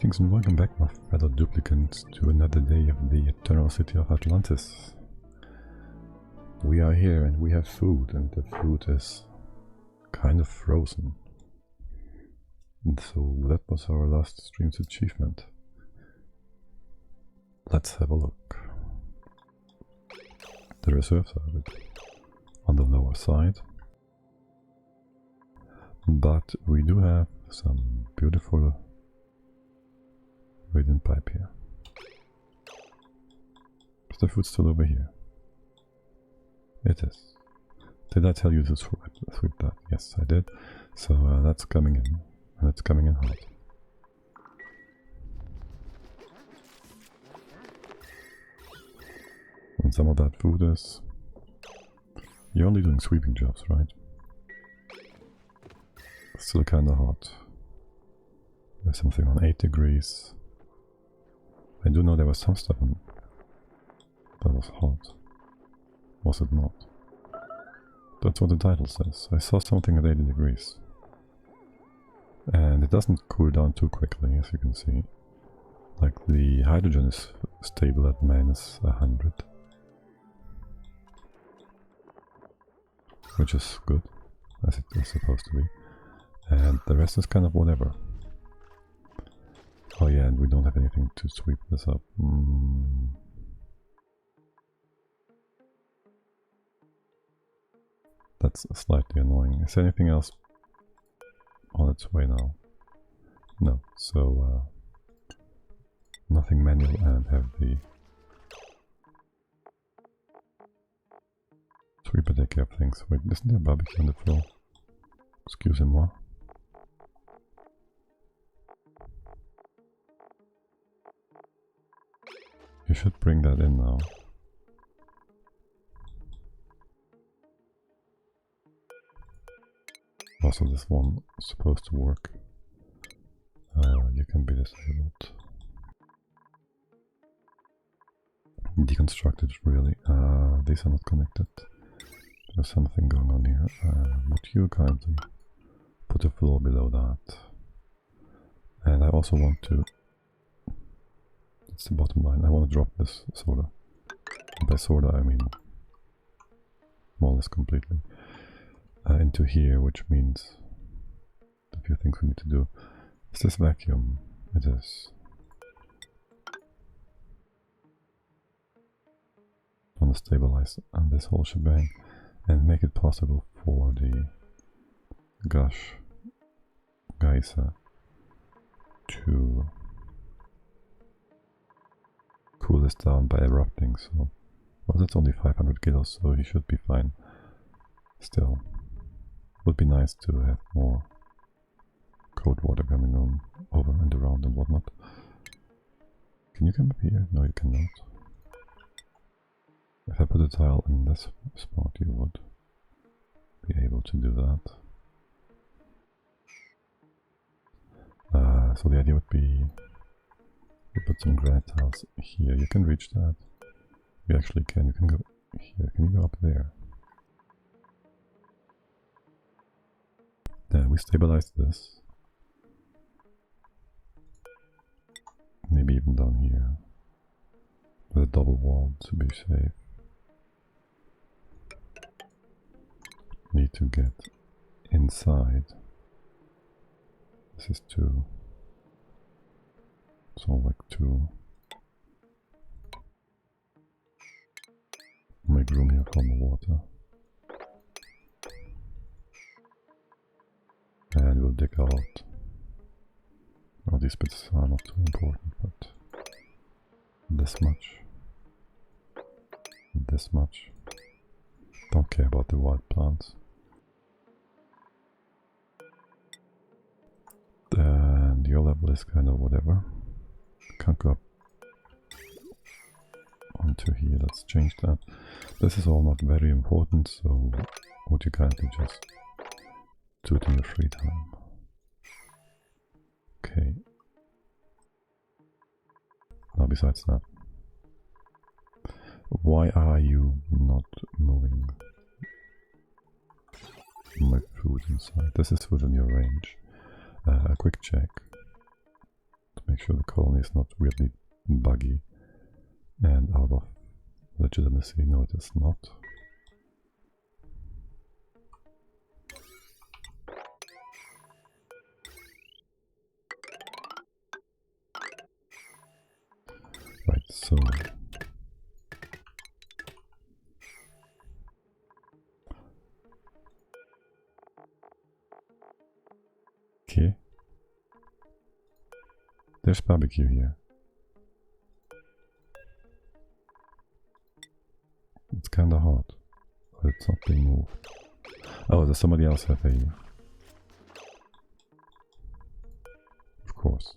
Greetings and welcome back, my fellow duplicants, to another day of the eternal city of Atlantis. We are here and we have food, and the food is kind of frozen. And so that was our last stream's achievement. Let's have a look. The reserves are a bit on the lower side, but we do have some beautiful radiant pipe here. Is the food still over here? It is. Did I tell you to sweep that? Yes, I did. So that's coming in, and it's coming in hot. And some of that food is... You're only doing sweeping jobs, right? Still kinda hot. There's something on 8 degrees. I do know there was some stuff on that was hot. Was it not? That's what the title says. I saw something at 80 degrees. And it doesn't cool down too quickly, as you can see. Like, the hydrogen is stable at -100. Which is good, as it is supposed to be. And the rest is kind of whatever. Oh yeah, and we don't have anything to sweep this up. That's slightly annoying. Is there anything else on its way now? No, so nothing manual and heavy. Sweeper take care of things. Wait, isn't there a barbecue on the floor? Excusez-moi. You should bring that in now. Also, this one is supposed to work. You can be disabled. Deconstructed, really. These are not connected. There's something going on here. Would you kindly put a floor below that? And I also want to... That's the bottom line. I want to drop this soda. By soda I mean more or less completely. Into here, which means a few things we need to do. Is this vacuum? It is. I want to stabilize this whole shebang and make it possible for the gush geyser to cool this down by erupting. So, well, that's only 500 kilos, so he should be fine. Still, would be nice to have more cold water coming on over and around and whatnot. Can you come up here? No, you cannot. If I put a tile in this spot, you would be able to do that. So the idea would be we put some granite tiles here. You can reach that. You actually can. You can go here. Can you go up there? There, we stabilized this. Maybe even down here. With a double wall to be safe. Need to get inside. This is 2. So like 2. Make room here for more water. And we'll dig out. Well, these bits are not too important, but this much. This much. Don't care about the wild plants. And your level is kind of whatever. Can't go up onto here. Let's change that. This is all not very important, so would you kindly just do it in your free time? Okay. Now besides that, why are you not moving my food inside? This is within your range. A quick check to make sure the colony is not weirdly buggy and out of legitimacy. No, it is not. Right, so okay. There's barbecue here. It's kinda hot, but it's not being moved. Oh, does somebody else have a... Of course.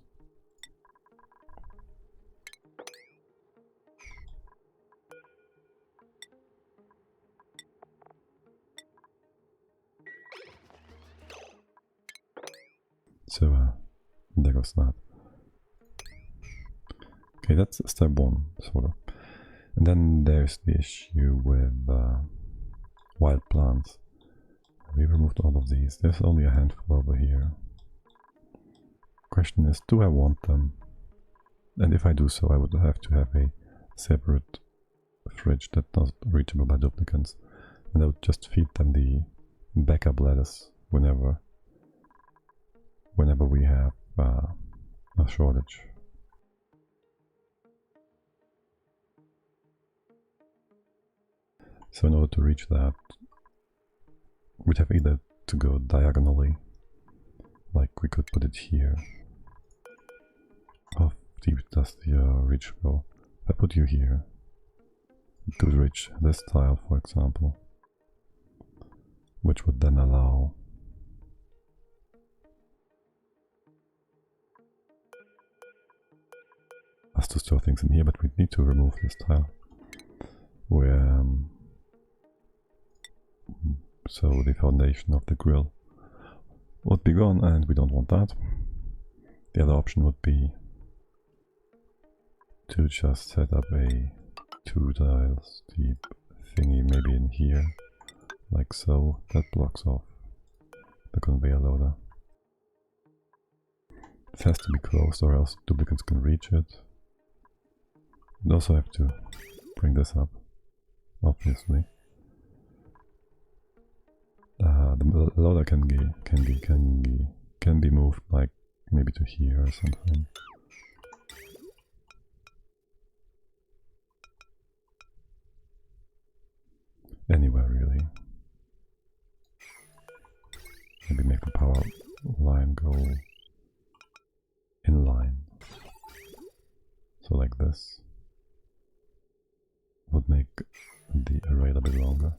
So, there goes that. Okay, that's step one, sort of. And then there's the issue with wild plants. We removed all of these. There's only a handful over here. Question is, do I want them? And if I do so, I would have to have a separate fridge that's not reachable by duplicants. And I would just feed them the backup lettuce whenever we have a shortage. So in order to reach that, we'd have either to go diagonally, like we could put it here. How deep does the reach go? If I put you here, it could reach this tile, for example, which would then allow us to store things in here, but we need to remove this tile. Where so the foundation of the grill would be gone, and we don't want that. The other option would be to just set up a 2 tiles deep thingy, maybe in here, like so. That blocks off the conveyor loader. It has to be closed, or else duplicates can reach it. We also have to bring this up, obviously. The loader can be moved, like maybe to here or something. Anywhere really. Maybe make the power line go in line. So like this would make the array a bit longer.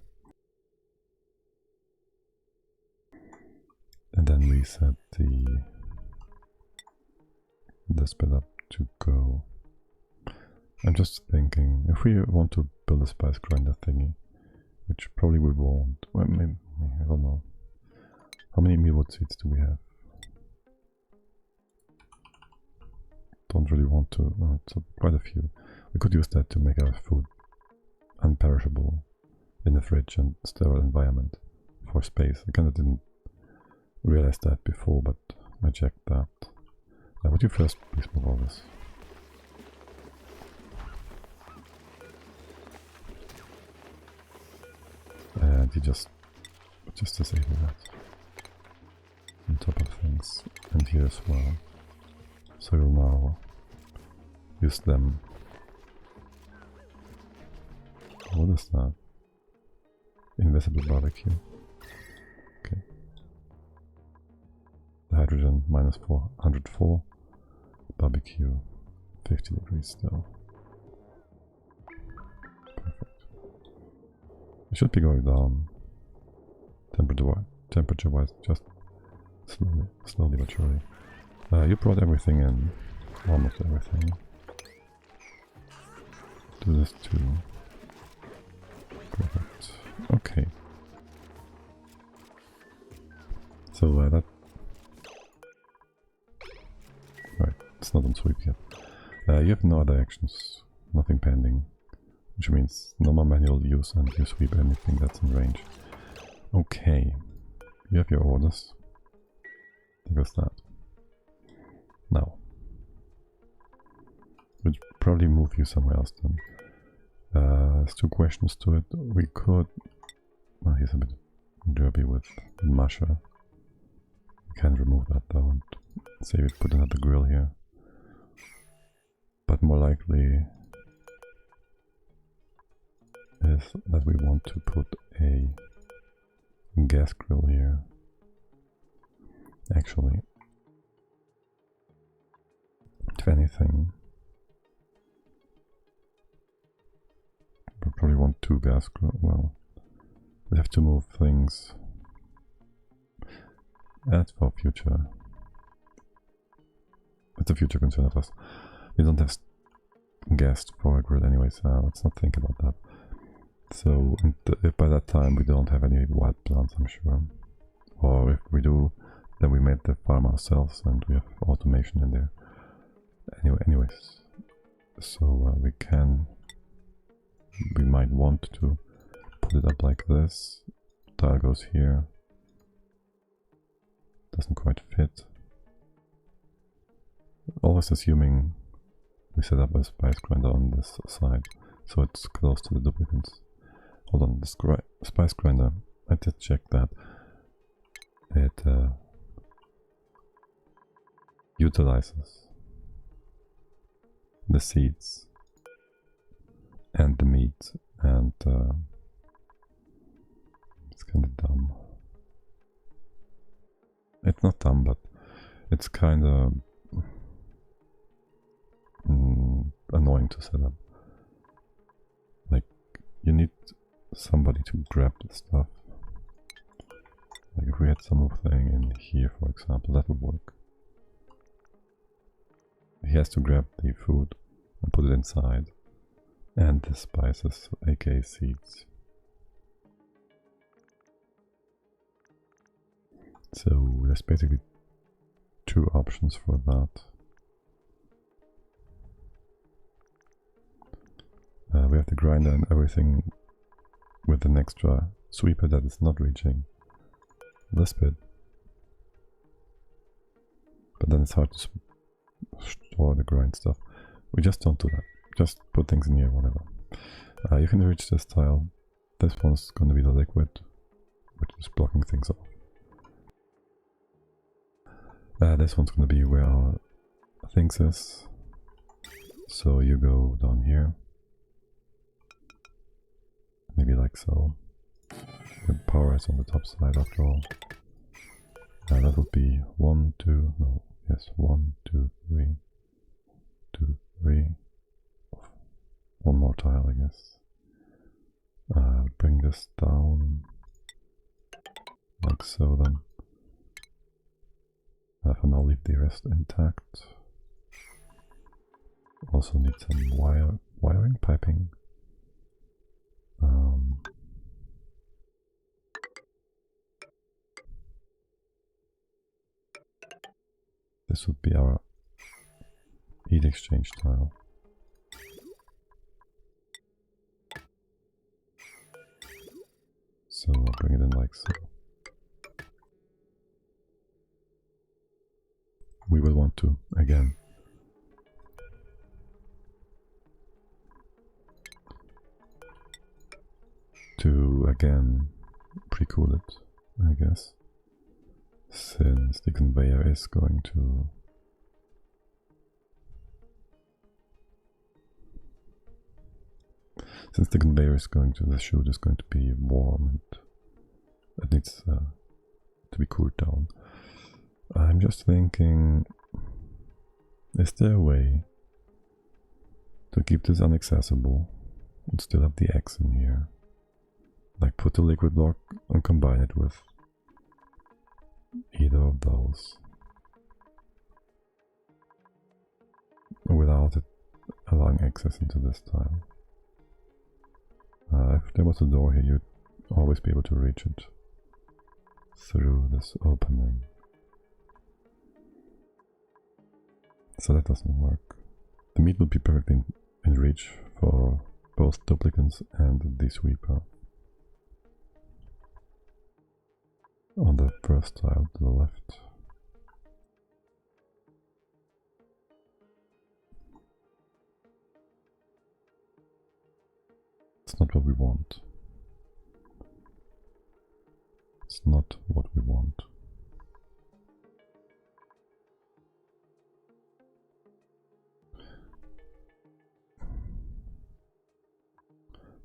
And then we set this bit up to go. I'm just thinking, if we want to build a spice grinder thingy, which probably we won't, well, maybe, I don't know. How many mealwood seeds do we have? Don't really want to, it's quite a few. We could use that to make our food unperishable in a fridge and sterile environment for space. I kinda didn't realize that before, but I checked that. Would you first please move all this? And you just disable that on top of things, and here as well. So you'll now use them. What is that? Invisible barbecue. Okay. The hydrogen minus 404. Barbecue 50 degrees still. Perfect. It should be going down temperature wise, just slowly but surely. You brought everything in, almost everything. Do this too. Perfect. Okay. So that... Right, it's not on sweep yet. You have no other actions, nothing pending, which means no more manual use, and you sweep anything that's in range. Okay, you have your orders. There goes that. Now, probably move you somewhere else then. There's two questions to it. We could... Well, he's a bit derby with Masha. We can remove that though and say we put another grill here. But more likely is that we want to put a gas grill here. Actually, if anything, we probably want two gas grills. Well, we have to move things. That's for future. It's a future concern of us. We don't have gas for a grill anyways, let's not think about that. So if by that time we don't have any wild plants, I'm sure. Or if we do, then we made the farm ourselves and we have automation in there. Anyways, so we might want to put it up like this. Tile goes here. Doesn't quite fit. Always assuming we set up a spice grinder on this side, so it's close to the duplicants. Hold on, the spice grinder, I did check that. It utilizes the seeds and the meat, and it's kind of dumb. It's not dumb, but it's kind of annoying to set up. Like, you need somebody to grab the stuff. Like if we had something in here, for example, that would work. He has to grab the food and put it inside, and the spices, aka seeds. So there's basically two options for that. We have the grinder and everything with an extra sweeper that is not reaching this bit. But then it's hard to store the grind stuff. We just don't do that. Just put things in here, whatever. You can reach this tile. This one's going to be the liquid, which is blocking things off. This one's going to be where our things is. So you go down here. Maybe like so. The power is on the top side after all. That would be 1, 2, no, yes, 1, 2, 3, 2, 3. One more tile, I guess. Bring this down like so then. For now, leave the rest intact. Also need some wiring, piping. This would be our heat exchange tile. So I'll bring it in like so. We will want to, again, pre-cool it, I guess, since the conveyor is going to the chute is going to be warm and it needs to be cooled down. I'm just thinking, is there a way to keep this inaccessible and still have the X in here? Like put the liquid block and combine it with either of those without it allowing access into this tile. If there was a door here, you'd always be able to reach it through this opening. So that doesn't work. The meat would be perfectly in reach for both duplicants and the sweeper. On the first tile to the left. It's not what we want. It's not what we want.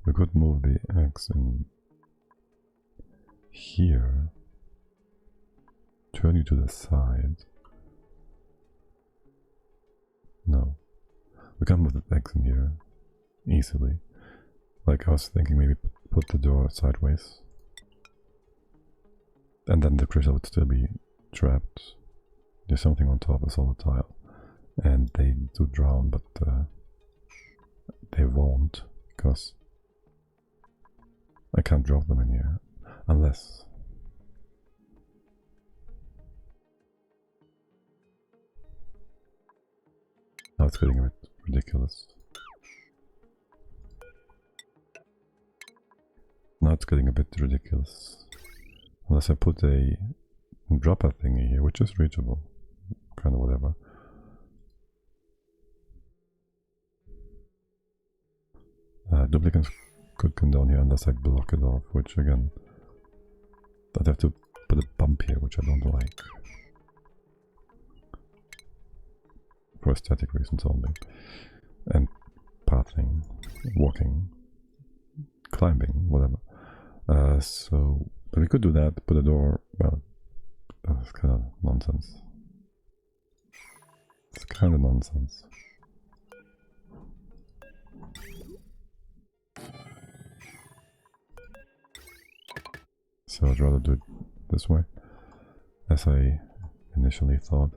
We could move the X in here, turn you to the side. No, we can't move the X in here easily. Like I was thinking, maybe put the door sideways, and then the crystal would still be trapped. There's something on top, a solid tile, and they do drown, but they won't, because I can't drop them in here, unless... Now it's getting a bit ridiculous. Now it's getting a bit ridiculous. Unless I put a dropper thingy here, which is reachable. Kind of whatever. Duplicates could come down here unless I block it off, which again... I'd have to put a bump here, which I don't like. For aesthetic reasons only. And pathing, walking, climbing, whatever. But we could do that, put a door, well, that's kind of nonsense. It's kind of nonsense. So I'd rather do it this way, as I initially thought.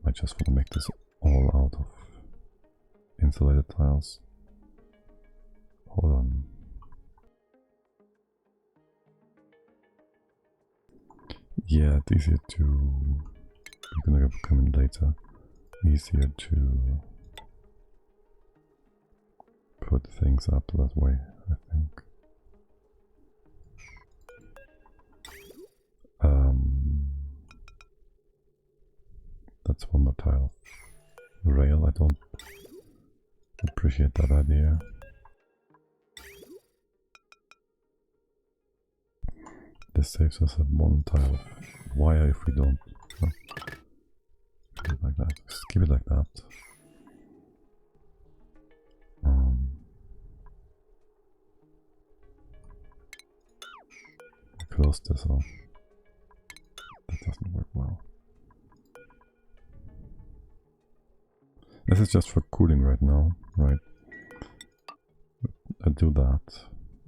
I just want to make this all out of insulated tiles. Hold on. Yeah, it's easier to... I'm gonna come in later. Easier to put things up that way, I think. That's one more tile. Rail, I don't appreciate that idea. This saves us a one tile of wire if we don't. No. Keep it like that. Just keep it like that. Close this off. That doesn't work well. This is just for cooling right now, right? I do that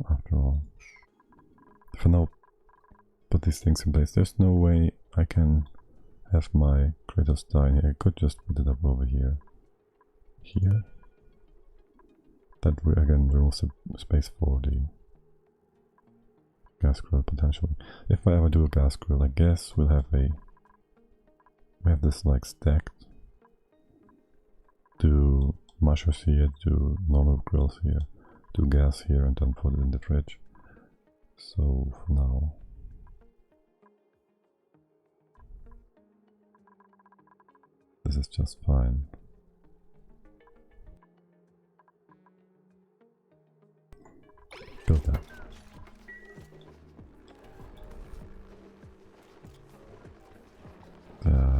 after all. For now, put these things in place. There's no way I can have my creators die here. I could just put it up over here. Here. That again removes the space for the gas grill potentially. If I ever do a gas grill, I guess we have this like stacked. Do mushers here, do normal grills here, do gas here, and then put it in the fridge. So for now, this is just fine. Build that.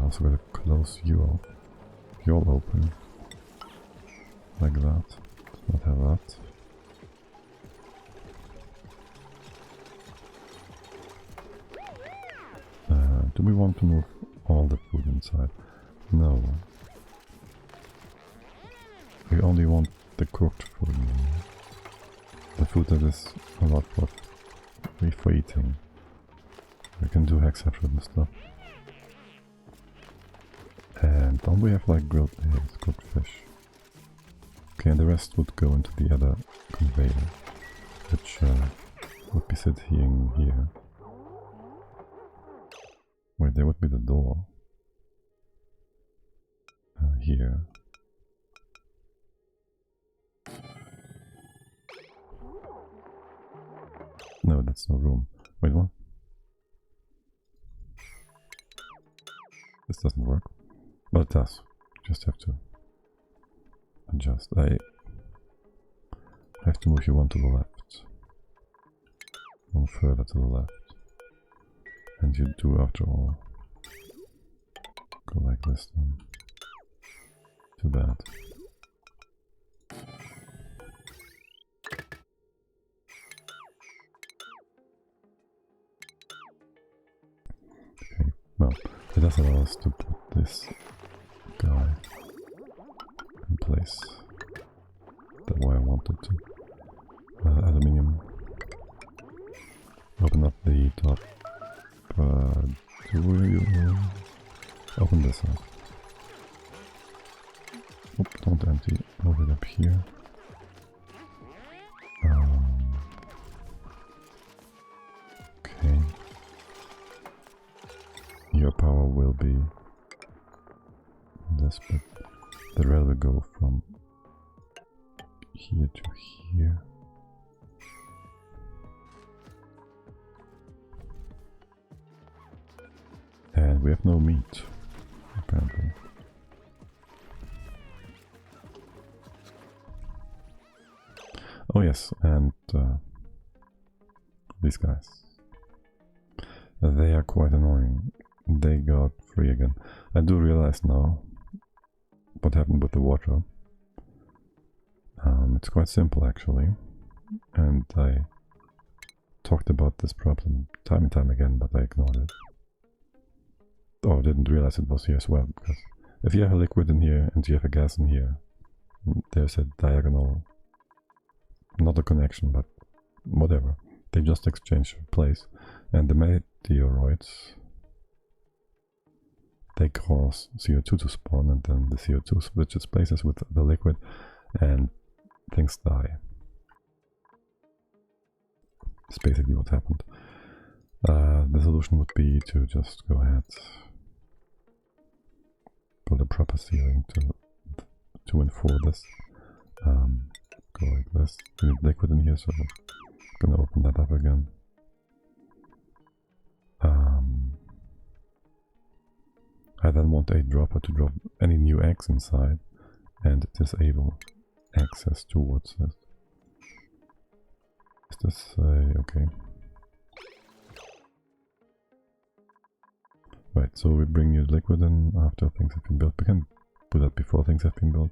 Also gotta close you off. You'll open. Like that. Let's not have that. Do we want to move all the food inside? No. We only want the cooked food. The food that is a lot for eating. We can do hexafruit and stuff. And don't we have like grilled eggs, cooked fish? Okay, and the rest would go into the other conveyor, which would be sitting here. Wait, there would be the door. Here. No, that's no room. Wait, what? This doesn't work. But it does. just have to adjust. I have to move you one to the left, one further to the left, and you do after all go like this then. Too bad. Okay, well, it does allow us to put this guy in place the way I wanted to. Aluminium. Open up the top. Do you open this up? Oop, don't empty. Move it up here. Okay. Your power will be this, but the rail will go from here to here. And we have no meat, apparently. Oh yes, and these guys. They are quite annoying. They got free again. I do realize now what happened with the water. It's quite simple actually, and I talked about this problem time and time again, but I ignored it. Or didn't realize it was here as well, because if you have a liquid in here and you have a gas in here, there's a diagonal, not a connection, but whatever. They just exchange place, and the meteoroids, they cause CO2 to spawn, and then the CO2 switches places with the liquid, and things die. It's basically what happened. The solution would be to just go ahead, put a proper sealing to enforce this. Go like this. We need liquid in here, so I'm gonna open that up again. I then want a dropper to drop any new eggs inside and disable access towards it. Is this okay? Right, so we bring new liquid in after things have been built. We can do that before things have been built.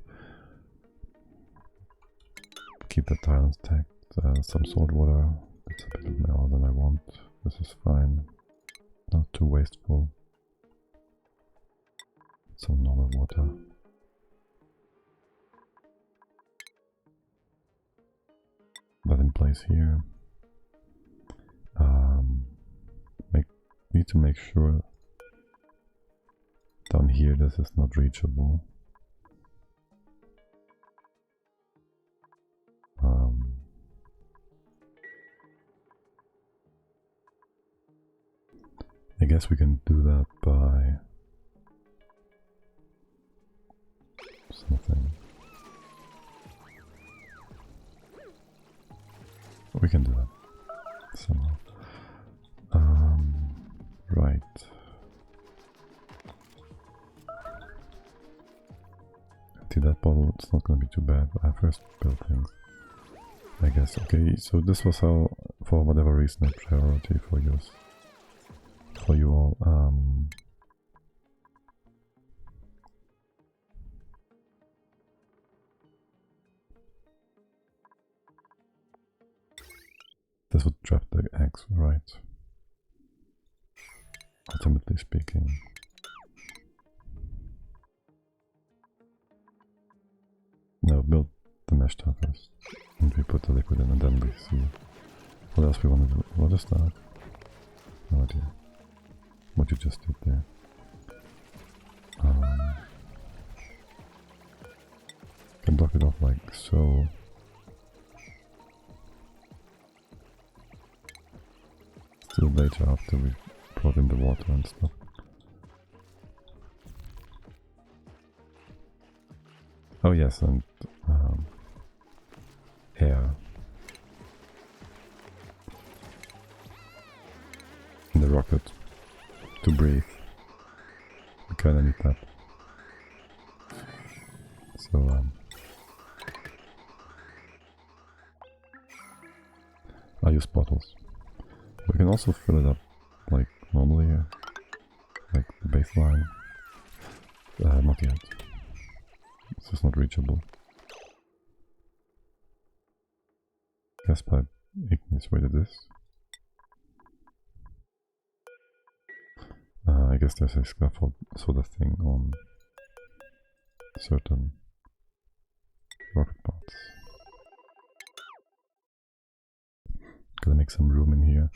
Keep the tile intact. Some salt water. It's a bit more than I want. This is fine. Not too wasteful. Some normal water. That in place here. Need to make sure down here this is not reachable. I guess we can do that by something. We can do that somehow. Right. Empty that bottle, it's not gonna be too bad. I first build things, I guess. Okay, so this was how, for whatever reason, a priority for you all. This would trap the eggs, right? Ultimately speaking. No, build the mesh tile first. And we put the liquid in and then we see what else we want to do. What is that? No idea. What you just did there. Can block it off like so. Still later after we brought in the water and stuff. Oh yes, and air. In the rocket to breathe. We kinda need that. So I use bottles. We can also fill it up like normally, like the baseline. Not yet. This is not reachable. Gas pipe, ignis, where it is. I guess there's a scaffold sort of thing on certain rocket parts. Gonna make some room in here.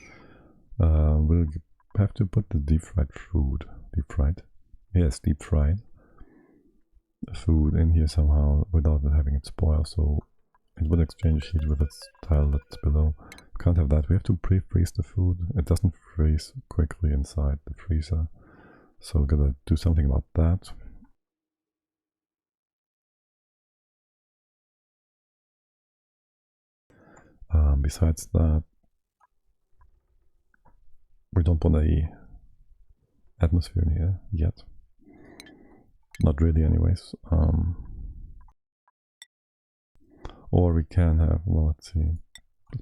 We'll have to put the deep fried food. Deep fried? Yes, deep fried food in here somehow without having it spoil, so it will exchange heat with its tile that's below. Can't have that. We have to pre-freeze the food. It doesn't freeze quickly inside the freezer, so gotta do something about that. Besides that, we don't want a atmosphere in here yet. Not really anyways. Or we can have, well, let's see,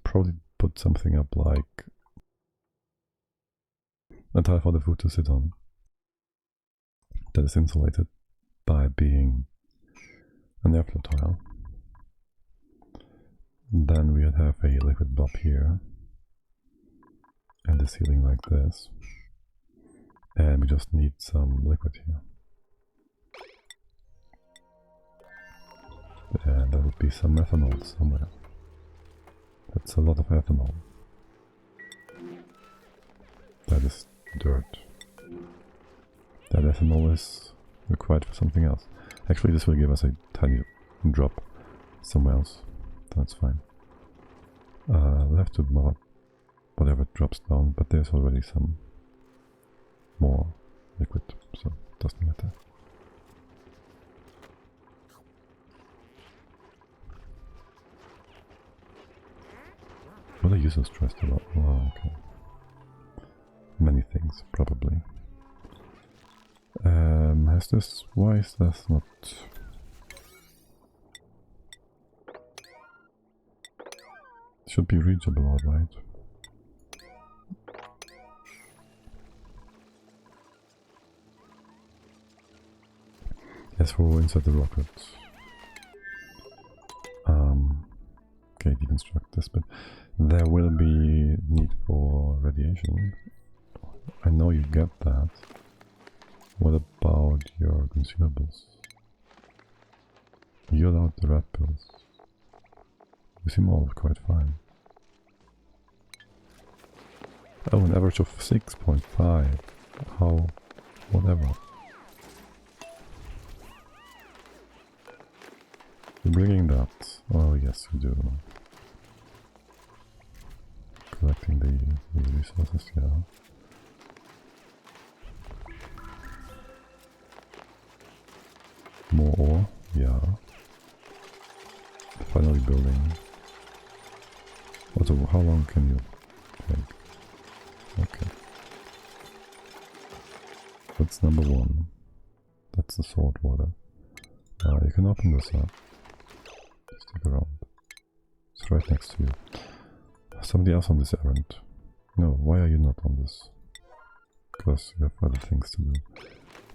probably put something up like a tile for the food to sit on that is insulated by being an airflow tile. Then we'd have a liquid blob here and the ceiling like this, and we just need some liquid here. And there would be some ethanol somewhere. That's a lot of ethanol. That is dirt. That ethanol is required for something else. Actually, this will give us a tiny drop somewhere else. That's fine. We'll have to mow up whatever drops down, but there's already some more liquid, so it doesn't matter. What are you so stressed about? Oh, okay. Many things, probably. Has this... why is this not... should be reachable, alright. Yes, we'll insert the rockets. Okay, deconstruct this bit. There will be need for radiation. I know you get that. What about your consumables? You allowed the red pills. You seem all quite fine. Oh, an average of 6.5. How? Whatever. You're bringing that. Oh, yes, you do. Collecting the resources, yeah. More ore, yeah. Finally building. Also, how long can you take? Okay. That's number one. That's the salt water. You can open this up. Stick around. It's right next to you. Somebody else on this errand. No, why are you not on this? Because you have other things to do.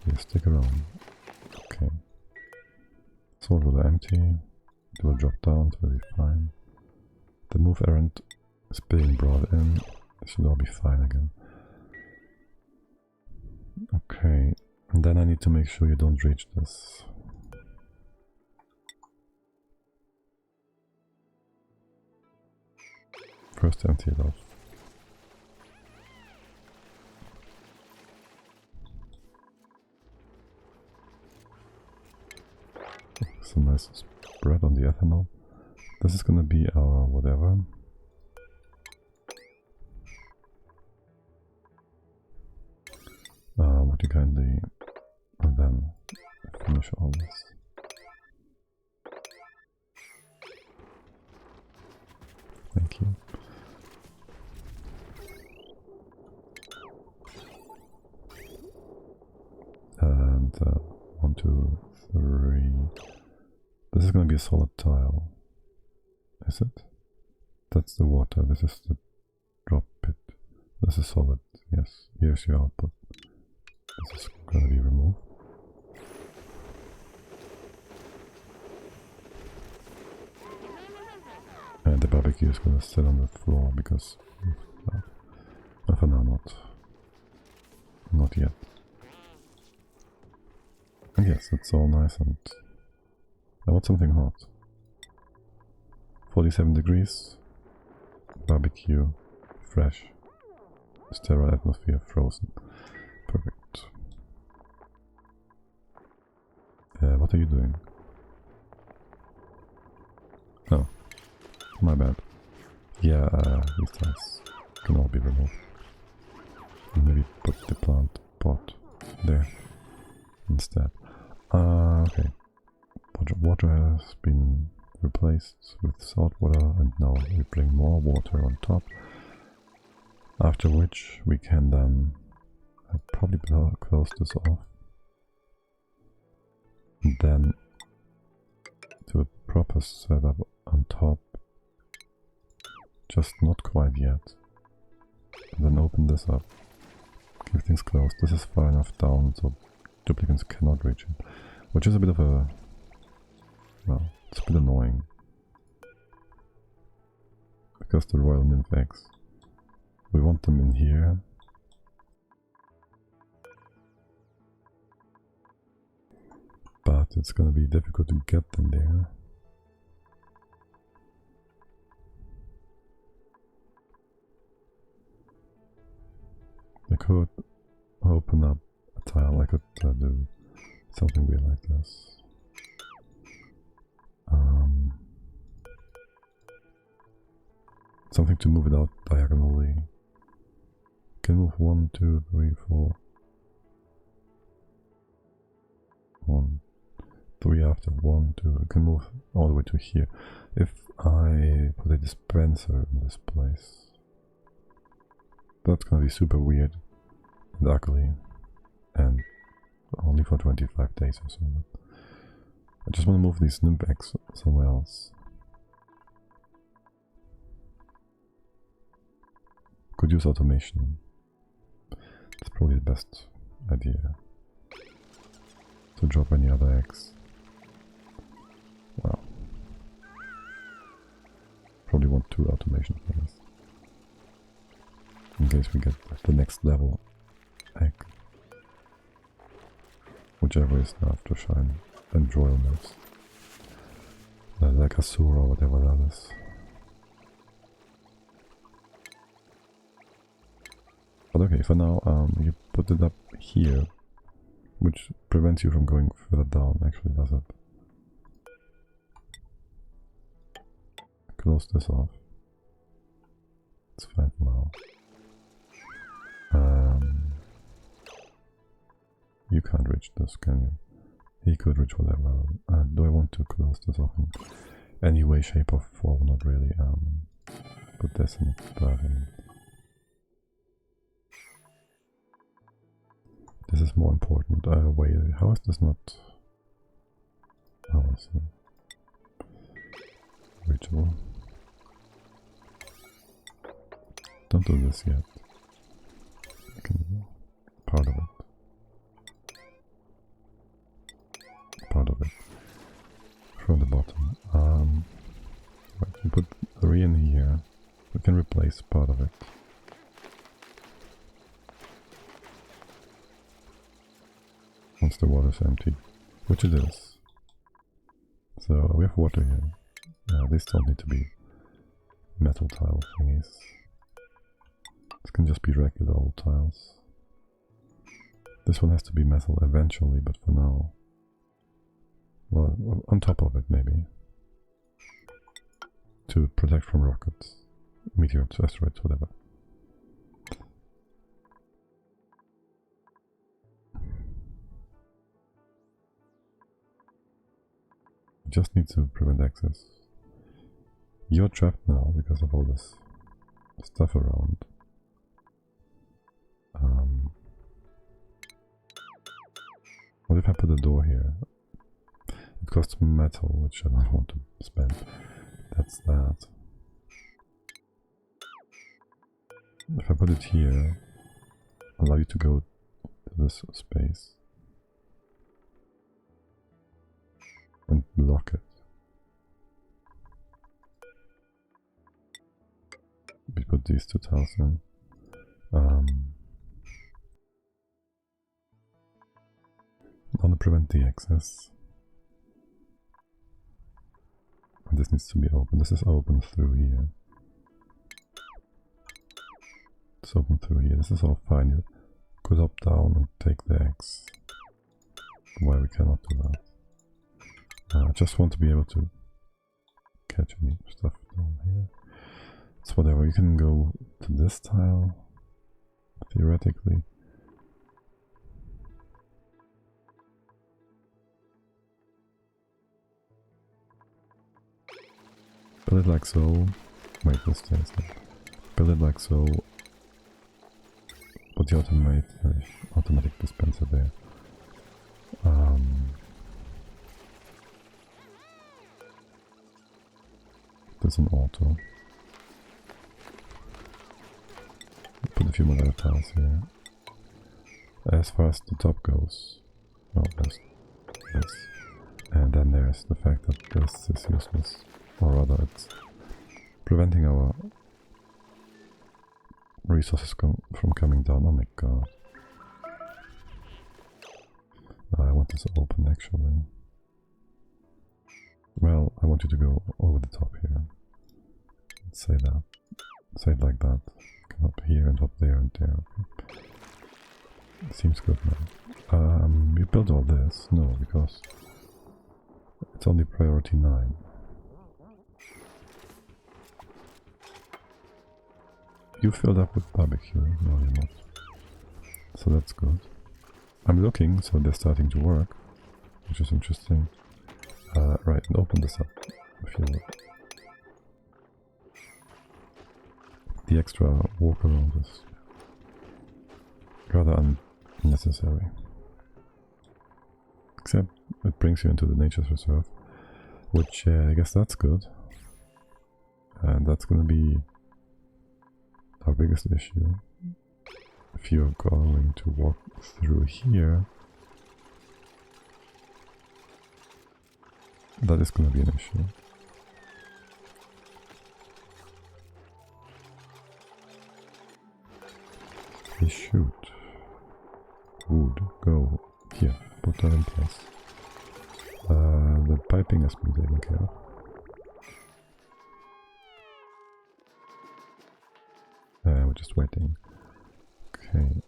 Yeah, stick around. Okay. Salt will empty. It will drop down, it will be fine. The move errand is being brought in. It should all be fine again. Okay, and then I need to make sure you don't reach this. First empty it off. Some nice spread on the ethanol. This is gonna be our whatever. What you kindly, and then finish all this. Thank you. And 1, 2, 3. This is going to be a solid tile. Is it? That's the water. This is the drop pit. This is solid. Yes. Here's your output. This is going to be removed. And the barbecue is going to sit on the floor because for now not yet. And yes, it's all nice, and I want something hot. 47 degrees, barbecue, fresh, sterile atmosphere, frozen. Perfect. What are you doing? Oh, my bad. Yeah, these tiles can all be removed. And maybe put the plant pot there instead. Okay. Water has been replaced with salt water, and now we bring more water on top. After which we can then probably close this off. And then do a proper setup on top. Just not quite yet. And then open this up. Keep things closed. This is far enough down so duplicants cannot reach it. Which is a bit of a... well, it's a bit annoying. Because the royal nymph eggs, we want them in here. But it's gonna be difficult to get them there. I could open up a tile. I could do something weird like this. Something to move it out diagonally. Can move 1, 2, 3, 4. 1, 3 after 1, 2. I can move all the way to here. If I put a dispenser in this place, that's gonna be super weird and ugly, and only for 25 days or so. I just want to move these nymph eggs somewhere else. Could use automation. It's probably the best idea. To drop any other eggs. Wow. Probably want 2 automation things. In case we get the next level egg. Whichever is the aftershine and royal nymphs. Like Asura or whatever that is. But okay, for now, you put it up here, which prevents you from going further down, actually, does it? Close this off. It's fine for now. You can't reach this, can you? He could reach whatever. Do I want to close this off in any way, shape or form? Not really. Put this in, this is more important. Wait, how is this not... oh, I see. Reachable. Don't do this yet. I can do part of it. Part of it. From the bottom. Right, we put 3 in here. We can replace part of it. Once the water is empty, which it is. So we have water here. These don't need to be metal tile thingies. This can just be regular old tiles. This one has to be metal eventually, but for now, well, on top of it maybe, to protect from rockets, meteors, asteroids, whatever. Just need to prevent access. You're trapped now because of all this stuff around. What if I put a door here? It costs metal, which I don't want to spend. That's that. If I put it here, allow you to go to this space and block it. We put these 2 tiles in. I want to prevent the access. And this needs to be open. This is open through here. It's open through here. This is all fine. You could hop down and take the X. Why we cannot do that? I just want to be able to catch any stuff down here. It's whatever. You can go to this tile, theoretically. Build it like so. Wait, this stays there. Build it like so. Put the automatic dispenser there. There's an auto. Put a few more other tiles here. As far as the top goes, well, there's this. And then there's the fact that this is useless. Or rather, it's preventing our resources from coming down. Oh my god. I want this open actually. Well, I want you to go over the top here. Let's say that. Say it like that. Come up here and up there and there. Okay. Seems good now. We build all this? No, because it's only priority 9. You filled up with barbecue. No, you're not. So that's good. I'm looking, so they're starting to work, which is interesting. Right, and open this up if you will. The extra walk around is rather unnecessary. Except it brings you into the nature's reserve, which I guess that's good. And that's gonna be our biggest issue. If you're going to walk through here, that is going to be an issue. They shoot. Wood. Go. Here. Put that in place. The piping has been taken care of. We're just waiting. Okay.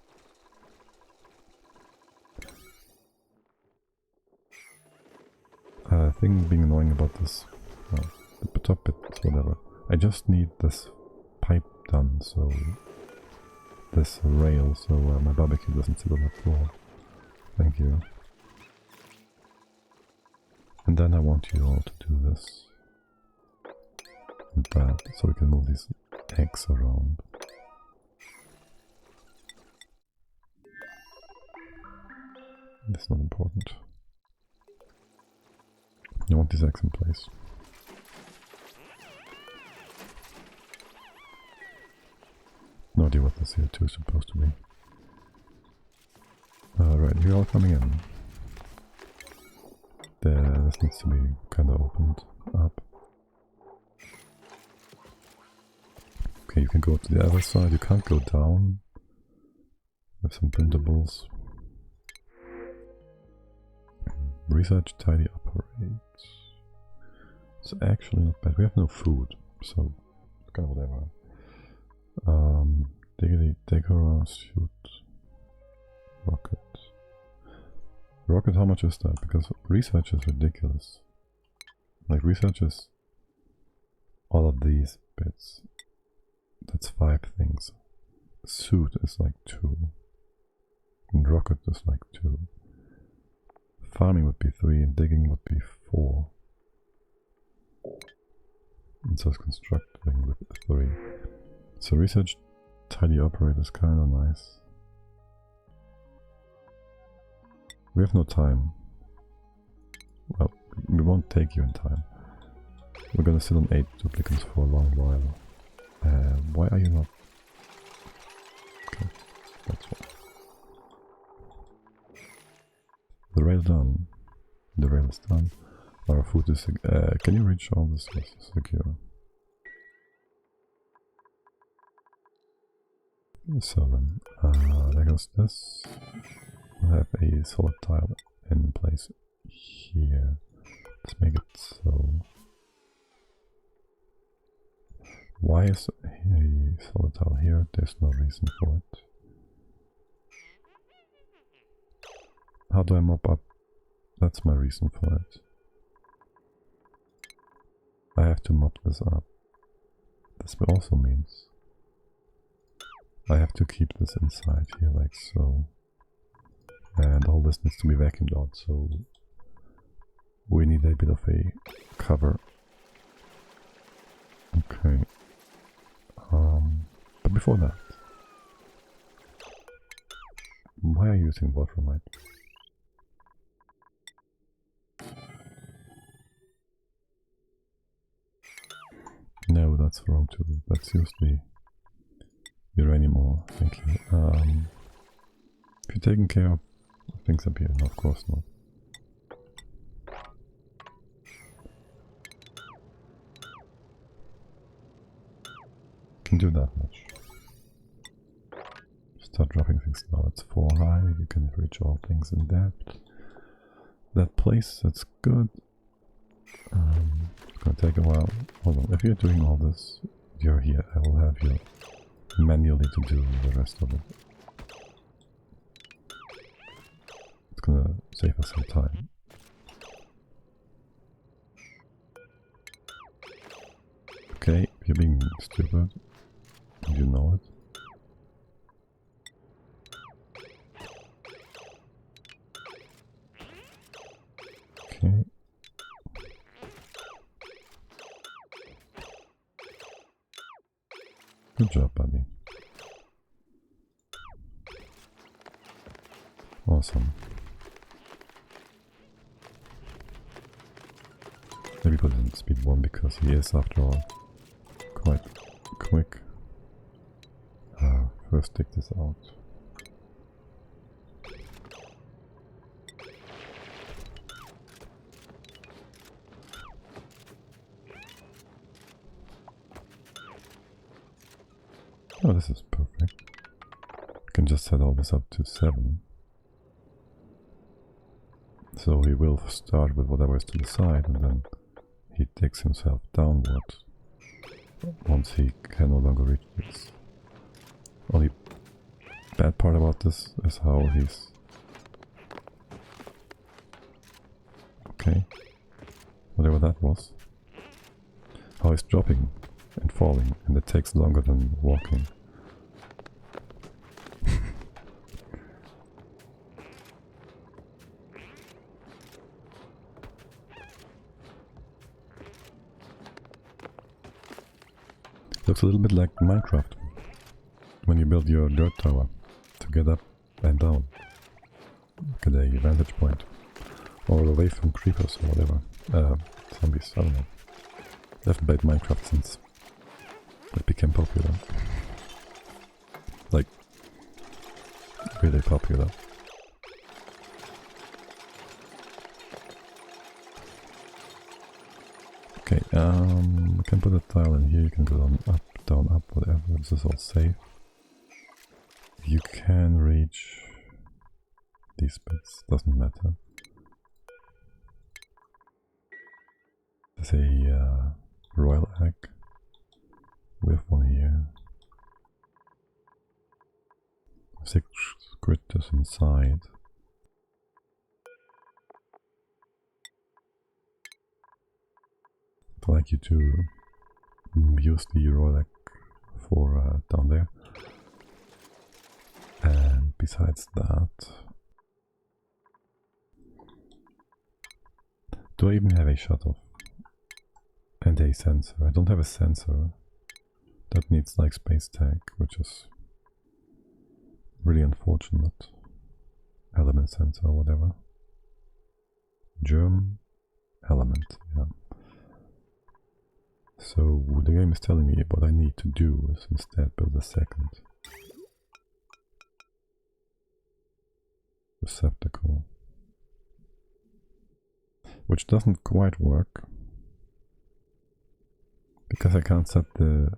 Thing being annoying about this, well, the top bit, whatever. I just need this pipe done, so this rail, so my barbecue doesn't sit on the floor. Thank you. And then I want you all to do this and that, so we can move these eggs around. That's not important. You want these eggs in place. No idea what the CO2 is supposed to be. Right, you're all coming in. This needs to be kind of opened up. Okay, you can go to the other side. You can't go down. There's some printables. Research tidy operates. It's actually not bad. We have no food, so it's kind of whatever. Diggity, decor, shoot, rocket. Rocket, how much is that? Because research is ridiculous. Like, research is all of these bits. That's 5 things. Suit is like 2. And rocket is like 2. Farming would be 3 and digging would be 4. And so is constructing with 3. So research tidy operate is kind of nice. We have no time. Well, we won't take you in time. We're gonna sit on 8 duplicants for a long while. Why are you not? Okay, that's why. The rail done. The rail is done. Our food is... can you reach all this? Yes, secure. So then, there goes this. We'll have a solid tile in place here. Let's make it so. Why is a solid tile here? There's no reason for it. How do I mop up? That's my reason for it. I have to mop this up. This also means I have to keep this inside here like so. And all this needs to be vacuumed out, so we need a bit of a cover. Okay. But before that, why are you using watermite? No, that's wrong too. Let's use the uranium ore. Thank you. If you're taking care of things up here, no, of course not. Can do that much. Start dropping things now. It's 4 high. You can reach all things in depth. That place, that's good. It's gonna take a while. Hold on. If you're doing all this, you're here. I will have you manually to do the rest of it. It's gonna save us some time. Okay, you're being stupid. You know it. Okay. Good job, buddy. Awesome. Maybe put it in speed 1 because he is, after all, quite quick. First take this out. Oh, this is perfect. I can just set all this up to 7. So he will start with whatever is to the side, and then he takes himself downward once he can no longer reach this. Only bad part about this is how he's... Okay, whatever that was. How he's dropping and falling, and it takes longer than walking. Looks a little bit like Minecraft, when you build your dirt tower to get up and down, get a vantage point, or away from creepers or whatever, zombies, I don't know. I haven't played Minecraft since it became popular, like really popular. Okay, we can put a tile in here, you can go down, up, whatever, this is all safe. You can reach these bits, doesn't matter. There's a royal egg. We have one here. 6 critters inside. I'd like you to use the royal egg for down there. And besides that, do I even have a shut-off? And a sensor. I don't have a sensor. That needs like space tag, which is really unfortunate. Element sensor or whatever. Germ. element. Yeah. So the game is telling me what I need to do is instead build a second receptacle, which doesn't quite work because I can't set the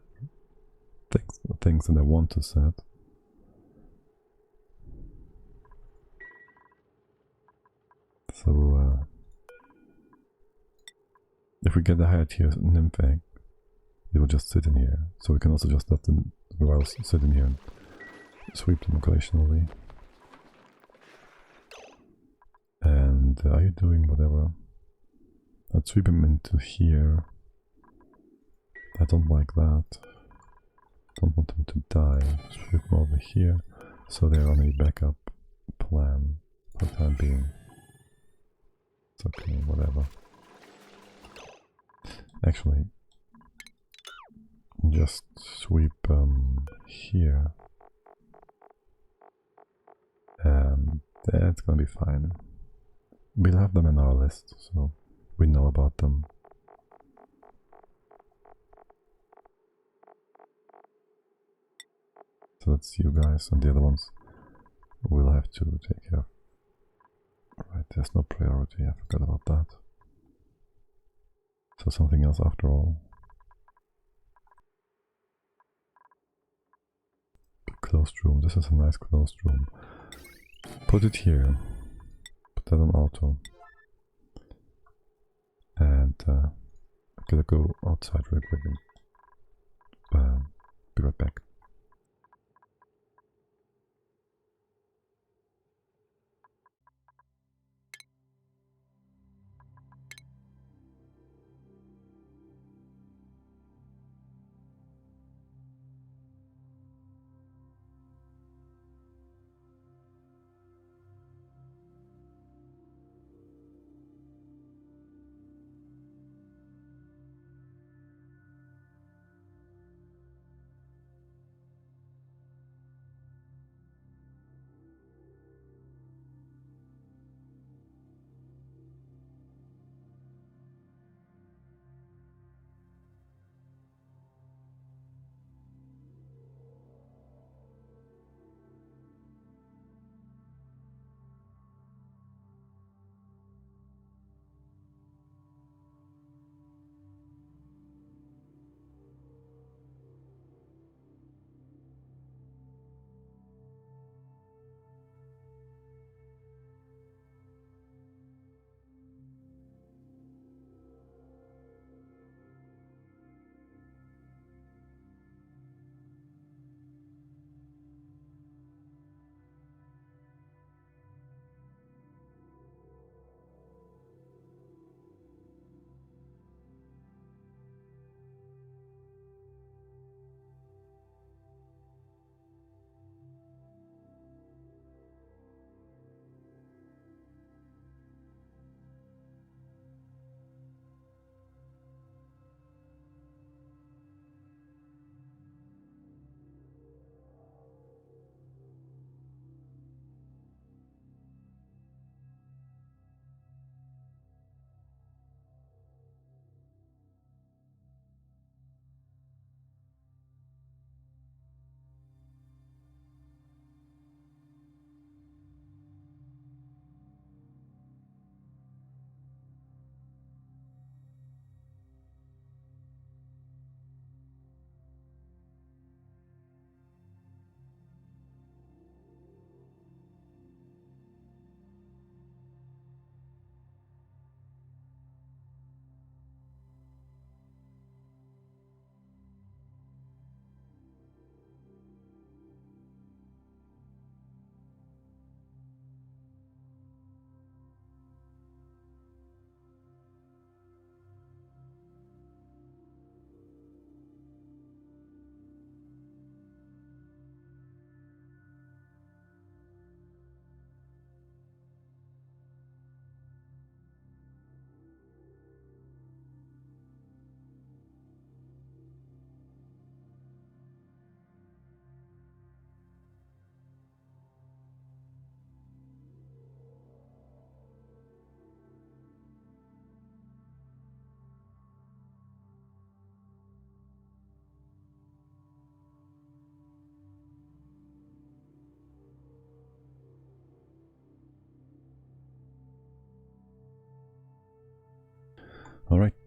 things that I want to set. So if we get the higher tier nymph egg, it will just sit in here. So we can also just let the royals sit in here and sweep them occasionally. And are you doing whatever? Let's sweep him into here. I don't like that. Don't want them to die. Sweep them over here. So they're on a backup plan for the time being. It's okay, whatever. Actually, just sweep here. And that's gonna be fine. We'll have them in our list, so we know about them. So that's you guys, and the other ones we'll have to take care of. Right, there's no priority, I forgot about that. So something else after all. Closed room, this is a nice closed room. Put it here. Put that on auto. And I'm gonna go outside real quick and be right back.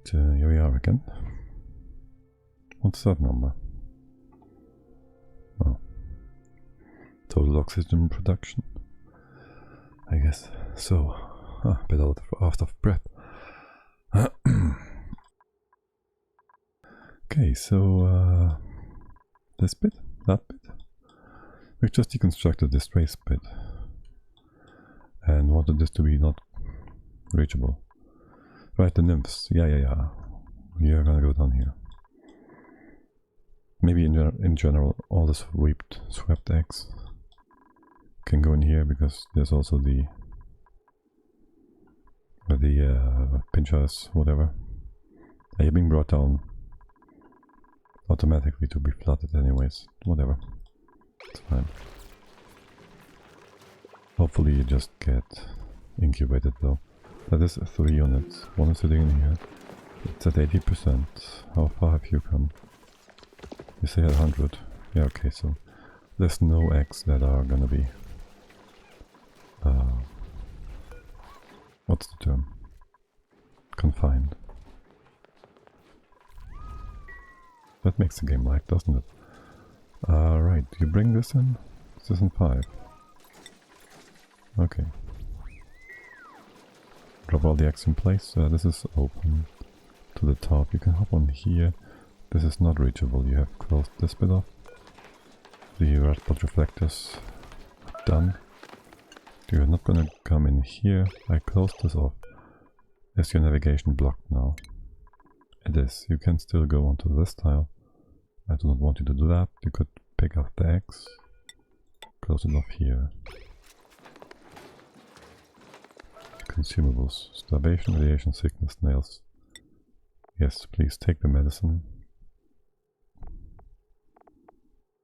Here we are again. What's that number? Oh. Total oxygen production. I guess so. A bit out of breath. Okay, so this bit, that bit. We've just deconstructed this trace bit and wanted this to be not reachable. Right, the nymphs. Yeah. You're gonna go down here. Maybe in general, all the swept eggs can go in here because there's also the pinchers, whatever. They're being brought down automatically to be flooded anyways. Whatever. It's fine. Hopefully you just get incubated though. That is 3 units. One is sitting in here. It's at 80%. How far have you come? You say at 100. Yeah, okay, so there's no eggs that are gonna be what's the term? Confined. That makes the game lag, doesn't it? Right, you bring this in? Is this in 5? Okay. Drop all the eggs in place. This is open to the top. You can hop on here. This is not reachable. You have closed this bit off. The red spot reflectors done. You're not gonna come in here. I closed this off. Is your navigation blocked now? It is. You can still go onto this tile. I do not want you to do that. You could pick up the eggs. Close it off here. Consumables. Starvation, radiation, sickness, nails. Yes, please take the medicine.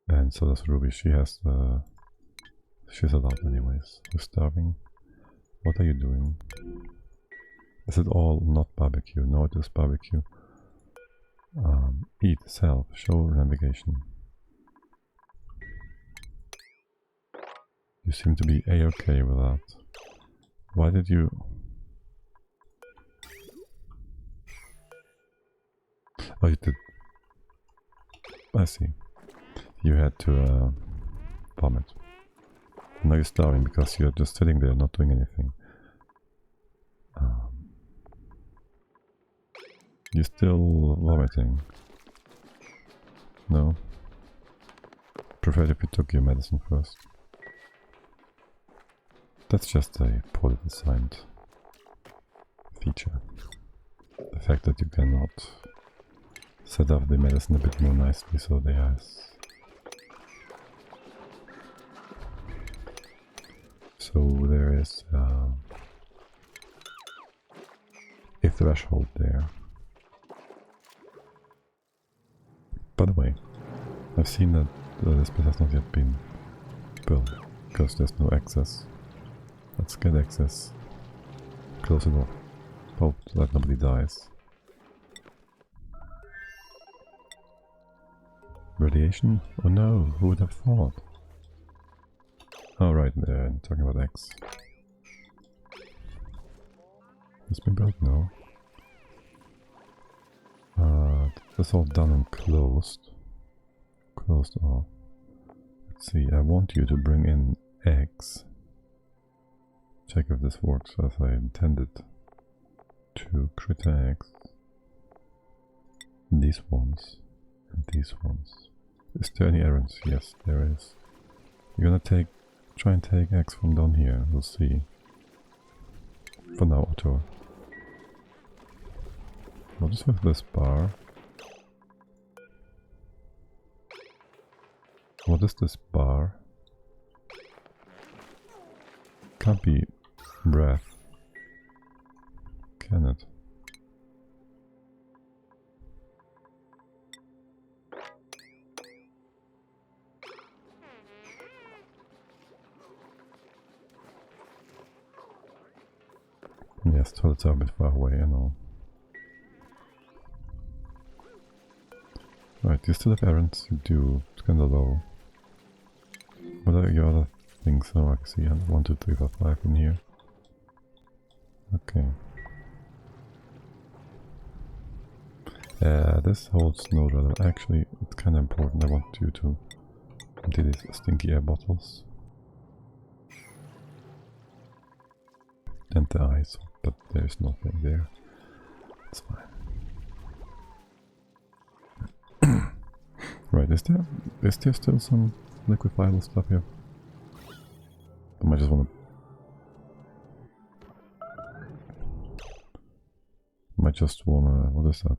And so does Ruby. She has the... She's allowed anyways. You're starving. What are you doing? Is it all not barbecue? No, it is barbecue. Eat, self, show navigation. You seem to be a-okay with that. Why did you... Oh, you did... I see. You had to vomit. Now you're starving because you're just sitting there not doing anything. You're still vomiting. No? Preferred if you took your medicine first. That's just a poorly designed feature. The fact that you cannot set up the medicine a bit more nicely so they has... So there is a threshold there. By the way, I've seen that this bit has not yet been built because there's no access. Let's get access. Close it off. Hope that nobody dies. Radiation? Oh no, who would have thought? Oh right, talking about X. It's been built now. That's all done and closed. Closed off. Let's see, I want you to bring in X. Check if this works as I intended. 2 critter eggs. These ones. And these ones. Is there any errands? Yes, there is. You're gonna try and take eggs from down here. We'll see. For now, Otto. What is with this bar? What is this bar? Can't be breath. Can it? Yes, toilets are a bit far away, I know. Right, you still have errands to do. It's kinda low. What are your other things? Oh, I can see 1, 2, 3, 4, 5 in here. Okay. This holds no relevance. Actually, it's kind of important. I want you to empty these stinky air bottles. And the ice, but there's nothing there. It's fine. Right, is there still some liquefiable stuff here? I might just wanna... what is that?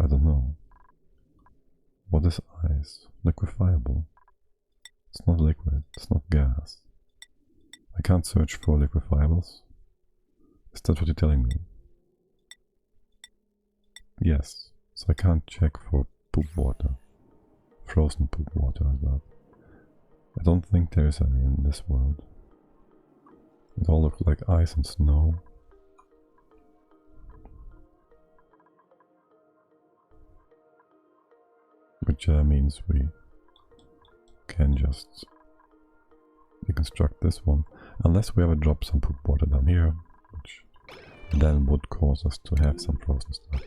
I don't know. What is ice? Liquefiable. It's not liquid, it's not gas. I can't search for liquefiables. Is that what you're telling me? Yes. So I can't check for poop water. Frozen poop water or that. I don't think there is any in this world. It all looks like ice and snow. Which means we can just reconstruct this one. Unless we ever drop some poop water down here, which then would cause us to have some frozen stuff.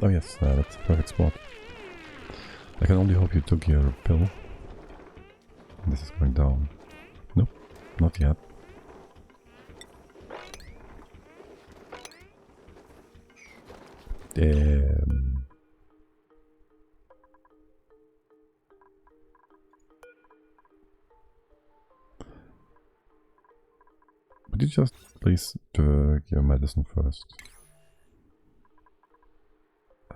Oh yes, that's a perfect spot. I can only hope you took your pill. This is going down. Nope, not yet. Would you just please drink your medicine first?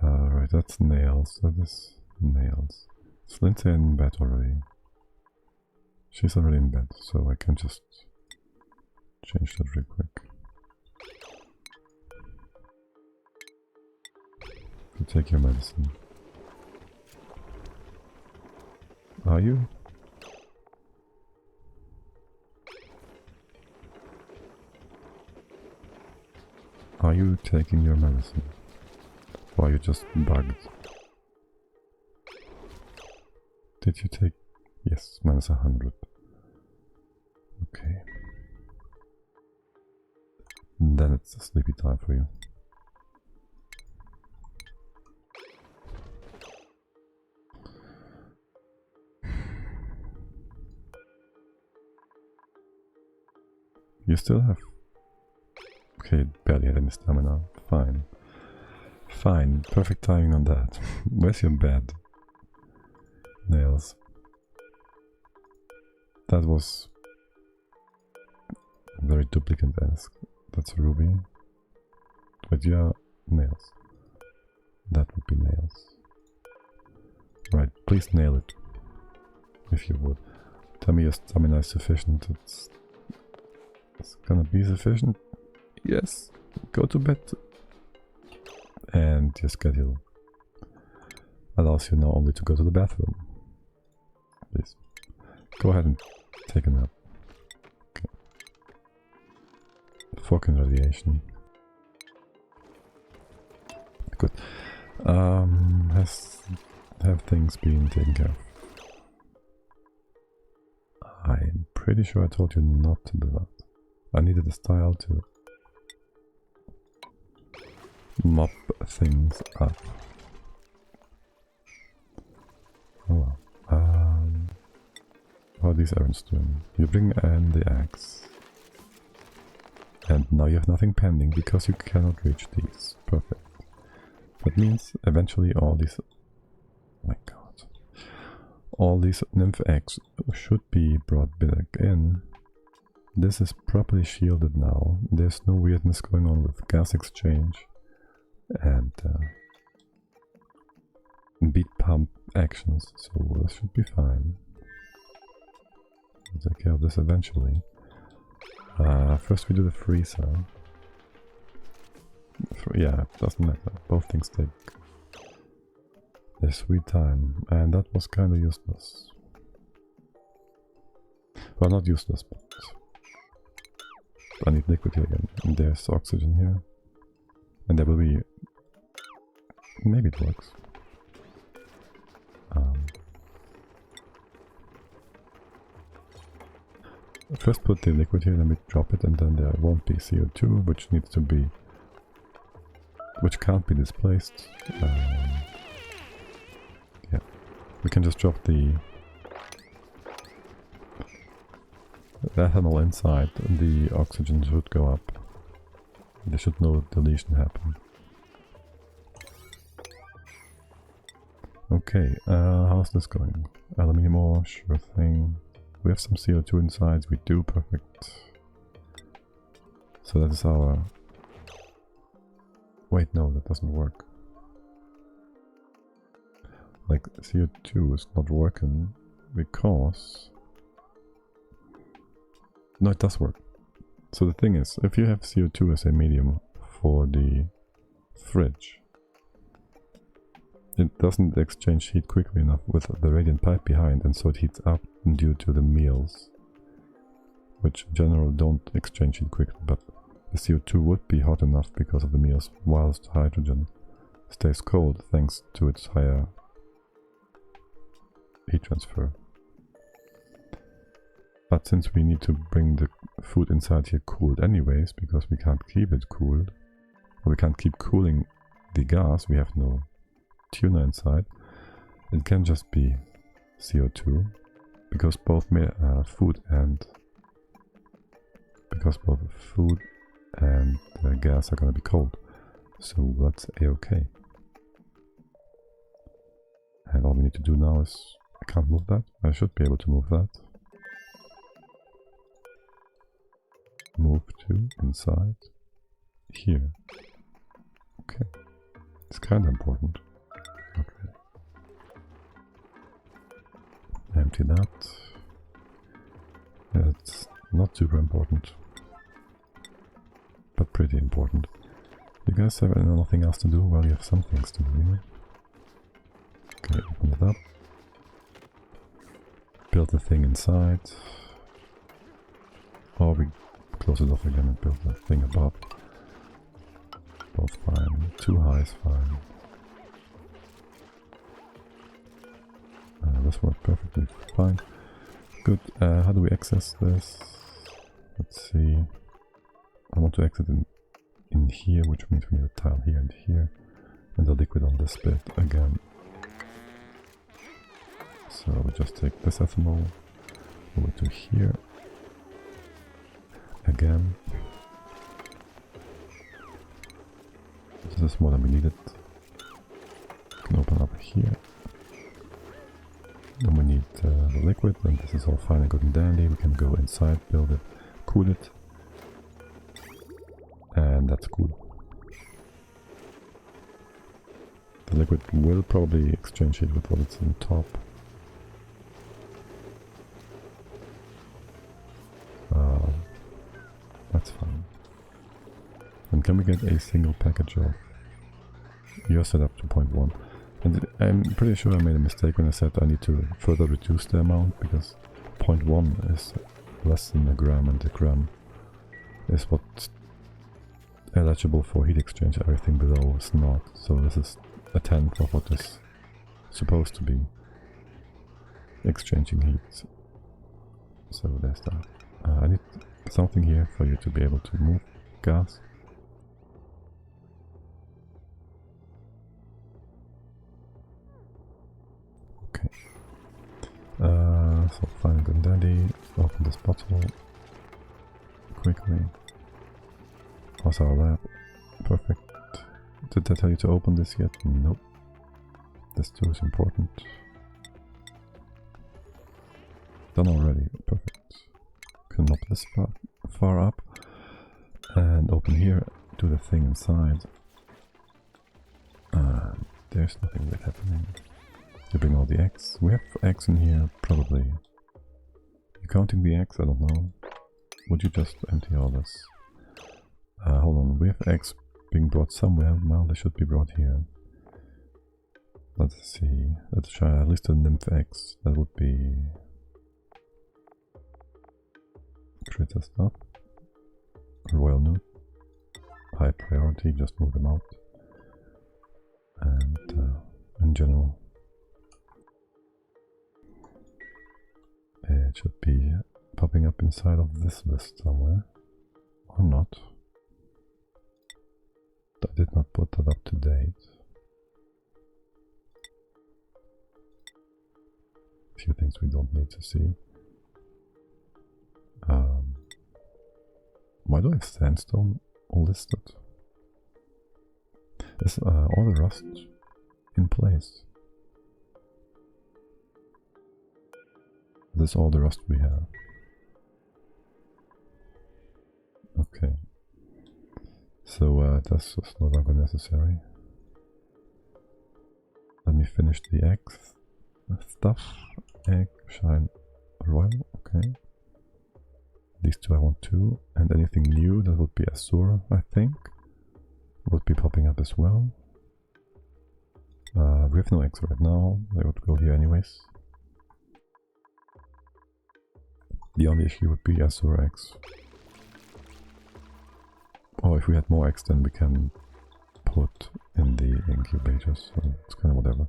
Right, that's nails. That is nails. Is Lindsay in bed already? She's already in bed, so I can just change that real quick. You take your medicine. Are you? Are you taking your medicine? Or are you just bugged? Did you take... Yes, minus 100. Okay. Then it's a sleepy time for you. You still have... Okay, barely had any stamina. Fine. Fine, perfect timing on that. Where's your bed? Nails. That was very duplicate-esque. That's ruby. But yeah, nails. That would be nails. Right, please nail it. If you would. Tell me your stamina is sufficient. It's gonna be sufficient. Yes. Go to bed. And your schedule allows you now only to go to the bathroom. Please. Go ahead and take a nap. Okay. Fucking radiation. Good. Have things been taken care of? I'm pretty sure I told you not to do that. I needed a style to mop things up. Oh well. How are these errands doing? You bring in the axe. And now you have nothing pending because you cannot reach these. Perfect. That means eventually all these... Oh my god. All these nymph eggs should be brought back in. This is properly shielded now. There's no weirdness going on with gas exchange and beat pump actions, so this should be fine. We'll take care of this eventually. First we do the freezer. Yeah, it doesn't matter. Both things take their sweet time, and that was kind of useless. Well, not useless, but I need liquid here again. And there's oxygen here. And there will be... Maybe it works. First put the liquid here, then we drop it, and then there won't be CO2, which needs to be which can't be displaced. Yeah, we can just drop the ethanol inside, and the oxygen should go up. There should no deletion happen. Okay, how's this going? Aluminium ore, sure thing. We have some CO2 inside, we do, perfect. So that is our... Wait, no, that doesn't work. Like, CO2 is not working because... No, it does work. So the thing is, if you have CO2 as a medium for the fridge, it doesn't exchange heat quickly enough with the radiant pipe behind, and so it heats up due to the meals, which in general don't exchange heat quickly, but the CO2 would be hot enough because of the meals, whilst hydrogen stays cold thanks to its higher heat transfer. But since we need to bring the food inside here cooled anyways, because we can't keep it cooled, or we can't keep cooling the gas, we have no tuna inside, it can just be CO2, because both food and gas are going to be cold, so that's a-okay. And all we need to do now is, I can't move that, I should be able to move that. Move to inside here. Okay, it's kind of important. Not really. Empty that. Yeah, it's not super important, but pretty important. You guys have nothing else to do? Well, you have some things to do, you know? Okay, open it up. Build the thing inside. Or we close it off again and build the thing above. Both fine. Too high is fine. This works perfectly fine. Good. How do we access this? Let's see. I want to exit in here, which means we need a tile here and here, and the liquid on this bit again. So we just take this ethanol over to here again. This is more than we needed. We can open up here. Then we need the liquid, and this is all fine and good and dandy. We can go inside, build it, cool it, and that's cool. The liquid will probably exchange it with what's on top. That's fine. And can we get a single package of... You're set up to 0.1. And I'm pretty sure I made a mistake when I said I need to further reduce the amount, because 0.1 is less than a gram, and a gram is what's eligible for heat exchange. Everything below is not. So this is a tenth of what is supposed to be exchanging heat. So there's that. I need something here for you to be able to move gas. Okay. So fine, good and dandy. Open this bottle quickly. How's our lab? Perfect. Did I tell you to open this yet? Nope. This too is important. Done already. Perfect. Can mop this far up and open here. Do the thing inside. There's nothing weird happening. You bring all the eggs. We have eggs in here, probably. You counting the eggs? I don't know. Would you just empty all this? Hold on, we have eggs being brought somewhere. Well, they should be brought here. Let's see. Let's try at least the nymph eggs. That would be... critter stuff. Royal newt. High priority, just move them out. And in general, it should be popping up inside of this list somewhere. Or not. I did not put that up to date. A few things we don't need to see. Why do I have sandstone listed? Is all the rust in place? This is all the rust we have. Okay. So that's no longer necessary. Let me finish the egg stuff. Egg, shine, royal, okay. These two I want too. And anything new, that would be Azure, I think. Would be popping up as well. We have no eggs right now, they would go here anyways. The only issue would be Azure eggs. Or if we had more eggs, then we can put in the incubators, so it's kind of whatever.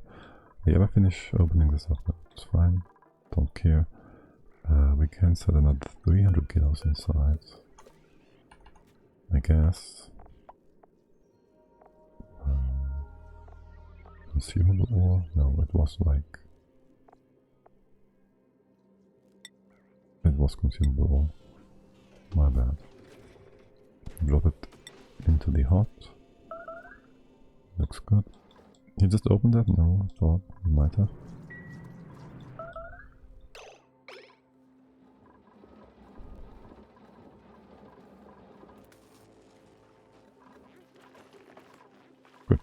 Yeah, I finish opening this up now, it's fine, don't care. We can set another 300 kilos inside, I guess. Consumable ore? No, it was like... It was consumable ore. My bad. Drop it into the hot. Looks good. You just opened that? No, I thought you might have. Good.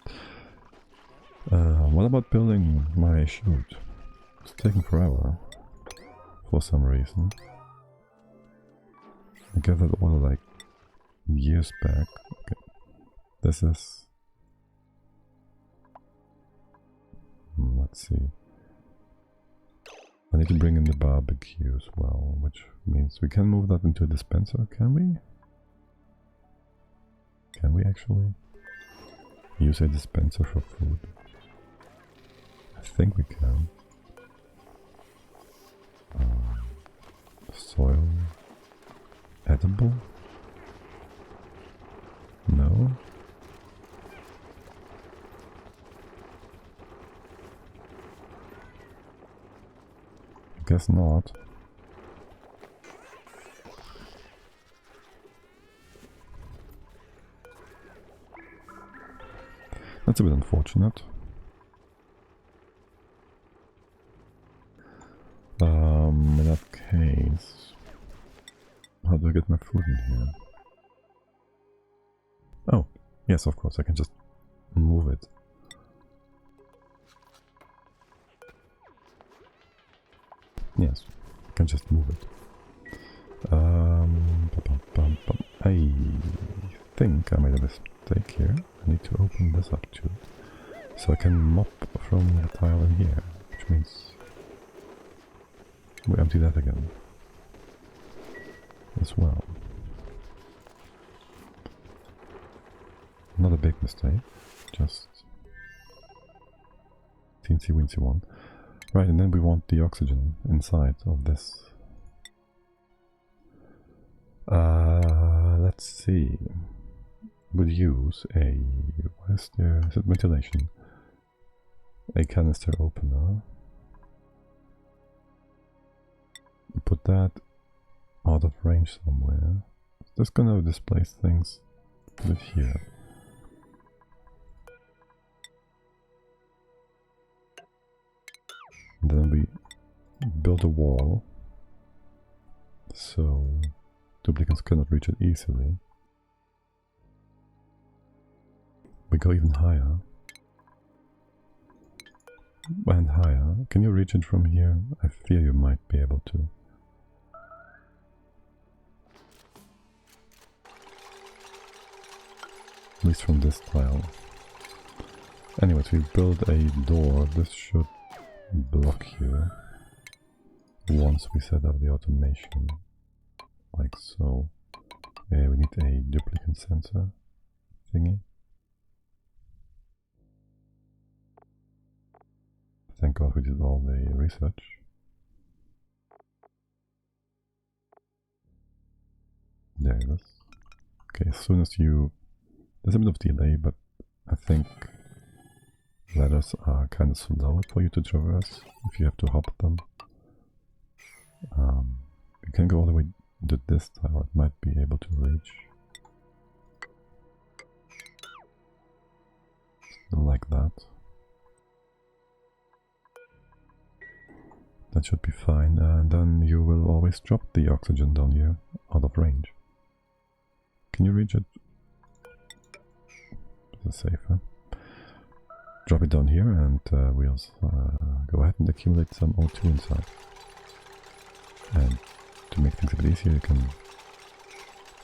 What about building my chute? It's taking forever. For some reason. I gathered all like years back. Okay. This is... let's see. I need to bring in the barbecue as well, which means we can move that into a dispenser, can we? Can we actually use a dispenser for food? I think we can. Soil edible? No? Guess not. That's a bit unfortunate. In that case, how do I get my food in here? Oh, yes, of course, I can just move it. Yes, I can just move it. I think I made a mistake here. I need to open this up too. So I can mop from the tile in here, which means we empty that again as well. Not a big mistake, just teensy weensy one. Right, and then we want the oxygen inside of this. Let's see. We'll use a... what is there? Is it ventilation? A canister opener. Put that out of range somewhere. Just gonna displace things. Put it here. And then we build a wall so duplicants cannot reach it easily. We go even higher and higher. Can you reach it from here? I fear you might be able to. At least from this tile. Anyways, we build a door. This should block here once we set up the automation, like so. We need a duplicate sensor thingy. Thank God we did all the research. There it is. Okay, as soon as you There's a bit of delay, but I think ladders are kind of slow for you to traverse if you have to hop them. You can go all the way to this tile, it might be able to reach. Still like that. That should be fine, and then you will always drop the oxygen down here, out of range. Can you reach it? This is safer. Drop it down here and we'll go ahead and accumulate some O2 inside. And to make things a bit easier, you can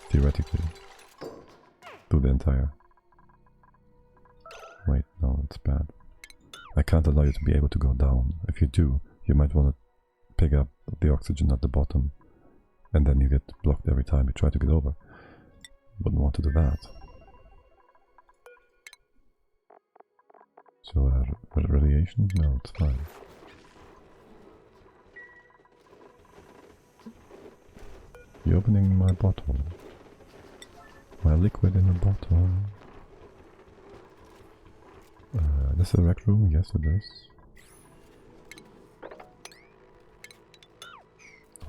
theoretically do the entire... Wait, no, it's bad. I can't allow you to be able to go down. If you do, you might want to pick up the oxygen at the bottom and then you get blocked every time you try to get over. Wouldn't want to do that. So radiation? No, it's fine. You're opening my bottle. My liquid in a bottle. This is a rec room? Yes, it is.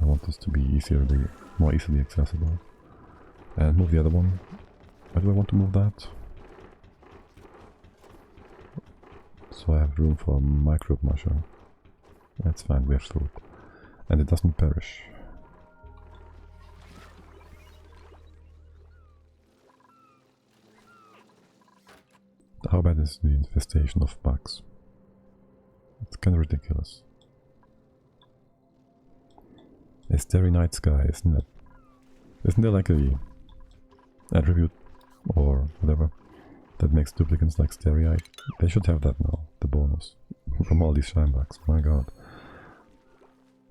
I want this to be more easily accessible. And move the other one. Why do I want to move that? So I have room for a microbe mushroom. That's fine, we have food. And it doesn't perish. How bad is the infestation of bugs? It's kind of ridiculous. A starry night sky, isn't there like a attribute or whatever that makes duplicants like starry-eyed? They should have that now, the bonus from all these shine bugs. My god,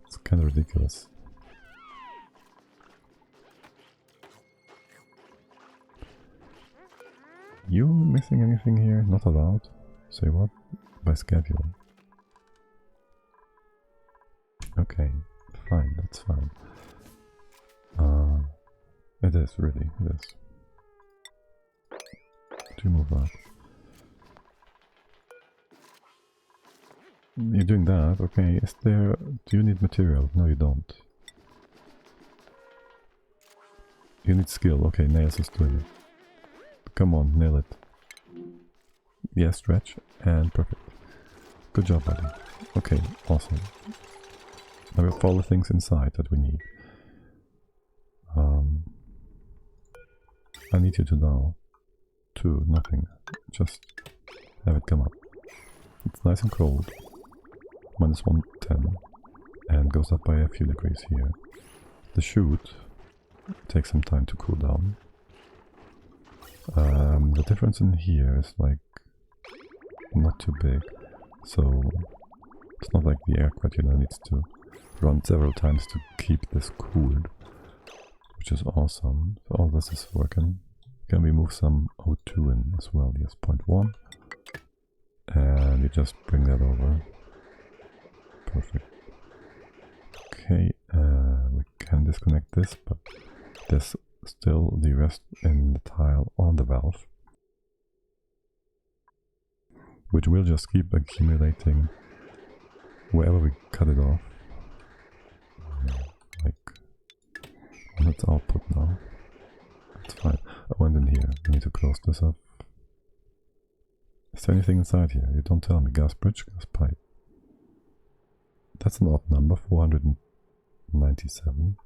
it's kind of ridiculous. You missing anything here? Not allowed? Say what? By schedule. Okay, fine, that's fine. It is, really, it is. Do move that. You're doing that, okay. Is there... do you need material? No, you don't. You need skill, okay, Nails is doing it. Come on, nail it. Yeah, stretch, and perfect. Good job, buddy. Okay, awesome. Now we have all the things inside that we need. I need you to now nothing. Just have it come up. It's nice and cold. -110. And goes up by a few degrees here. The chute takes some time to cool down. The difference in here is like not too big, so it's not like the air curtain needs to run several times to keep this cooled, which is awesome. So all this is working. Can we move some O2 in as well? Yes, 0.1, and you just bring that over. Perfect. Okay, we can disconnect this, but there's still the rest in the tile on the valve, which will just keep accumulating wherever we cut it off. Like, that's output now. That's fine. I went in here. I need to close this up. Is there anything inside here? You don't tell me. Gas bridge, gas pipe. That's an odd number, 497.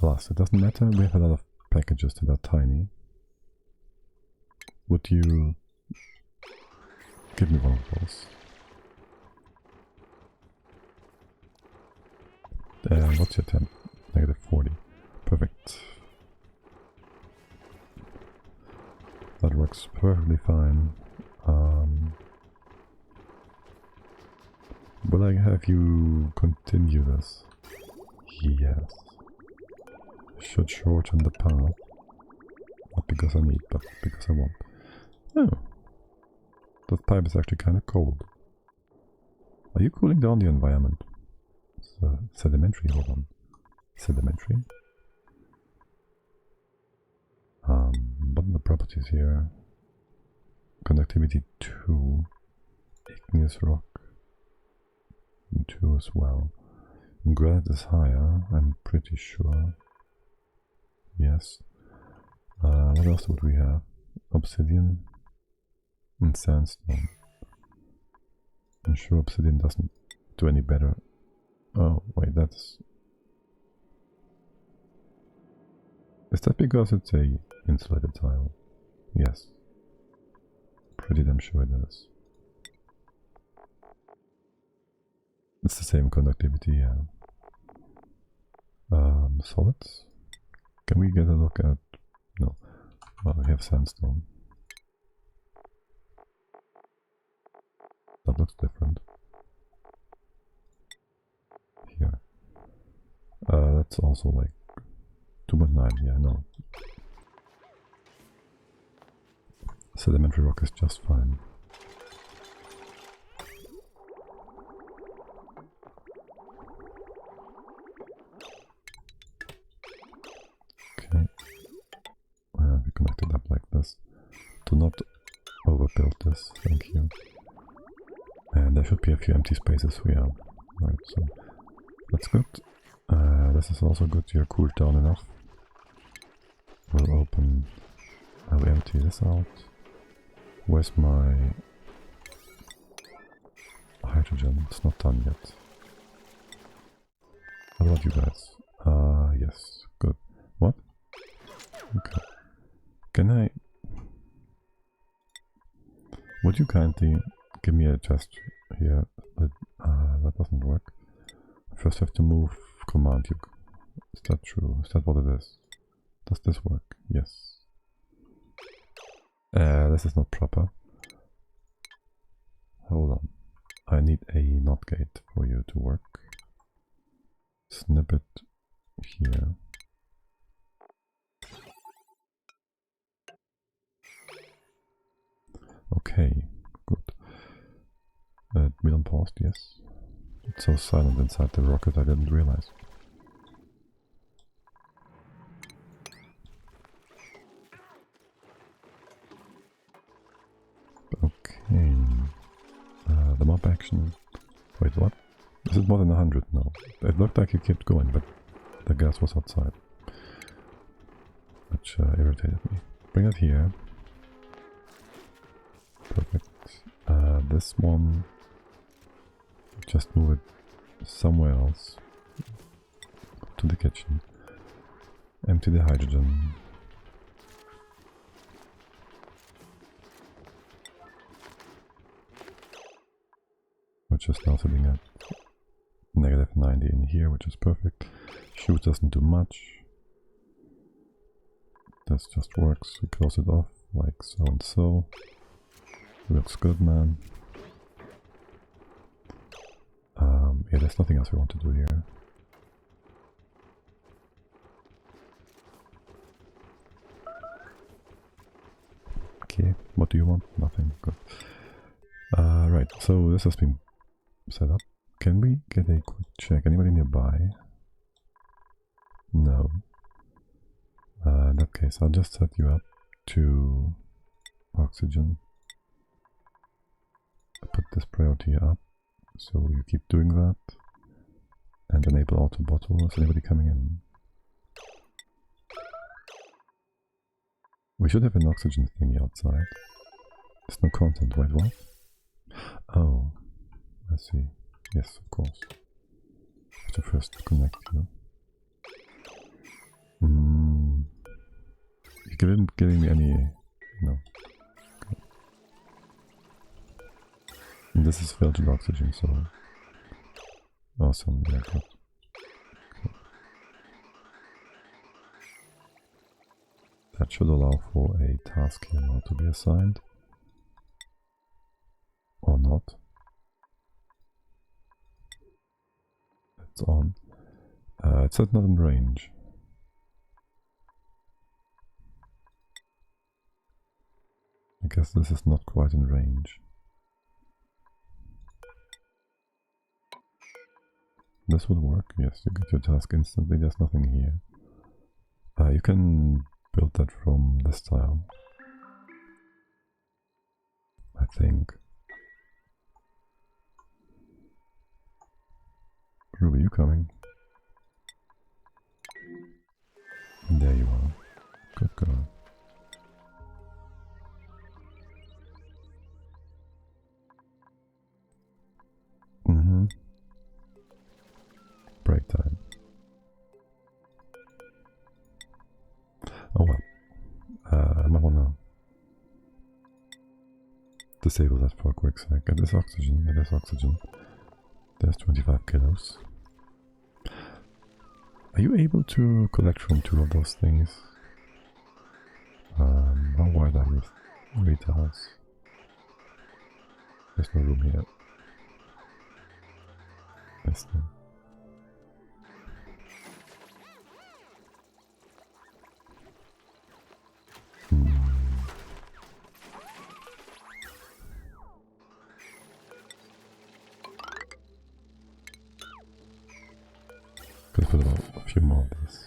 Alas, it doesn't matter, we have a lot of packages that are tiny. Would you give me one of those? What's your temp? -40. Perfect. That works perfectly fine. Will I have you continue this? Yes. Should shorten the path. Not because I need, but because I want. Oh. That pipe is actually kind of cold. Are you cooling down the environment? Sedimentary, hold on. Sedimentary? What are the properties here? Conductivity 2. Igneous rock 2 as well. Granite is higher, I'm pretty sure. Yes. What else would we have? Obsidian and sandstone. I'm sure obsidian doesn't do any better. Oh, wait, that's... Is that because it's a insulated tile? Yes. Pretty damn sure it is. It's the same conductivity, yeah. Solids? Can we get a look at... No. Well, we have sandstone. That looks different. Here. That's also like 2.9, yeah, no. Sedimentary rock is just fine. Okay. We connect it up like this. Do not overbuild this, thank you. And there should be a few empty spaces here. Right, so that's good. This is also good, you're cooled down enough. We'll open... I'll empty this out. Where's my hydrogen? It's not done yet. What about you guys? Yes, good. What? Okay. Can I... Would you kindly give me a test here? But that doesn't work. First I have to move command you. Is that true? Is that what it is? Does this work? Yes. This is not proper. Hold on. I need a NOT gate for you to work. Snip it here. Okay, good. Wheel on paused, yes. It's so silent inside the rocket I didn't realize. Okay. The mob action... Wait, what? Is it more than 100? No. It looked like you kept going, but the gas was outside. Which irritated me. Bring it here. Perfect. This one... Just move it somewhere else. To the kitchen. Empty the hydrogen. Which is now sitting at negative 90 in here, which is perfect. Shoot doesn't do much. This just works. We close it off like so and so. Looks good, man. Yeah, there's nothing else we want to do here. Okay, what do you want? Nothing. Good. Right, so this has been set up. Can we get a quick check? Anybody nearby? No. In that case, I'll just set you up to oxygen. Put this priority up, so you keep doing that. And enable auto bottle. Is anybody coming in? We should have an oxygen thingy outside. There's no content, wait, what? Oh, I see. Yes, of course. I have to first connect you. You didn't giving me any... No. Okay. And this is filtered oxygen, so... Awesome, yeah, good. Okay. That should allow for a task here now to be assigned. Or not. It's on. It said not in range. I guess this is not quite in range. This would work, yes, you get your task instantly, there's nothing here. You can built that from this tile. I think. Ruby, you coming? There you are. Good girl. Break time. Oh well. I might wanna disable that for a quick sec. It is oxygen. It is oxygen. There's 25 kilos. Are you able to collect from 2 of those things? How wide are you? 3 tiles. There's no room here. Is there? Could put about a few more of these.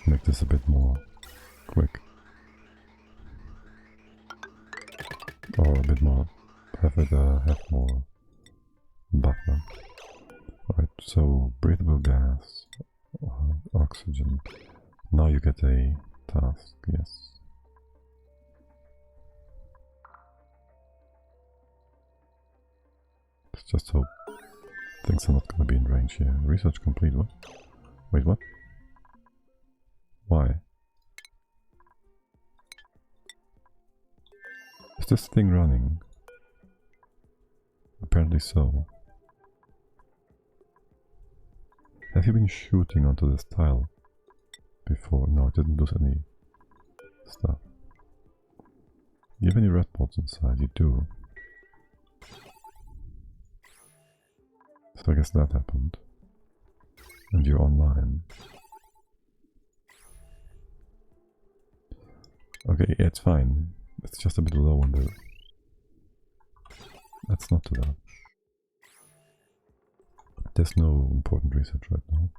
Make this a bit more quick. Or a bit more, have more buffer. Alright, so breathable gas, oxygen. Now you get a task, yes. Let's just hope things are not going to be in range here. Research complete, what? Wait, what? Why? Is this thing running? Apparently so. Have you been shooting onto this tile before? No, it didn't lose any stuff. You have any red pods inside? You do. So I guess that happened. And you're online. Okay, yeah, it's fine. It's just a bit low on the... That's not too bad. There's no important research right now.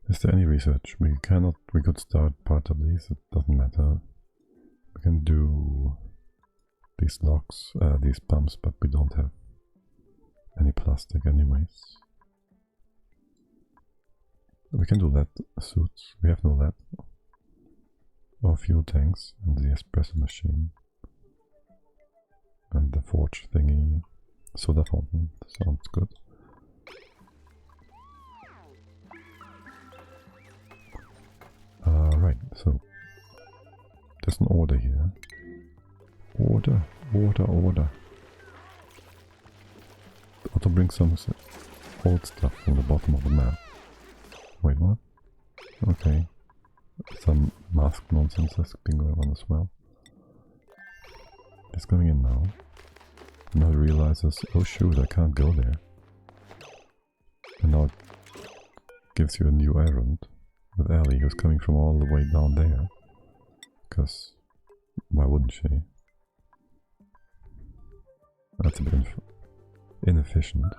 Is there any research? We could start part of these, it doesn't matter. We can do these locks, these pumps, but we don't have any plastic anyways. We can do lead suits, we have no lead. Or fuel tanks, and the espresso machine. And the forge thingy, soda fountain, sounds good. Right, so there's an order here. Order. To bring some old stuff from the bottom of the map. Wait, what? Okay. Some mask nonsense has been going on as well. It's coming in now. Now it realizes, oh shoot, I can't go there. And now it gives you a new errand with Ellie, who's coming from all the way down there. Because why wouldn't she? That's a bit inefficient.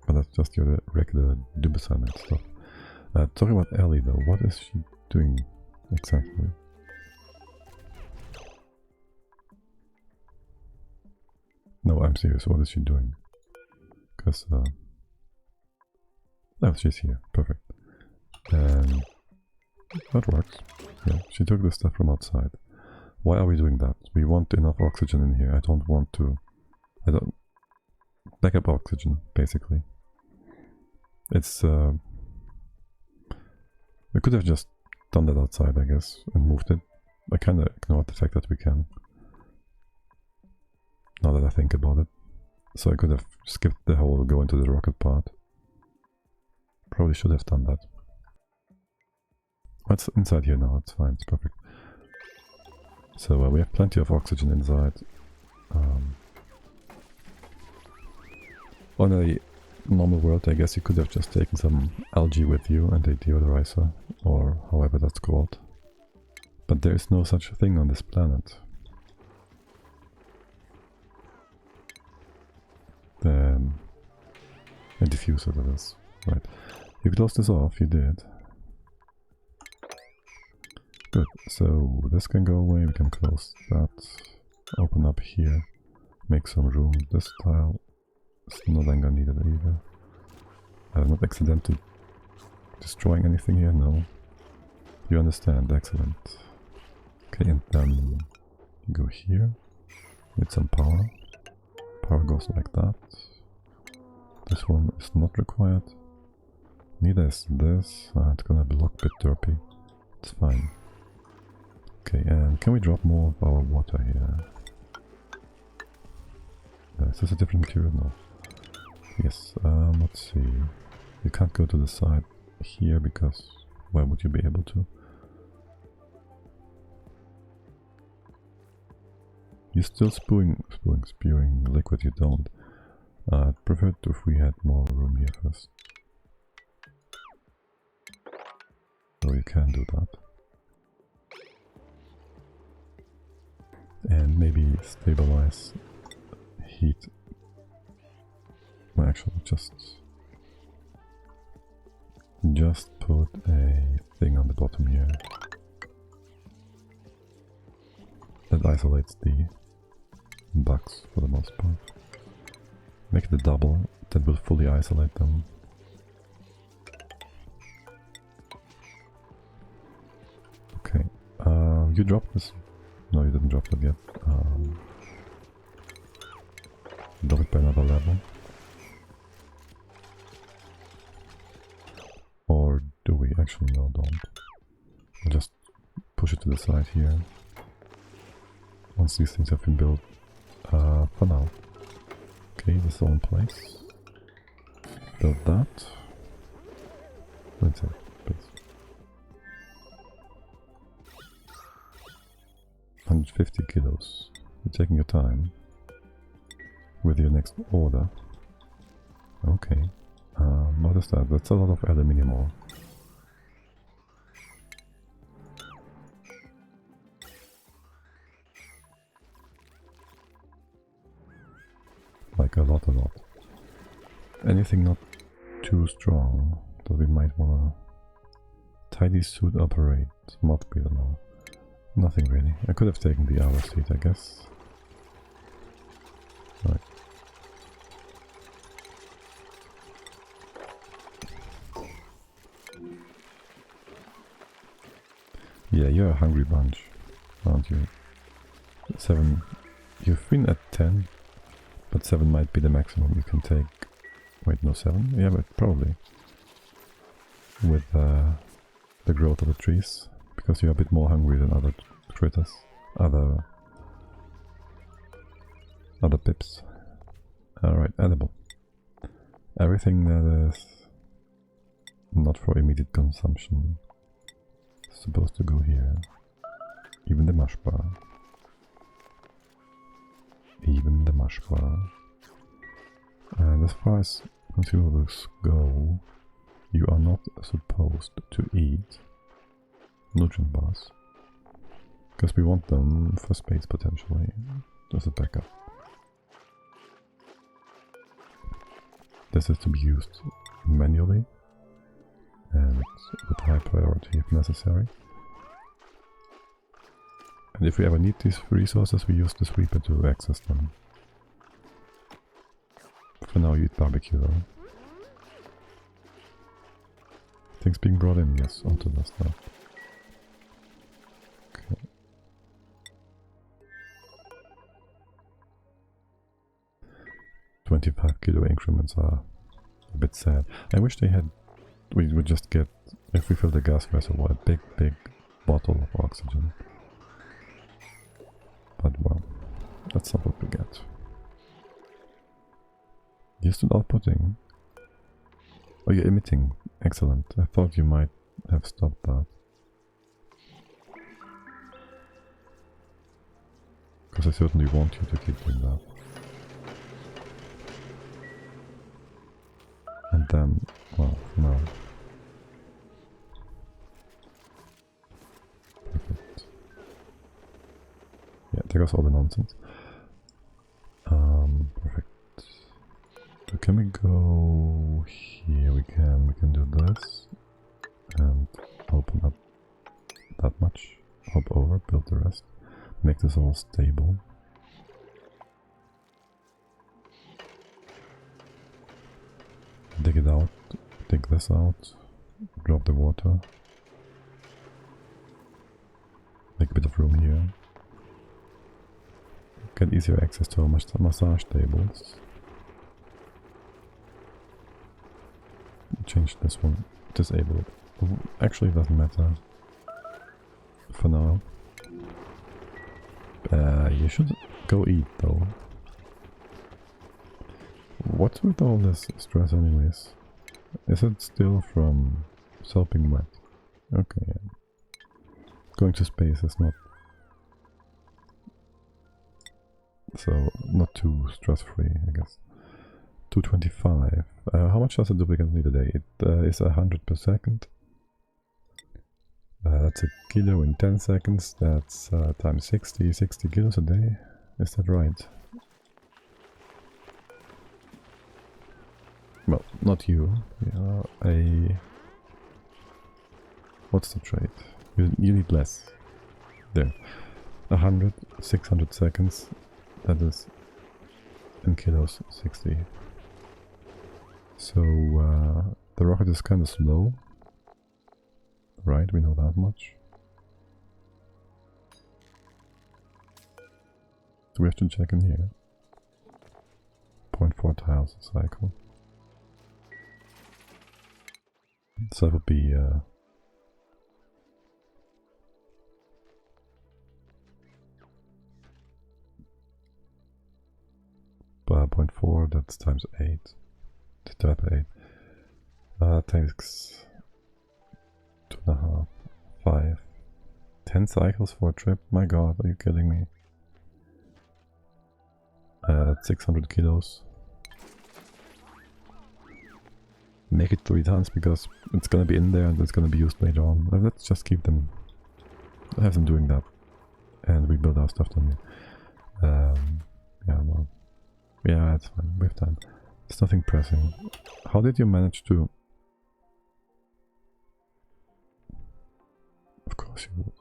But that's just your regular Dubicide stuff. Talking about Ellie though, what is she doing exactly? No, I'm serious, what is she doing? Because, oh, she's here, perfect. And that works. Yeah, she took the stuff from outside. Why are we doing that? We want enough oxygen in here. I don't want to... backup oxygen, basically. It's... we could have just done that outside, I guess, and moved it. I kinda ignored the fact that we can. Now that I think about it. So I could have skipped the whole go into the rocket part. Probably should have done that. It's inside here now, it's fine, it's perfect. So we have plenty of oxygen inside. On a normal world, I guess you could have just taken some algae with you and a deodorizer, or however that's called. But there is no such thing on this planet. diffuser, that is. Right. You closed this off, you did. Good. So this can go away, we can close that. Open up here. Make some room. This tile is no longer needed either. I'm not accidentally destroying anything here, no. You understand, excellent. Okay, and then you go here. With some power. Power goes like that. This one is not required. Neither is this. It's gonna be a bit derpy. It's fine. Okay, and can we drop more of our water here? Is this a different material? No. Yes, let's see. You can't go to the side here because why would you be able to? You're still spewing liquid, you don't. I'd prefer it if we had more room here first. So you can do that. And maybe stabilize heat. Well, actually, just put a thing on the bottom here that isolates the bugs for the most part. Make it a double that will fully isolate them. Okay, you dropped this. No, you didn't drop it yet. Drop it by another level. Or do we? Actually, no, don't. I'll just push it to the side here. Once these things have been built, for now. Okay, this is all in place. Build that. That's it, please. 150 kilos. You're taking your time with your next order. Okay. Notice that. That's a lot of aluminium ore. Like a lot. Anything not too strong that we might wanna... Tidy suit operate. Mod build, no. Nothing really. I could have taken the hour seat, I guess. Right. Yeah, you're a hungry bunch, aren't you? 7. You've been at 10, but 7 might be the maximum you can take. Wait, no, 7? Yeah, but probably. With the growth of the trees. Because you're a bit more hungry than other critters. Other pips. Alright, edible. Everything that is not for immediate consumption is supposed to go here. Even the mush bar. Even the mush bar. And as far as consumables go, you are not supposed to eat nutrient bars. Because we want them for space potentially. As a backup. This is to be used manually and with high priority if necessary. And if we ever need these resources, we use the sweeper to access them. For now you eat barbecue though. Things being brought in, yes, onto the stuff. Okay. $25 kilo increments are a bit sad. I wish they had... We would just get, if we fill the gas reservoir, a big bottle of oxygen. But well, that's not what we get. You're still outputting. Oh, you're emitting. Excellent. I thought you might have stopped that. Because I certainly want you to keep doing that. And then, well, no. Perfect. Yeah, take us all the nonsense. Perfect. So can we go go here. We can do this and open up that much. Hop over, build the rest. Make this all stable. Dig it out. Dig this out. Drop the water. Make a bit of room here. Get easier access to our massage tables. Change this one. Disable it. Actually, it doesn't matter. For now. You should go eat though. What's with all this stress anyways? Is it still from sopping wet? Okay, yeah. Going to space is not... So, not too stress-free, I guess. 225. How much does a duplicate need a day? It is 100 per second. That's a kilo in 10 seconds. That's times 60 kilos a day. Is that right? Well, not you. What's the trait? You need less. There. 100, 600 seconds. That is in kilos 60. So the rocket is kind of slow. Right, we know that much. So we have to check in here. 0.4 tiles a cycle. So that would be 0.4, that's times 8. Divided by 8. Takes 2.5, 5, 10 cycles for a trip. My god, are you kidding me? That's 600 kilos. Make it 3 times because it's gonna be in there and it's gonna be used later on. Let's just keep them, have them doing that, and we build our stuff down here. Yeah, well, yeah, it's fine. We have time. There's nothing pressing. How did you manage to? Of course you would.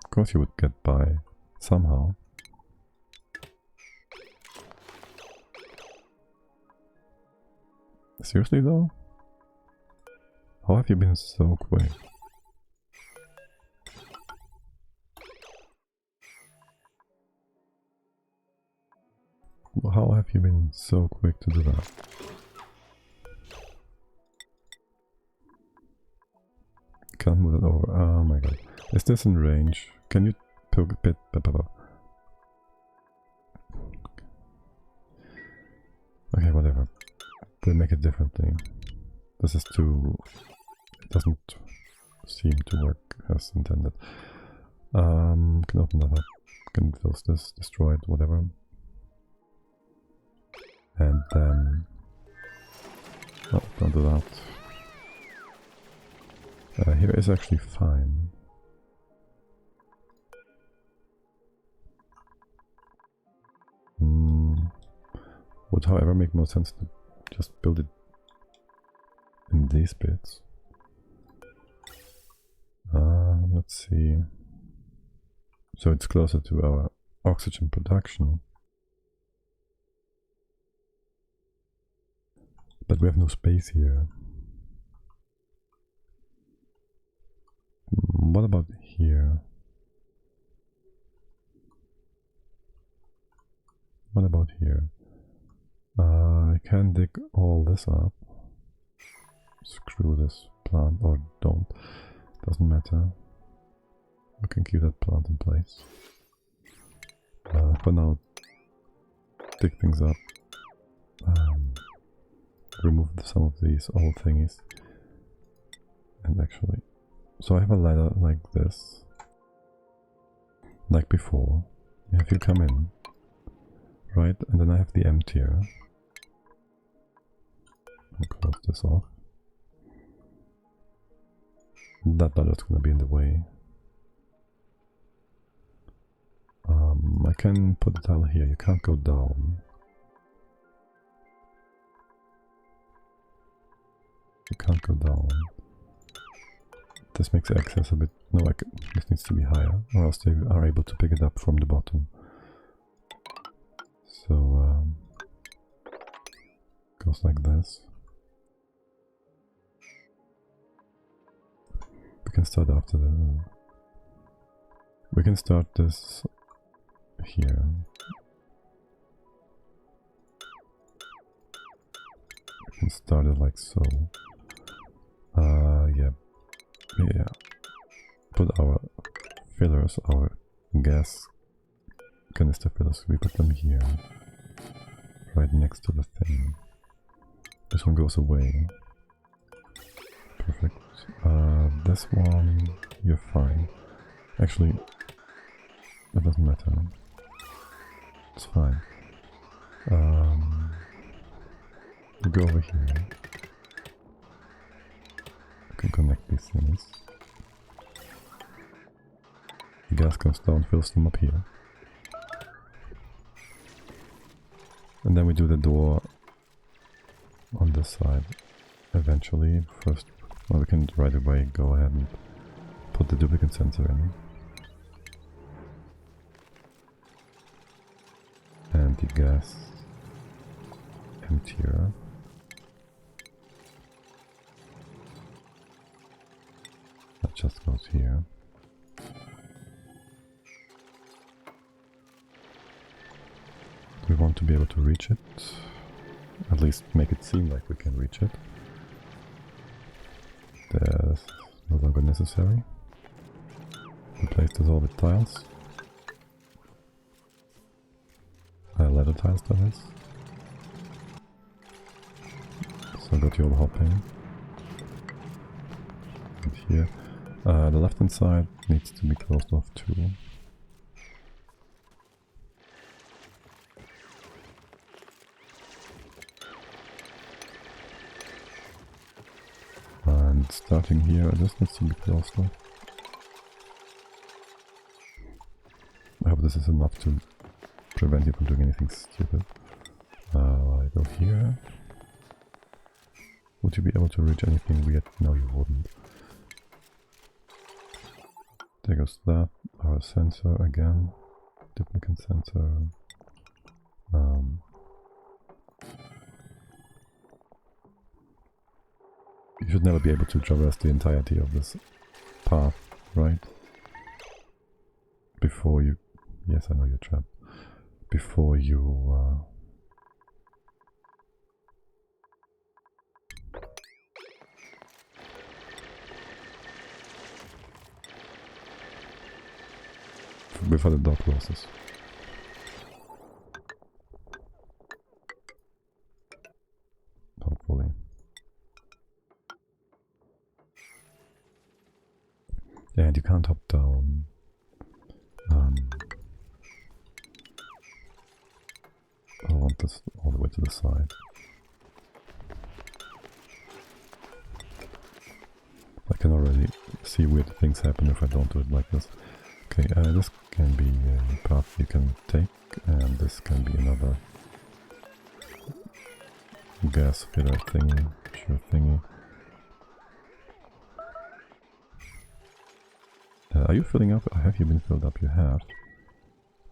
Of course you would get by somehow. Seriously though? How have you been so quick? How have you been so quick to do that? Can't move it over. Oh my god. Is this in range? Can you poke a bit? Okay, whatever. We'll make it differently. This is too... It doesn't seem to work as intended. Can open that up. Can close this, destroy it, whatever. And then... Oh, don't do that. Here is actually fine. Would however make more sense to just build it in these bits. Let's see. So it's closer to our oxygen production. But we have no space here. What about here? What about here? I can dig all this up. Screw this plant, or don't. Doesn't matter. We can keep that plant in place. For now, dig things up. Remove some of these old thingies. And actually... So I have a ladder like this. Like before. If you come in. Right, and then I have the emptier. I'll close this off. That ladder's gonna be in the way. I can put the tile here, you can't go down. you can't go down. This makes access a bit... No, this needs to be higher, or else they are able to pick it up from the bottom. So, goes like this. We can start after the... We can start this here. We can start it like so. Yeah. Put our fillers, our gas canister fillers, we put them here. Right next to the thing. This one goes away. Perfect. This one, you're fine. Actually, it doesn't matter. It's fine. Go over here. I can connect these things. The gas comes down, fills them up here. And then we do the door on this side eventually. First, well, we can right away go ahead and put the duplicate sensor in. And the gas emptier. That just goes here. We want to be able to reach it, at least make it seem like we can reach it. That's no longer necessary. Replace this all with tiles. Ladder tiles, that is. So go to your hopping. And here. The left hand side needs to be closed off too. And starting here, this needs to be closed off. I hope this is enough to prevent you from doing anything stupid. I go here. Would you be able to reach anything weird? No, you wouldn't. There goes that. Our sensor again. Duplicate sensor. You should never be able to traverse the entirety of this path, right? Before you... Yes, I know you're trapped. Before you... before the door closes. Hopefully. Yeah, and you can't hop down. I want this all the way to the side. I can already see weird things happen if I don't do it like this. Okay, this can be a path you can take, and this can be another gas filler thingy, sure thingy. Are you filling up? Have you been filled up? You have.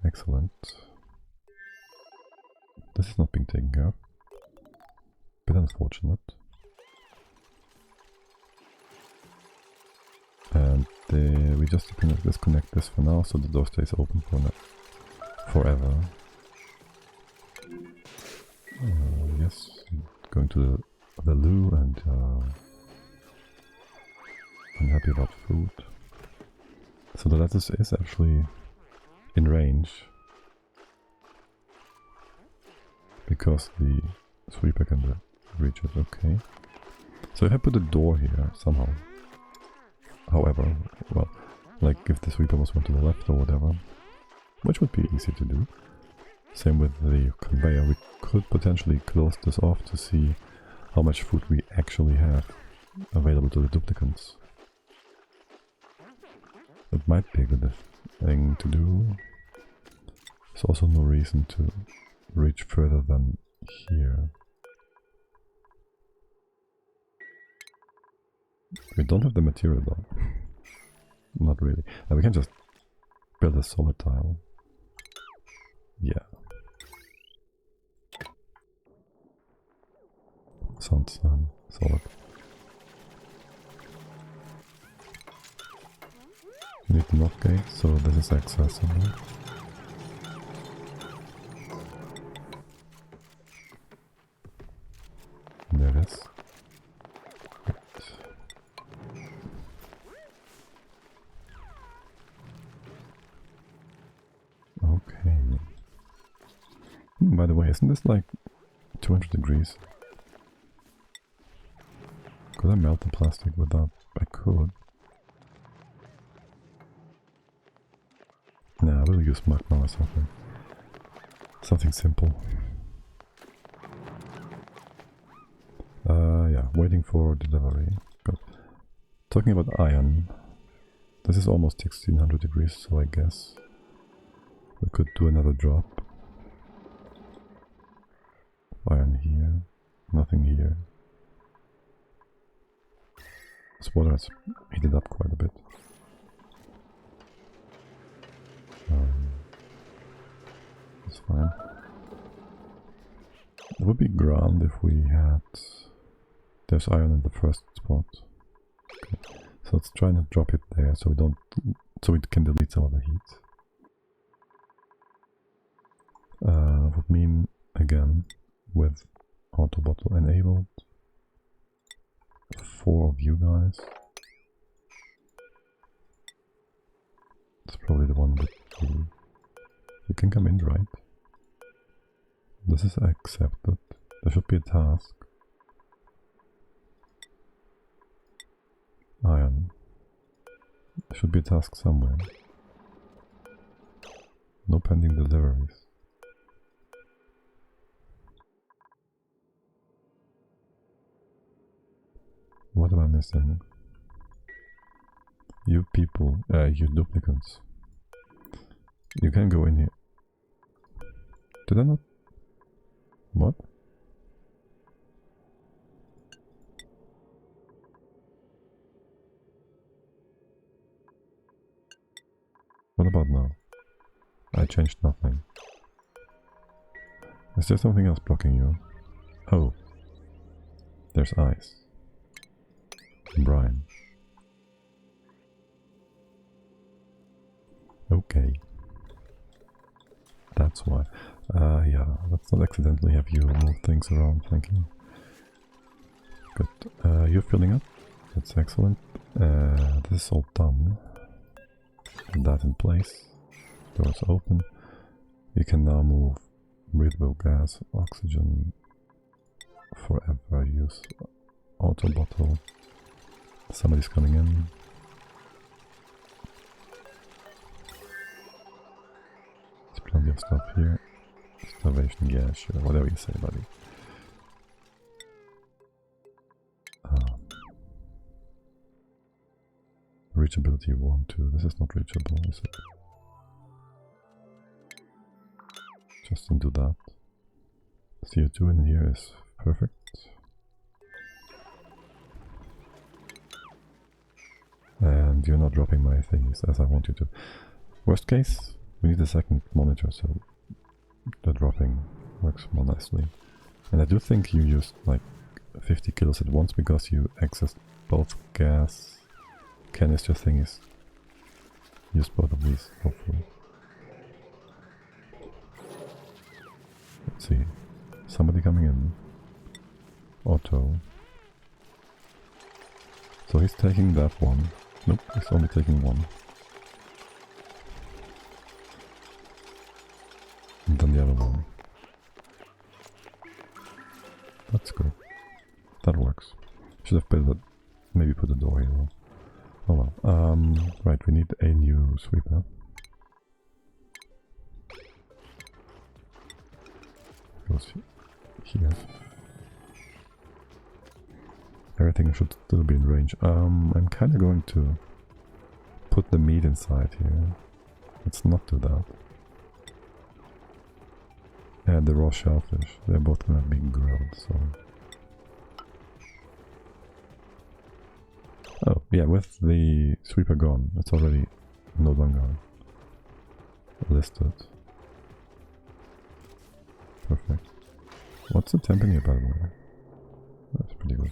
Excellent. This is not being taken care of. Bit unfortunate. And we just disconnect this for now, so the door stays open for now, forever. Yes, going to the loo, and I'm happy about food. So the lettuce is actually in range, because the sweeper can reach it. Okay. So if I put a door here somehow, however, well, like if the sweeper was one to the left or whatever, which would be easy to do. Same with the conveyor, we could potentially close this off to see how much food we actually have available to the duplicants. That might be a good thing to do. There's also no reason to reach further than here. We don't have the material though. Not really. We can just build a solid tile. Yeah. Sounds solid. Need the NOT gate, so this is accessible. There it is. Good. Okay. By the way, isn't this like 200 degrees? Could I melt the plastic without? I could. Nah, I will use magma or something. Something simple. Yeah, waiting for delivery. Good. Talking about iron. This is almost 1600 degrees, so I guess we could do another drop. Iron here. Nothing here. This water has heated up quite a bit. That's fine. It would be grand if we had... There's iron in the first spot. Okay. So let's try and drop it there so we don't... so we can delete some of the heat. Would mean, again, with auto bottle enabled, 4 of you guys. It's probably the one that you can come in, right? This is accepted. There should be a task. Iron. There should be a task somewhere. No pending deliveries. What am I missing? You people, you duplicants. You can go in here. Did I not? What? What about now? I changed nothing. Is there something else blocking you? Oh. There's ice. Brian. Okay. That's why. Yeah, let's not accidentally have you move things around, thank you. Good. You're filling up. That's excellent. This is all done. Put that in place. Doors open. You can now move breathable gas, oxygen, forever use auto bottle. Somebody's coming in. There's plenty of stuff here. Starvation, yeah, sure, whatever you say, buddy. Reachability 1, 2. This is not reachable, is it? Just don't do that. CO2 in here is perfect. And you're not dropping my things as I want you to. Worst case, we need a second monitor, so the dropping works more nicely. And I do think you used like 50 kilos at once because you accessed both gas canister thingies. Used both of these, hopefully. Let's see. Somebody coming in. Otto. So he's taking that one. Nope, he's only taking one. And then the other one. That's good. That works. Should have built it. Maybe put a door here though. Oh well. Right, we need a new sweeper. Goes here. Everything should still be in range. I'm kinda going to put the meat inside here. Let's not do that. And the raw shellfish. They're both gonna be grilled, so... Oh, yeah, with the sweeper gone, it's already no longer listed. Perfect. What's the temp in here, by the way? That's pretty good.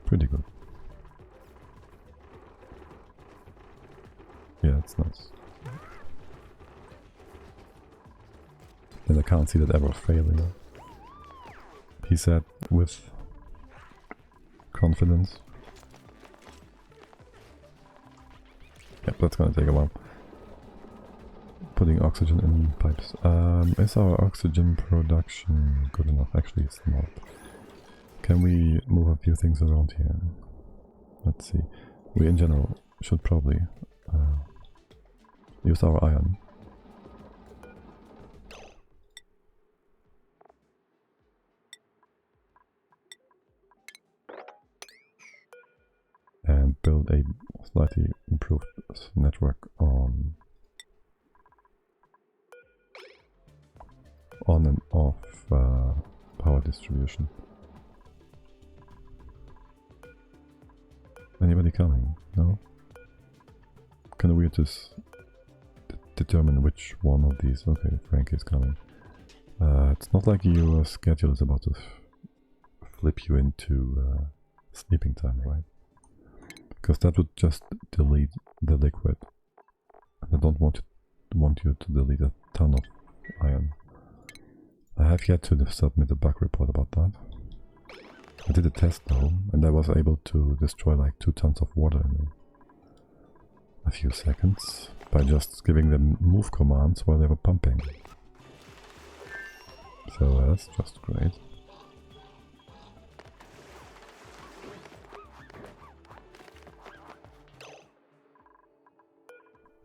Pretty good. Yeah, it's nice. And I can't see that ever failing. He said with confidence. Yep, that's gonna take a while. Putting oxygen in pipes. Is our oxygen production good enough? Actually, it's not. Can we move a few things around here? Let's see. We in general should probably use our iron. And build a slightly improved network on and off power distribution. Anybody coming? No? Can we just determine which one of these? Okay, Frank is coming. It's not like your schedule is about to flip you into sleeping time, right? Because that would just delete the liquid. I don't want you to delete a ton of iron. I have yet to submit a bug report about that. I did a test though, and I was able to destroy like 2 tons of water in a few seconds by just giving them move commands while they were pumping. So that's just great.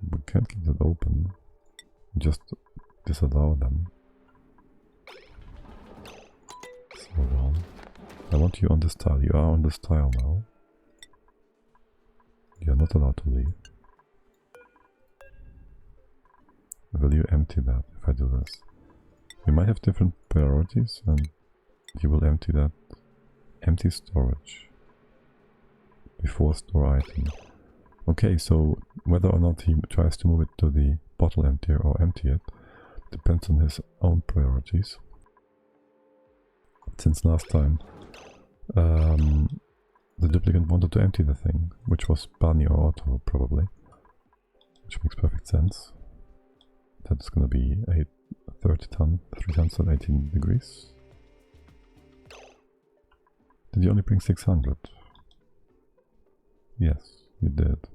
We can't keep that open, just disallow them. So long. I want you on this tile. You are on this tile now. You are not allowed to leave. Will you empty that if I do this? You might have different priorities and you will empty that. Empty storage before store item. Okay, so whether or not he tries to move it to the bottle emptier or empty it depends on his own priorities. Since last time the duplicant wanted to empty the thing, which was Barney or Otto probably, which makes perfect sense. That's gonna be a 30 ton, 3 tons at 18 degrees. Did you only bring 600? Yes, you did.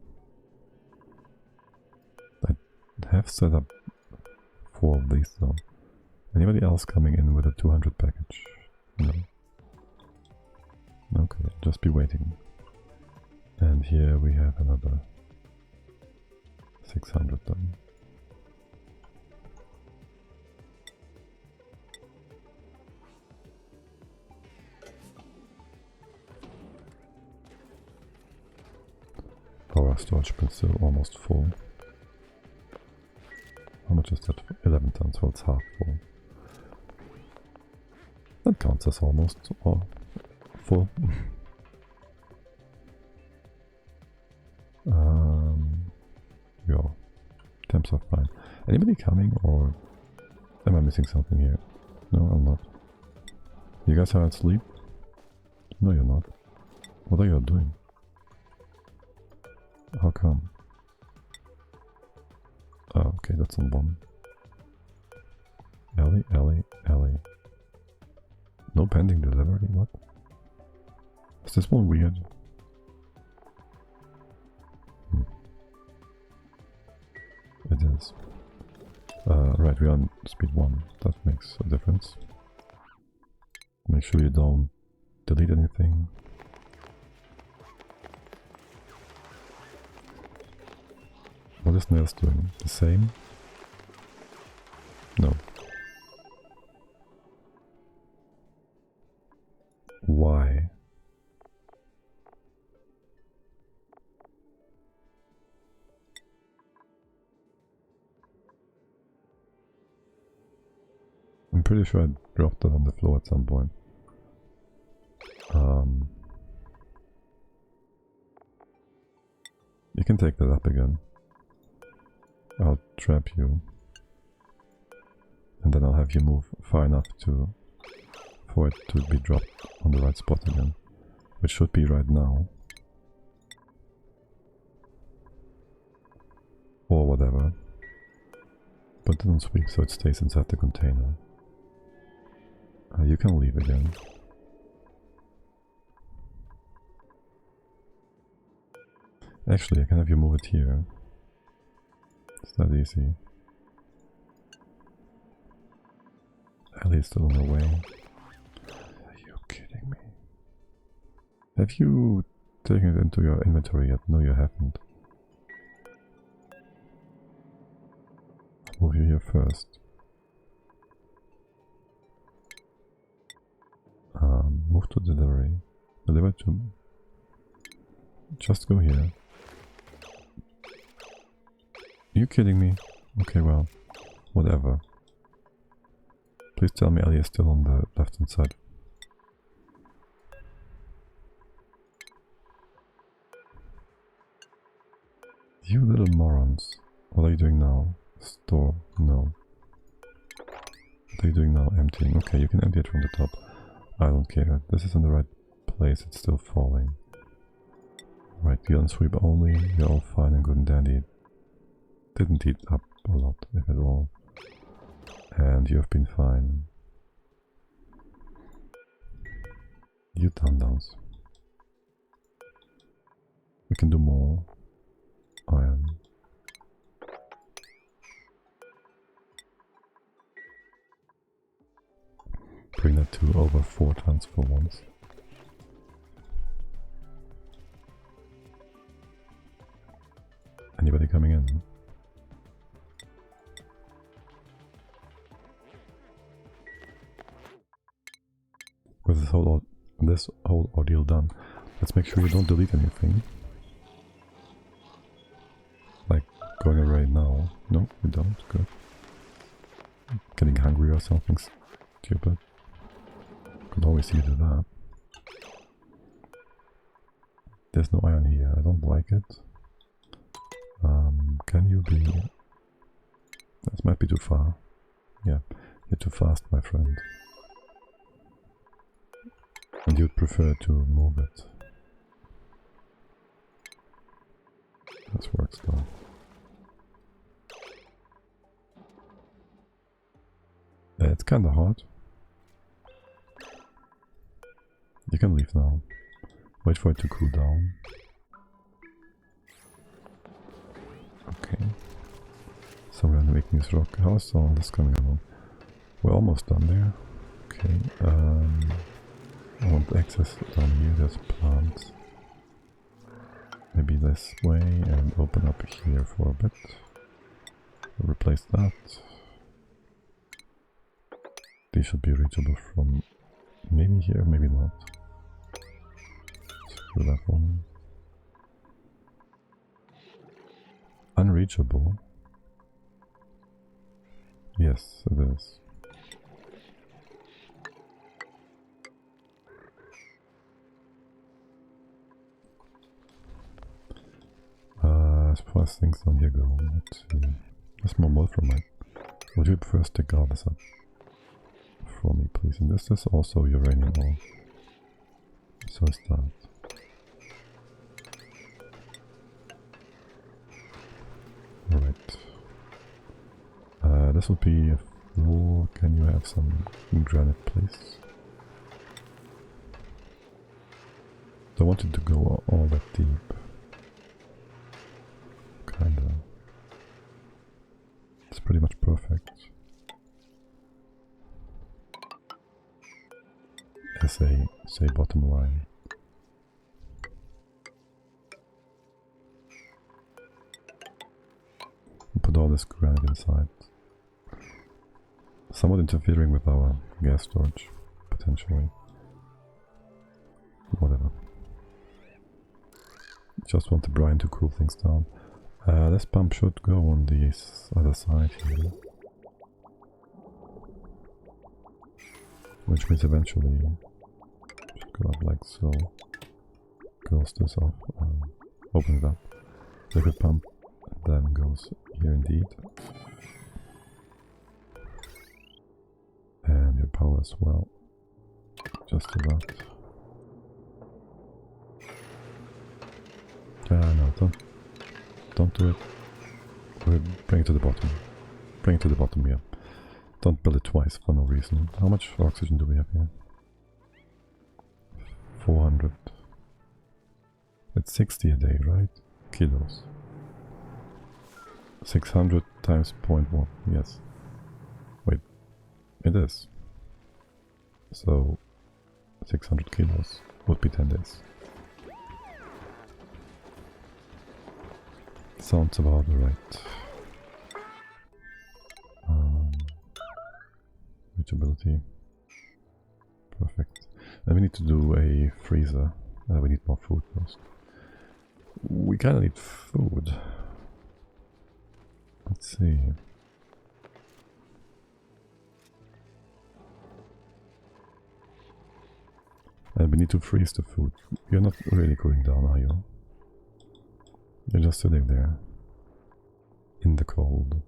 I have set up 4 of these though. Anybody else coming in with a 200 package? No. Okay, just be waiting. And here we have another 600 done. Our storage bin still almost full. How much is that? 11 tons, well it's half full. That counts as almost full. Yeah, temps are fine. Anybody coming or am I missing something here? No, I'm not. You guys are asleep? No, you're not. What are you doing? How come? Oh, okay, that's on 1. Ellie. No pending delivery, what? Is this one weird? It is. Right, we're on speed 1. That makes a difference. Make sure you don't delete anything. What is Nels doing? The same? No. Why? I'm pretty sure I dropped that on the floor at some point. can take that up again. I'll trap you. And then I'll have you move far enough for it to be dropped on the right spot again. Which should be right now. Or whatever. Put it on sweep so it stays inside the container. You can leave again. Actually, I can have you move it here. It's that easy. Ellie's still on her way. Are you kidding me? Have you taken it into your inventory yet? No, you haven't. I'll move you here first. Move to delivery. Deliver to... Just go here. Are you kidding me? Okay, well, whatever. Please tell me Ellie is still on the left hand side. You little morons. What are you doing now? Store? No. What are you doing now? Emptying. Okay, you can empty it from the top. I don't care. This is in the right place. It's still falling. Right, you're on sweep only. You're all fine and good and dandy. Didn't heat up a lot, if at all. And you have been fine. You downs. We can do more. Iron. Bring that to over 4 tons for once. Anybody coming in? With this whole ordeal done, let's make sure you don't delete anything. Like going away now. No, you don't. Good. Getting hungry or something stupid. Could always see you do that. There's no iron here. I don't like it. Can you be... This might be too far. Yeah, you're too fast, my friend. And you'd prefer to move it. This works though. Yeah, it's kinda hard. You can leave now. Wait for it to cool down. Okay. Somewhere in the igneous rock. How is all this coming along? We're almost done there. Okay. I want access down here. There's plants. Maybe this way and open up here for a bit. Replace that. These should be reachable from maybe here, maybe not. Screw that one. Unreachable. Yes, it is. As far as things down here go, let's see. There's more wolframite. Would you first take all this up for me, please? And this is also uranium ore. So is that. Alright. This will be a floor. Can you have some granite, please? Don't want it to go all that deep. Kinda. It's pretty much perfect. As a, say, bottom line. Put all this granite inside. Somewhat interfering with our gas storage, potentially. Whatever. Just want the brine to cool things down. This pump should go on the other side here. Which means eventually should go up like so. Close this off. Open it up. liquid pump, and then goes here indeed. And your power as well. Just do that. No, don't do it. Bring it to the bottom. Bring it to the bottom here. Don't build it twice for no reason. How much oxygen do we have here? 400. It's 60 a day, right? Kilos. 600 times 0.1. Yes. Wait. It is. So 600 kilos would be 10 days. Sounds about right. Reachability. Perfect. And we need to do a freezer. We need more food first. We kinda need food. Let's see. And we need to freeze the food. You're not really cooling down, are you? You're just sitting there. In the cold.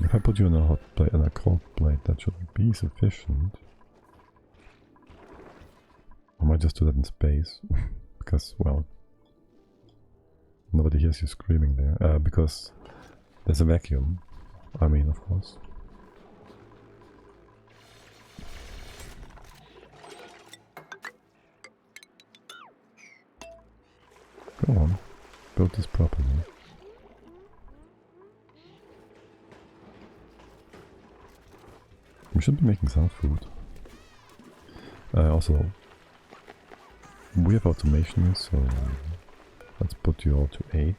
If I put you on a hot plate and a cold plate, that should be sufficient. I might just do that in space. Because, well... nobody hears you screaming there. Because there's a vacuum. I mean, of course. Go on, build this properly. We should be making some food. Also, we have automation here, so let's put you all to 8.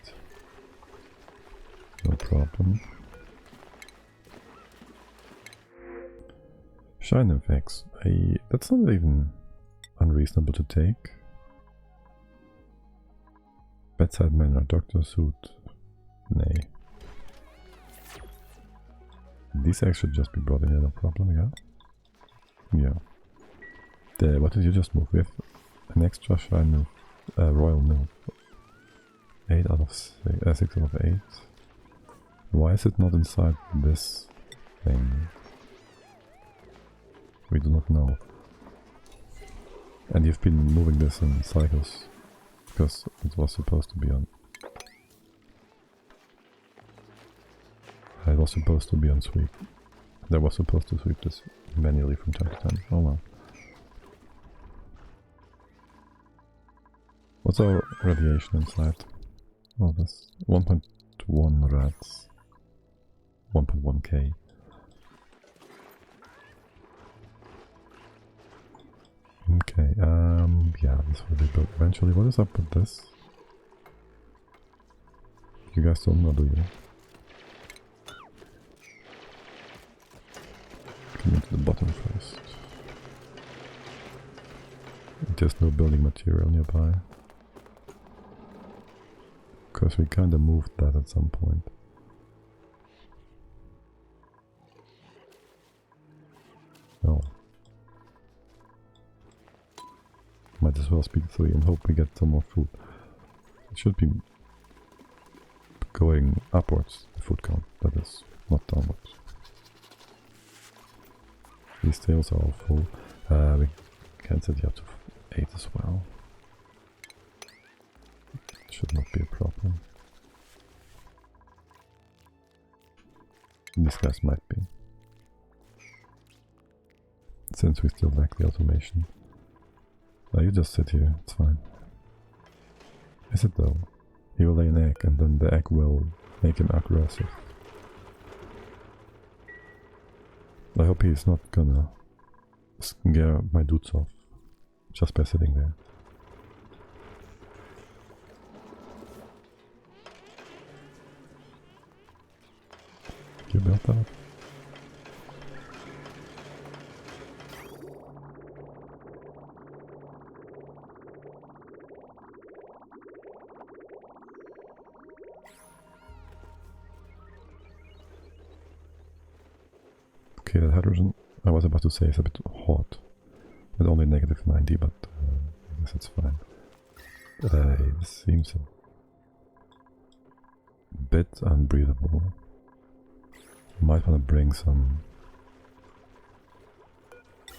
No problem. Shine effects. That's not even unreasonable to take. Bedside manner, doctor suit. Nay. These eggs should just be brought in here, no problem, yeah? Yeah. What did you just move with? An extra shine move. Royal move. 8 out of 6, 6 out of 8. Why is it not inside this thing? We do not know. And you've been moving this in cycles. Because it was supposed to be on... It was supposed to be on sweep. They was supposed to sweep this manually from time to time. Oh well. What's our radiation inside? Oh, that's 1.1 rats. 1.1k. Okay, yeah, this will be built eventually. What is up with this? You guys don't know, do you? Come into the bottom first. There's no building material nearby. Because we kinda moved that at some point. No. Might as well speed 3 and hope we get some more food. It should be going upwards, the food count, that is, not downwards. These tails are all full. We can set you up to 8 as well. Should not be a problem. These guys might be. Since we still lack the automation. You just sit here, it's fine. Is it though? He will lay an egg and then the egg will make him aggressive. I hope he's not gonna scare my dudes off just by sitting there. You built that? Okay, that hydrogen, I was about to say, is a bit hot. With only -90, but I guess it's fine. It seems bit unbreathable. Might want to bring some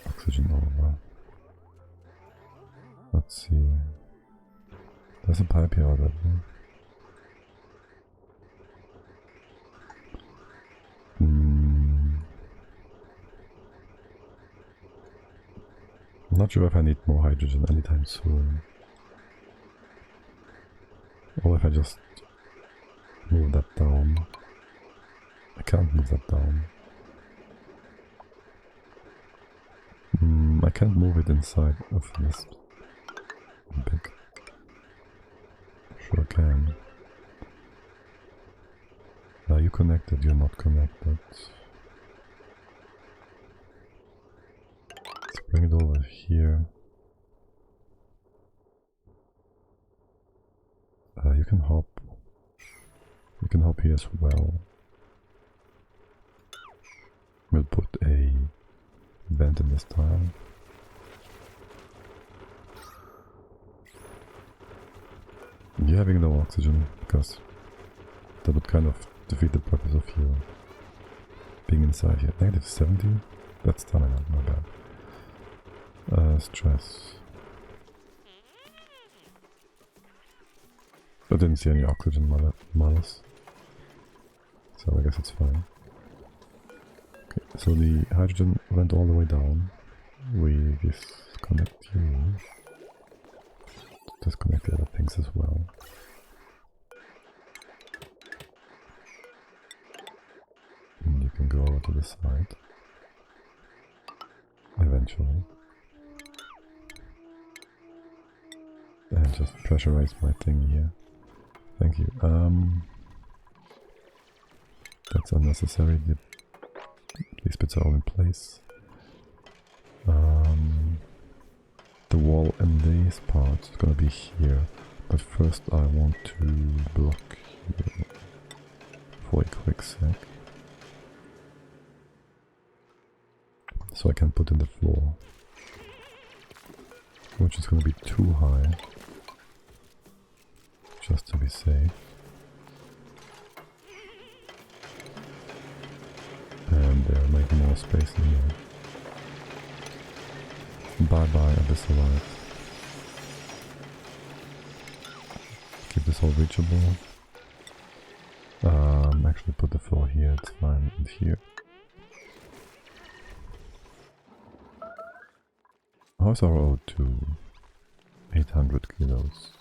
oxygen over. Let's see. There's a pipe here already. I'm not sure if I need more hydrogen anytime soon. Or if I just move that down. I can't move that down. I can't move it inside of this big. Sure can. Are you connected? You're not connected. Let's bring it over here. You can hop. You can hop here as well. We'll put a vent in this tile. You're having no oxygen because that would kind of defeat the purpose of you being inside here. -70? That's stamina, not bad. Stress. I didn't see any oxygen models, so I guess it's fine. Okay, so the hydrogen went all the way down. We disconnect you. Disconnect the other things as well. And you can go over to the side. Eventually. And just pressurize my thing here. Thank you. That's unnecessary. These bits are all in place. The wall in these parts is gonna be here, but first I want to block here for a quick sec. So I can put in the floor, which is gonna be too high, just to be safe. And there, make more space in here. Bye bye, Abyssal Light. Keep this all reachable. Actually put the floor here, it's fine, and here. How's our O2? 800 kilos.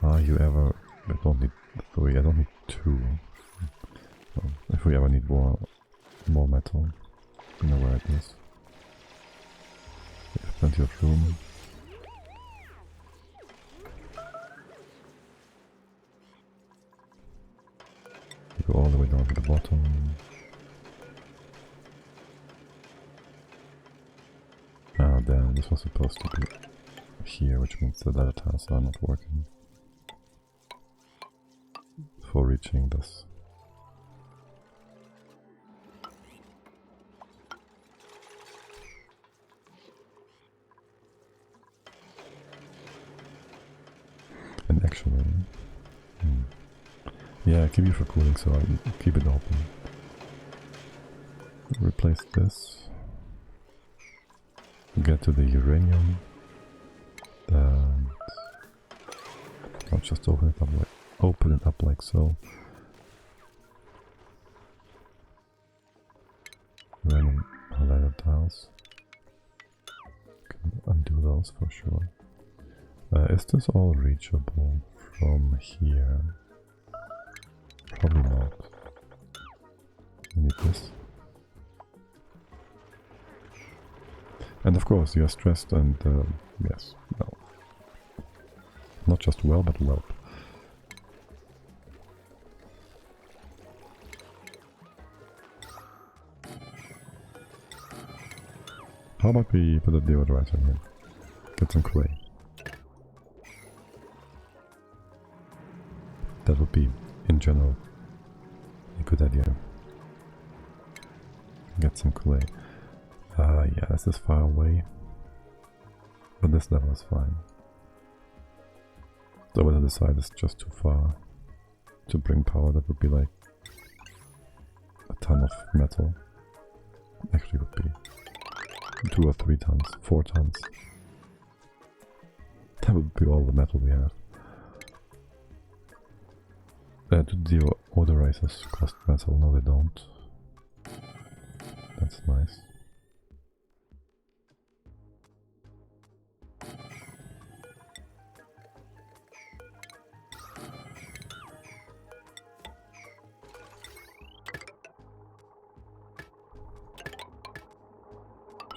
Are you ever... I don't need 3, I don't need 2. Well, if we ever need more metal, you know where it is. There's plenty of room. You go all the way down to the bottom. Ah, damn, this was supposed to be here, which means the other tiles are not working for reaching this. And actually, yeah, keep you for cooling, so I'll keep it open. Replace this. Get to the uranium. And I'll just open it up like so. Random ladder tiles. Can undo those for sure. Is this all reachable from here? Probably not. We need this. And of course, you are stressed and yes, no. Not just well, but well. How about we put a deodorizer here? Get some clay. That would be, in general, a good idea. Get some clay. Yeah, this is far away. But this level is fine. So over to the side is just too far. to bring power, that would be like a ton of metal. Actually would be 2 or 3 tons, 4 tons. That would be all the metal we have. Do the odorizers cost metal? No, they don't. That's nice.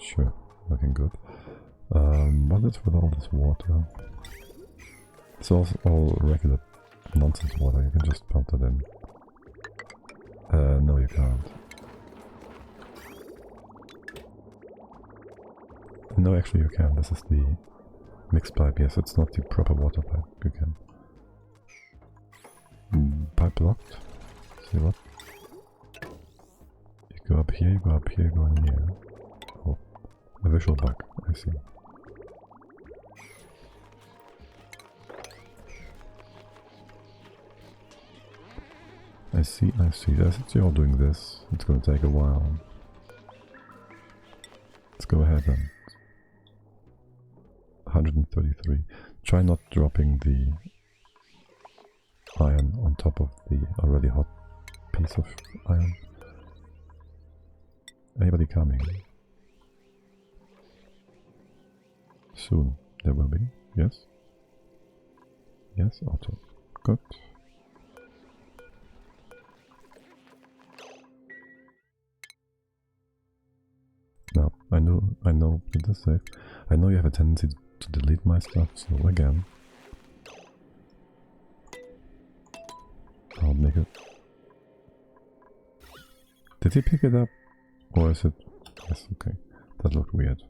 Sure, looking good. What is with all this water? It's also all regular nonsense water, you can just pump that in. No you can't. No, actually you can, this is the mixed pipe, yes, it's not the proper water pipe, you can. Pipe blocked? See what? You go up here, you go up here, you go in here. Oh, a visual bug, I see. I see, I see. Since you're all doing this, it's gonna take a while. Let's go ahead and 133. Try not dropping the iron on top of the already hot piece of iron. Anybody coming? Soon there will be. Yes? Yes, auto. Good. Now, I know, it is safe. I know you have a tendency to delete my stuff, so again, I'll make it. Did he pick it up? Or is it? Yes, okay. That looked weird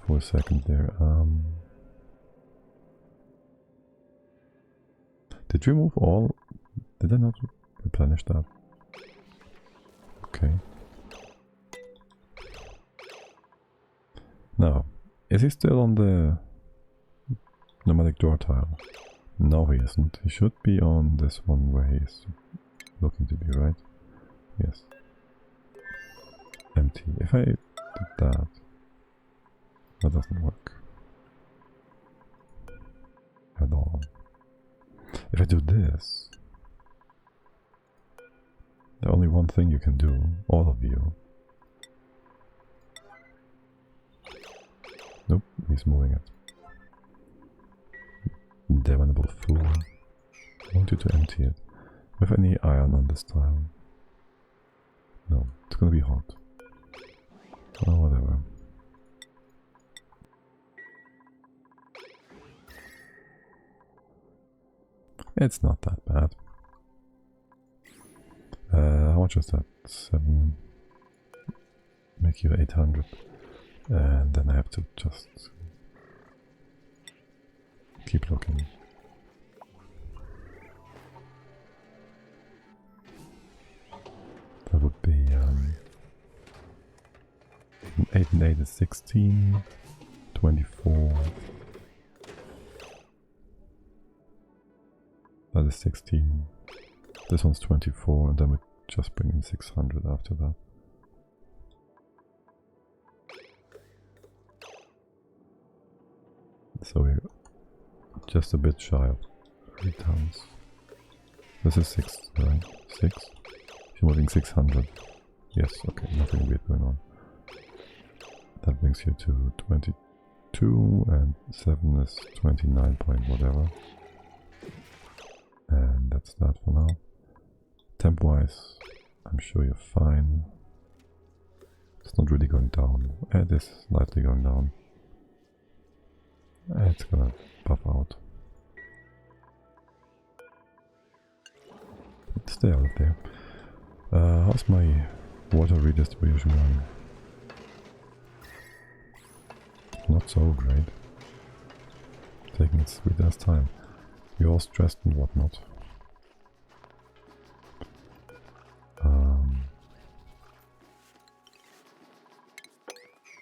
for a second there. Did you move all? Did I not replenish that? Okay. Now, is he still on the pneumatic door tile? No, he isn't. He should be on this one where he is looking to be, right? Yes. Empty. If I did that, that doesn't work at all. If I do this, there's only one thing you can do, all of you. Nope, he's moving it. Damnable fool. I want you to empty it. With any iron on this tile? No, it's gonna be hot. Oh, whatever. It's not that bad. How much was that? 7. Make you 800. And then I have to just keep looking. That would be 8 and 8 is 16, 24. That is 16. This one's 24, and then we just bring in 600 after that. So we're just a bit shy of 3 tons. This is 6, right? 6? You're moving 600. Yes, okay, nothing weird going on. That brings you to 22, and 7 is 29 point whatever. And that's that for now. Temp-wise, I'm sure you're fine. It's not really going down. It is slightly going down. It's gonna buff out. Stay out of there. How's my water redistribution going? Not so great. Taking its sweet ass time. You're all stressed and whatnot.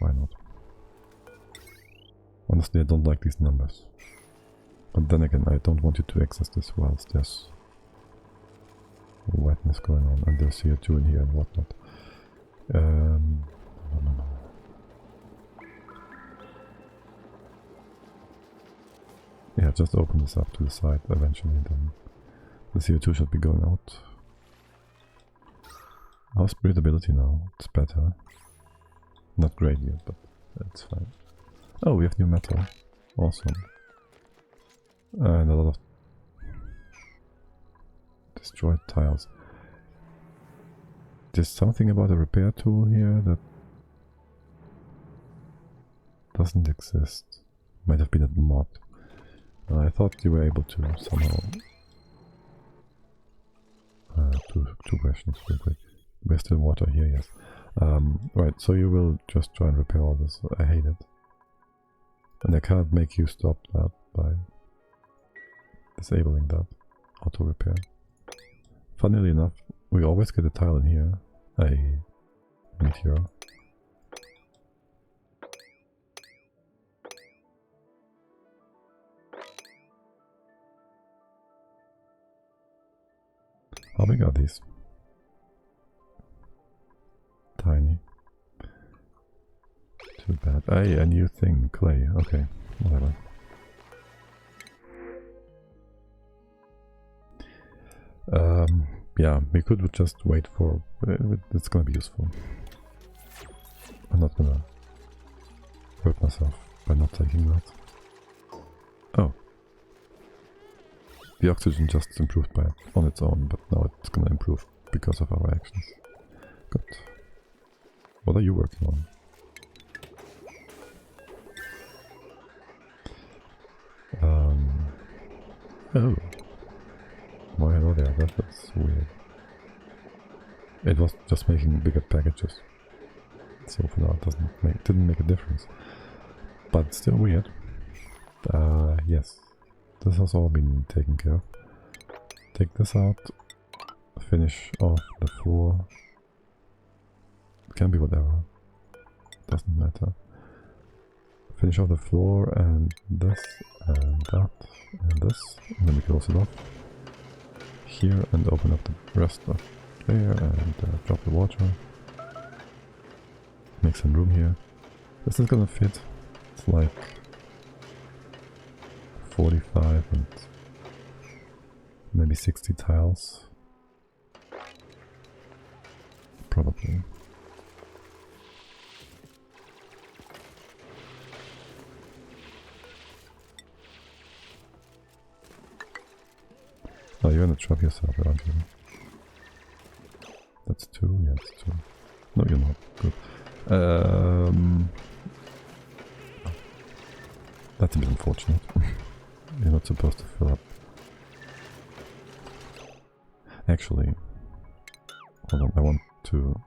Why not? Honestly, I don't like these numbers. But then again, I don't want you to access this whilst there's wetness going on, and there's CO2 in here and whatnot. No. Yeah, just open this up to the side eventually, then the CO2 should be going out. How's breathability now? It's better. Not great yet, but that's fine. Oh, we have new metal. Awesome. And a lot of destroyed tiles. There's something about a repair tool here that doesn't exist. Might have been a mod. I thought you were able to somehow... two questions real quick. There's still water here, yes. Right, so you will just try and repair all this. I hate it. And I can't make you stop that by disabling that auto repair. Funnily enough, we always get a tile in here. A meteor. How big are these? Tiny. Too bad. Hey, a new thing. Clay. Okay. Whatever. Yeah, we could just wait for... it's gonna be useful. I'm not gonna hurt myself by not taking that. Oh. The oxygen just improved on its own, but now it's gonna improve because of our actions. Good. What are you working on? Oh. Why hello there? That's weird. It was just making bigger packages. So for now it didn't make a difference. But it's still weird. Yes. This has all been taken care of. Take this out. Finish off the floor. It can be whatever. Doesn't matter. Finish off the floor and this and that and this. And then we close it off. Here and open up the rest of there and drop the water. Make some room here. This is gonna fit. It's like 45 and maybe 60 tiles. Probably. Oh, you're gonna trap yourself, aren't you? That's 2, yeah, it's 2. No, you're not. Good. That's a bit unfortunate. You're not supposed to fill up. Actually, hold on, I want to...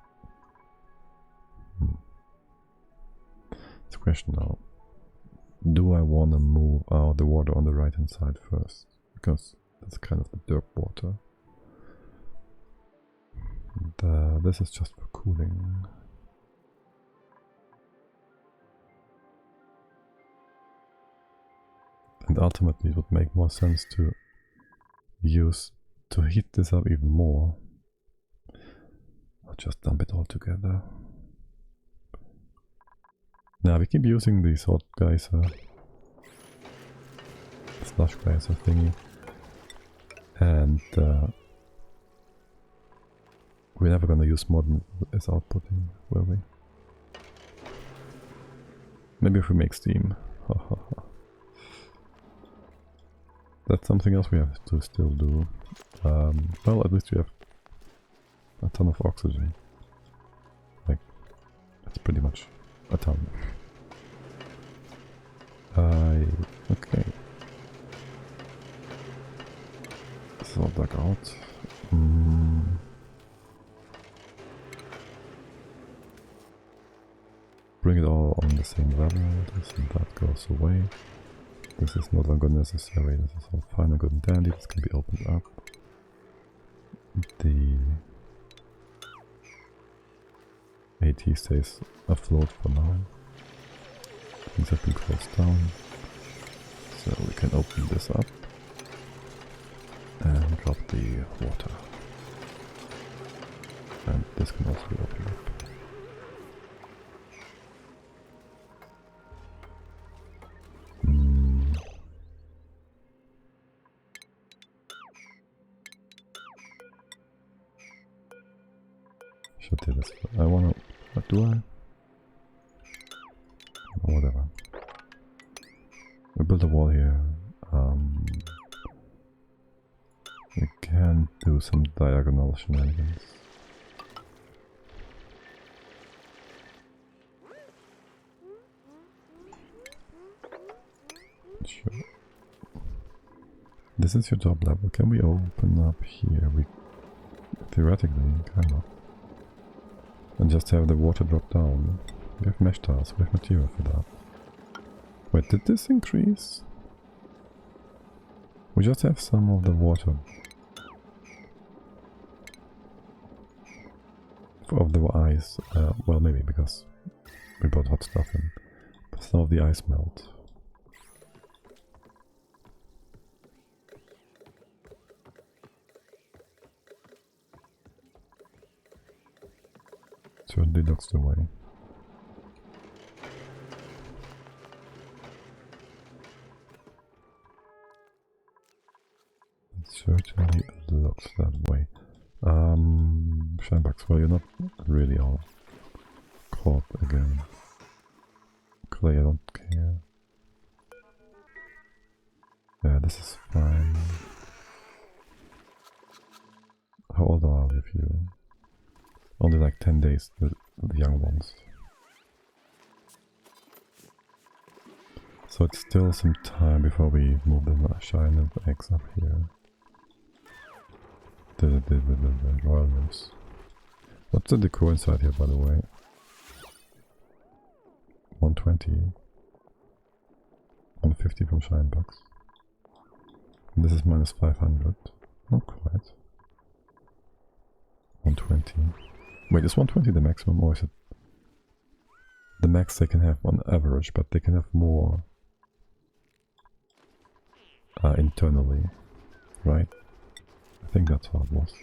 It's a question now. Do I want to move out the water on the right hand side first? Because that's kind of the dirt water. And, this is just for cooling. And ultimately it would make more sense to heat this up even more. I'll just dump it all together. Now we keep using the salt geyser, slush geyser thingy, and we're never gonna use more than it's outputting, will we? Maybe if we make steam. That's something else we have to still do. Well, at least we have a ton of oxygen. Like, that's pretty much a ton. Okay. This is all dug out. Bring it all on the same level. This and that goes away. This is no longer necessary. This is all fine and good and dandy. This can be opened up. The AT stays afloat for now. Things have been closed down. So we can open this up and drop the water. this can also be opened up. Should do this. I wanna. What do I? Whatever. We build a wall here. We can do some diagonal shenanigans. Sure. This is your top level. Can we open up here? We theoretically kind of. And just have the water drop down. We have mesh tiles, we have material for that. Wait, did this increase? We just have some of the water. Of the ice, well maybe because we brought hot stuff in. But some of the ice melt. Certainly looks the way. It certainly looks that way. Shinebugs, well, you're not really all caught again. Clay, I don't care. Yeah, this is fine. How old are all of you? Only like 10 days, the young ones. So it's still some time before we move the shine and eggs up here. The royal nymphs. What's the decor inside here, by the way? 120. 150 from Shinebugs. This is minus 500. Not quite. 120. Wait, is 120 the maximum, or is it the max they can have on average, but they can have more internally, right? I think that's how it was.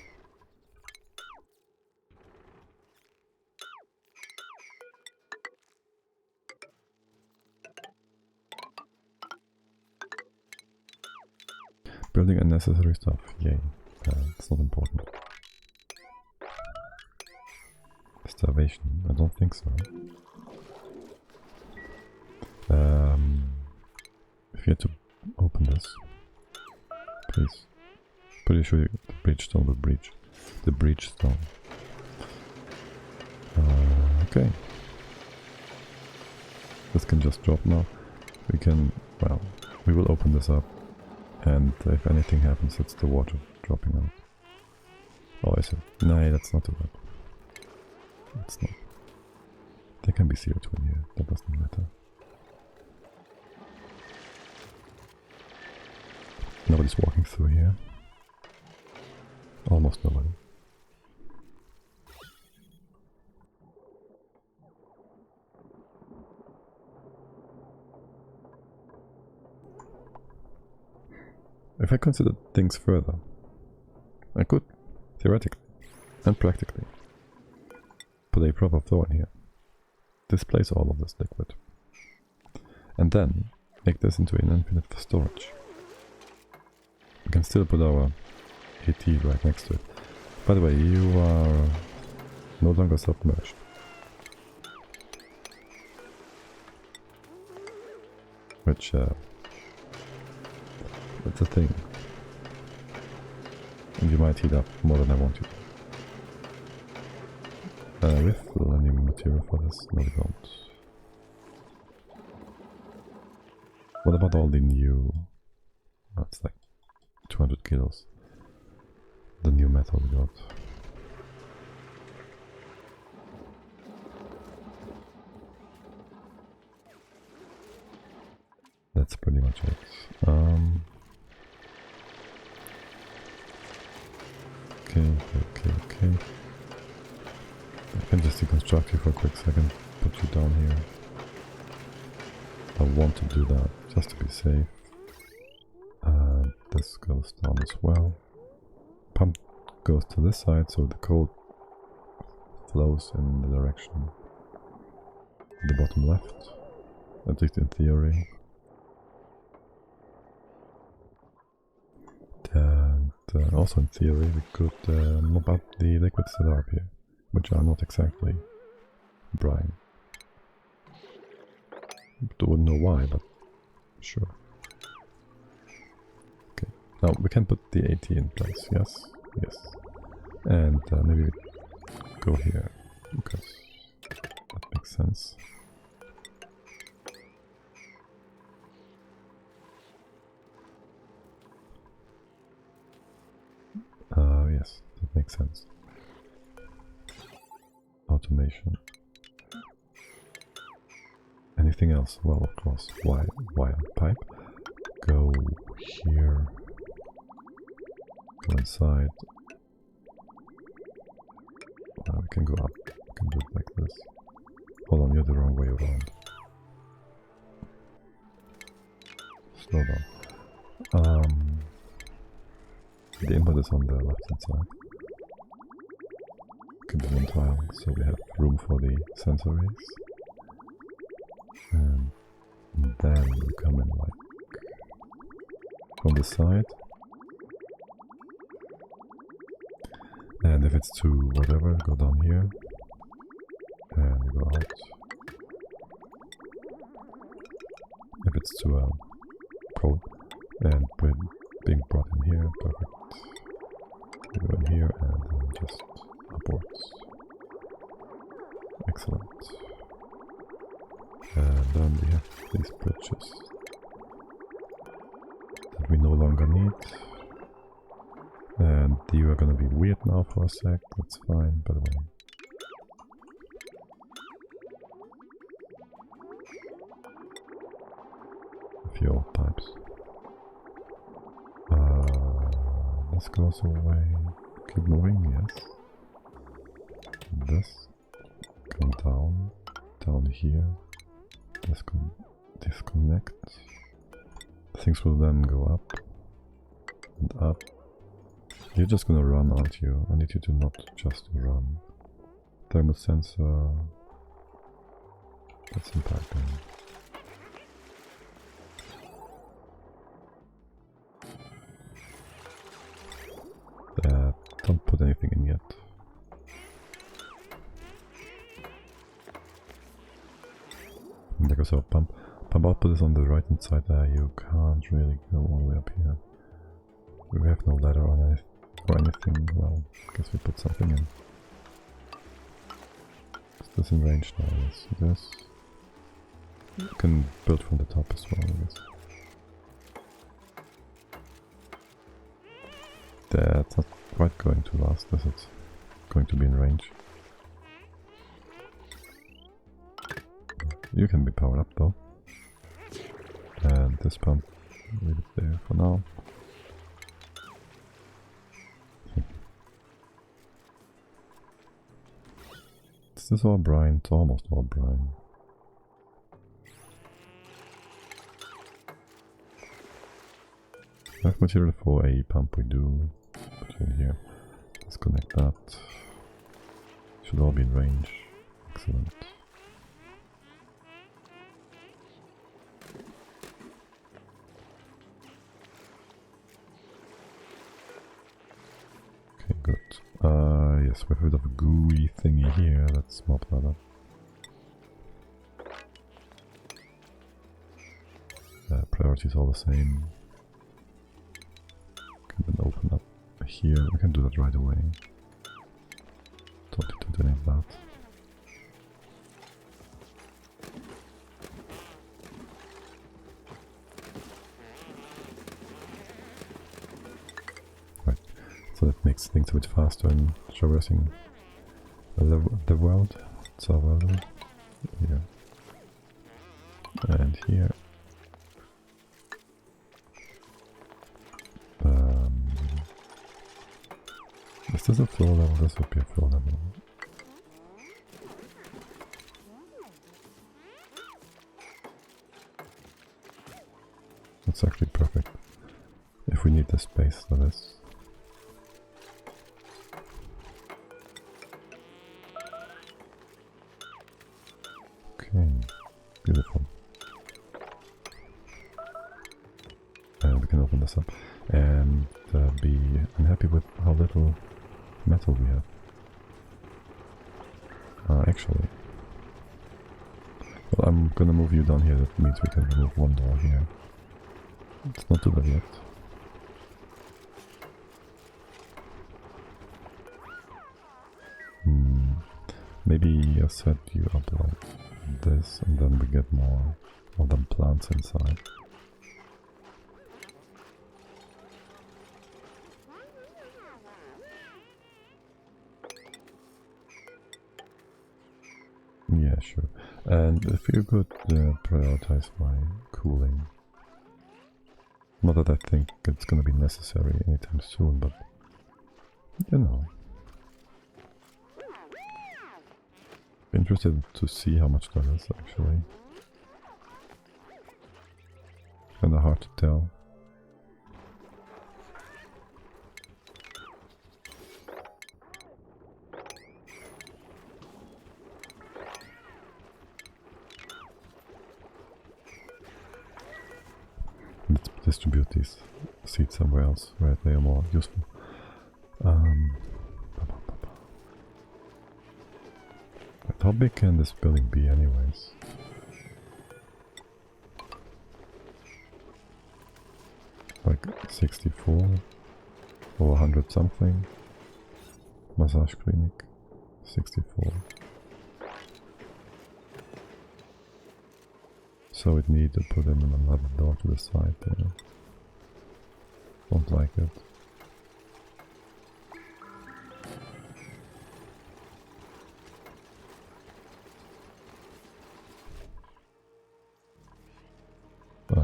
Building unnecessary stuff, yay. It's not important. Starvation, I don't think so. If you had to open this, please. Pretty sure the breach stone will breach. The breach stone. Okay. This can just drop now. We can, well, we will open this up. And if anything happens, it's the water dropping out. Oh, is it? No, that's not too bad. It's not. There can be CO2 in here, that doesn't matter. Nobody's walking through here. Almost nobody. If I considered things further, I could, theoretically and practically, put a proper floor in here, displace all of this liquid, and then make this into an infinite storage. We can still put our AT right next to it. By the way, you are no longer submerged. Which, that's a thing. And you might heat up more than I want you to. We have any material for this? No, we don't. What about all the new... Oh, it's like 200 kilos. The new metal we got. That's pretty much it. Okay. I can just deconstruct you for a quick second, put you down here. I want to do that, just to be safe. This goes down as well. Pump goes to this side, so the cold flows in the direction the bottom left, at least in theory. And also in theory we could mop up the liquids that are up here, which are not exactly brine. Don't know why, but sure. Okay, now we can put the AT in place, yes? Yes. And maybe we go here, because that makes sense. Yes, that makes sense. Automation. Anything else? Well, of course, wire pipe. Go here. Go inside. We can go up. We can do it like this. Hold on, you're the wrong way around. Slow down. The input is on the left hand side. We can do one tile, so we have room for the sensories. And then you come in like from the side. And if it's too whatever, go down here. And you go out. If it's too cold and being brought in here, perfect. You go in here and then just upwards. Excellent. And then we have these bridges that we no longer need. And you are gonna be weird now for a sec, that's fine, by the way. A few old pipes. This goes away. Keep moving, yes. This. Come down here. Disconnect. Things will then go up and up. You're just gonna run, aren't you? I need you to not just run. Thermal sensor. That's some piping. Don't put anything in yet. And there goes our pump. Pump output is on the right hand side there. You can't really go all the way up here. We have no ladder on it or anything. Well, I guess we put something in. Is this in range now? Yes, this. You can build from the top as well, I guess. That's not quite going to last, is it? Going to be in range. You can be powered up though. And this pump, leave it there for now. Is this all brine? It's almost all brine. Enough material for a pump we do. Put it in here. Let's connect that. Should all be in range. Excellent. Okay, good. Yes, we have a bit of a gooey thingy here. Let's mop that up. Priorities all the same. Can then open up here. We can do that right away. Don't need to do any of that. Right. So that makes things a bit faster in traversing the world. So here and here. Is this a floor level? This would be a floor level. That's actually perfect. If we need the space, that is. this up and be unhappy with how little metal we have. Actually, well, I'm gonna move you down here. That means we can remove one door here. It's not too bad yet. Maybe I set you up like this, and then we get more of them plants inside. Yeah, sure. And if you could prioritize my cooling. Not that I think it's gonna be necessary anytime soon, but you know. Interested to see how much that is actually. Kinda hard to tell. Let's distribute these seeds somewhere else where they are more useful. How big can this building be anyways? Like 64 or 100 something. Massage clinic 64. So it need to put in another door to the side there. Don't like it.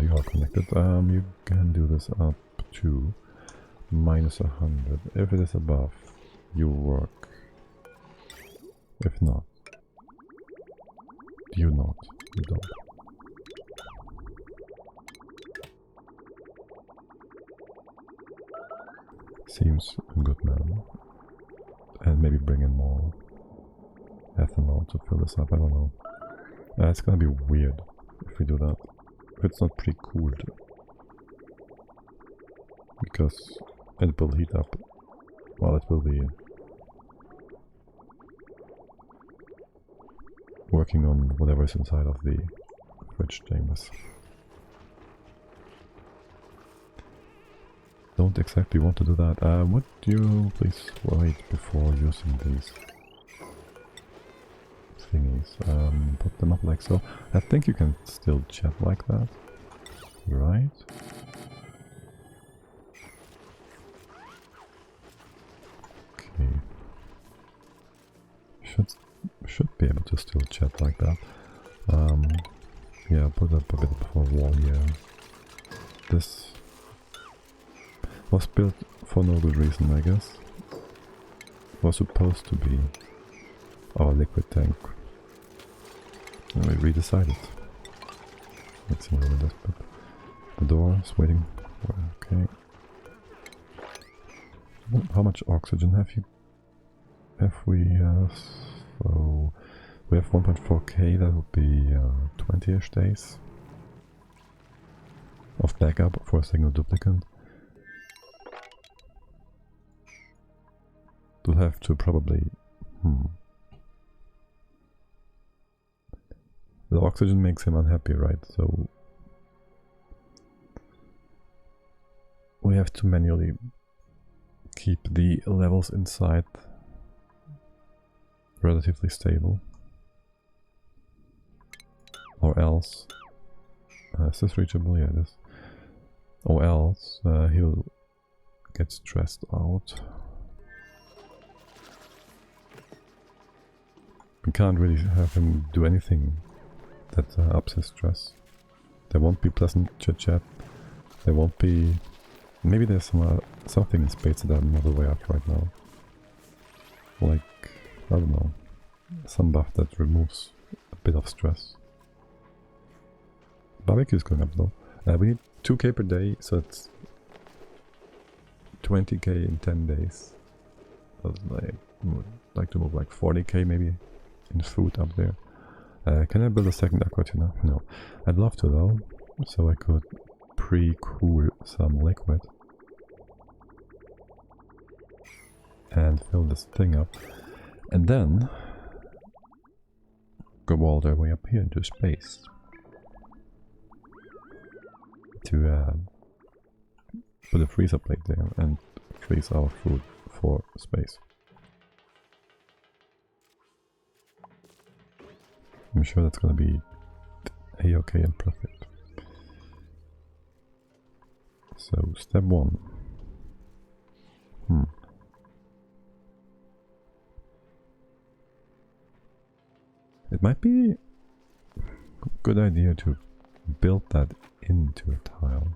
You are connected. You can do this up to -100. If it is above, you work. If not, you don't. Seems good, man. And maybe bring in more ethanol to fill this up. I don't know. It's gonna be weird if we do that. If it's not pre-cooled, because it will heat up. Well, it will be working on whatever is inside of the fridge chambers. Don't exactly want to do that. Would you please wait before using these thingies? Put them up like so. I think you can still chat like that, right? Okay. Should be able to still chat like that. Yeah, put up a bit of a wall here. This was built for no good reason, I guess. Was supposed to be our liquid tank. And we redecided. Let's see what it does, but the door is waiting. Okay. How much oxygen have we? So we have 1.4k. That would be 20-ish days of backup for a single duplicate. We'll have to probably... The oxygen makes him unhappy, right? So we have to manually keep the levels inside relatively stable. Or else... is this reachable? Yeah, it is. Or else he'll get stressed out. We can't really have him do anything that ups his stress. There won't be pleasant chit-chat. There won't be... Maybe there's something in space that I'm not aware of right now. Like, I don't know, some buff that removes a bit of stress. Barbecue is going up though. We need 2k per day, so it's 20k in 10 days. I would like to move like 40k maybe in food up there. Can I build a second aqua tuner? No. I'd love to though, so I could pre-cool some liquid and fill this thing up, and then go all the way up here into space to put a freezer plate there and freeze our food for space. I'm sure that's gonna be a-okay and perfect. So, step 1. It might be a good idea to build that into a tile.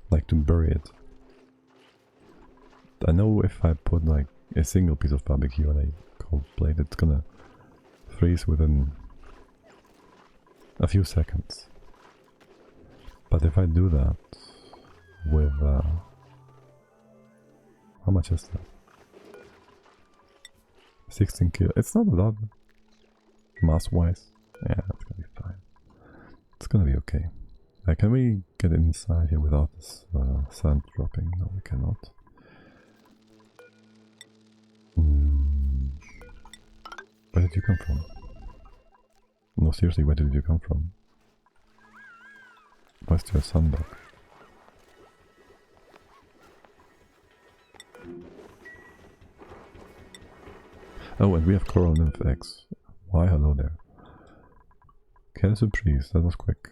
Like to bury it. I know if I put like a single piece of barbecue on a cold plate, it's gonna freeze within a few seconds. But if I do that with how much is that? 16 kilo. It's not a lot mass wise. Yeah, it's gonna be fine. It's gonna be okay. Can we get inside here without this sand dropping? No, we cannot. Where did you come from? No, seriously, where did you come from? Where's your sunblock? Oh, and we have coral nymph eggs. Why, hello there. Can surprise, that was quick.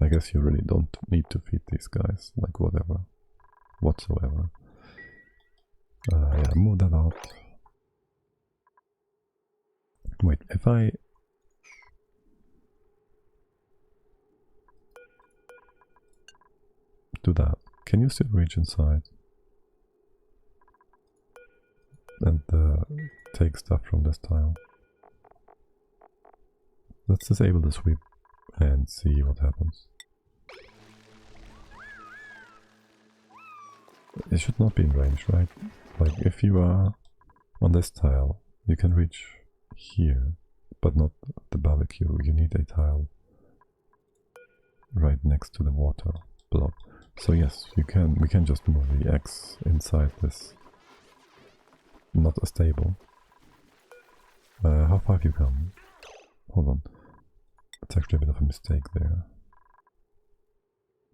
I guess you really don't need to feed these guys, like whatsoever. Yeah, move that out. Wait, if I do that, can you still reach inside and take stuff from this tile? Let's disable the sweep and see what happens. It should not be in range, right? Like if you are on this tile, you can reach here, but not the barbecue. You need a tile right next to the water blob. So yes, we can just move the X inside this. Not a stable. How far have you come? Hold on. It's actually a bit of a mistake there.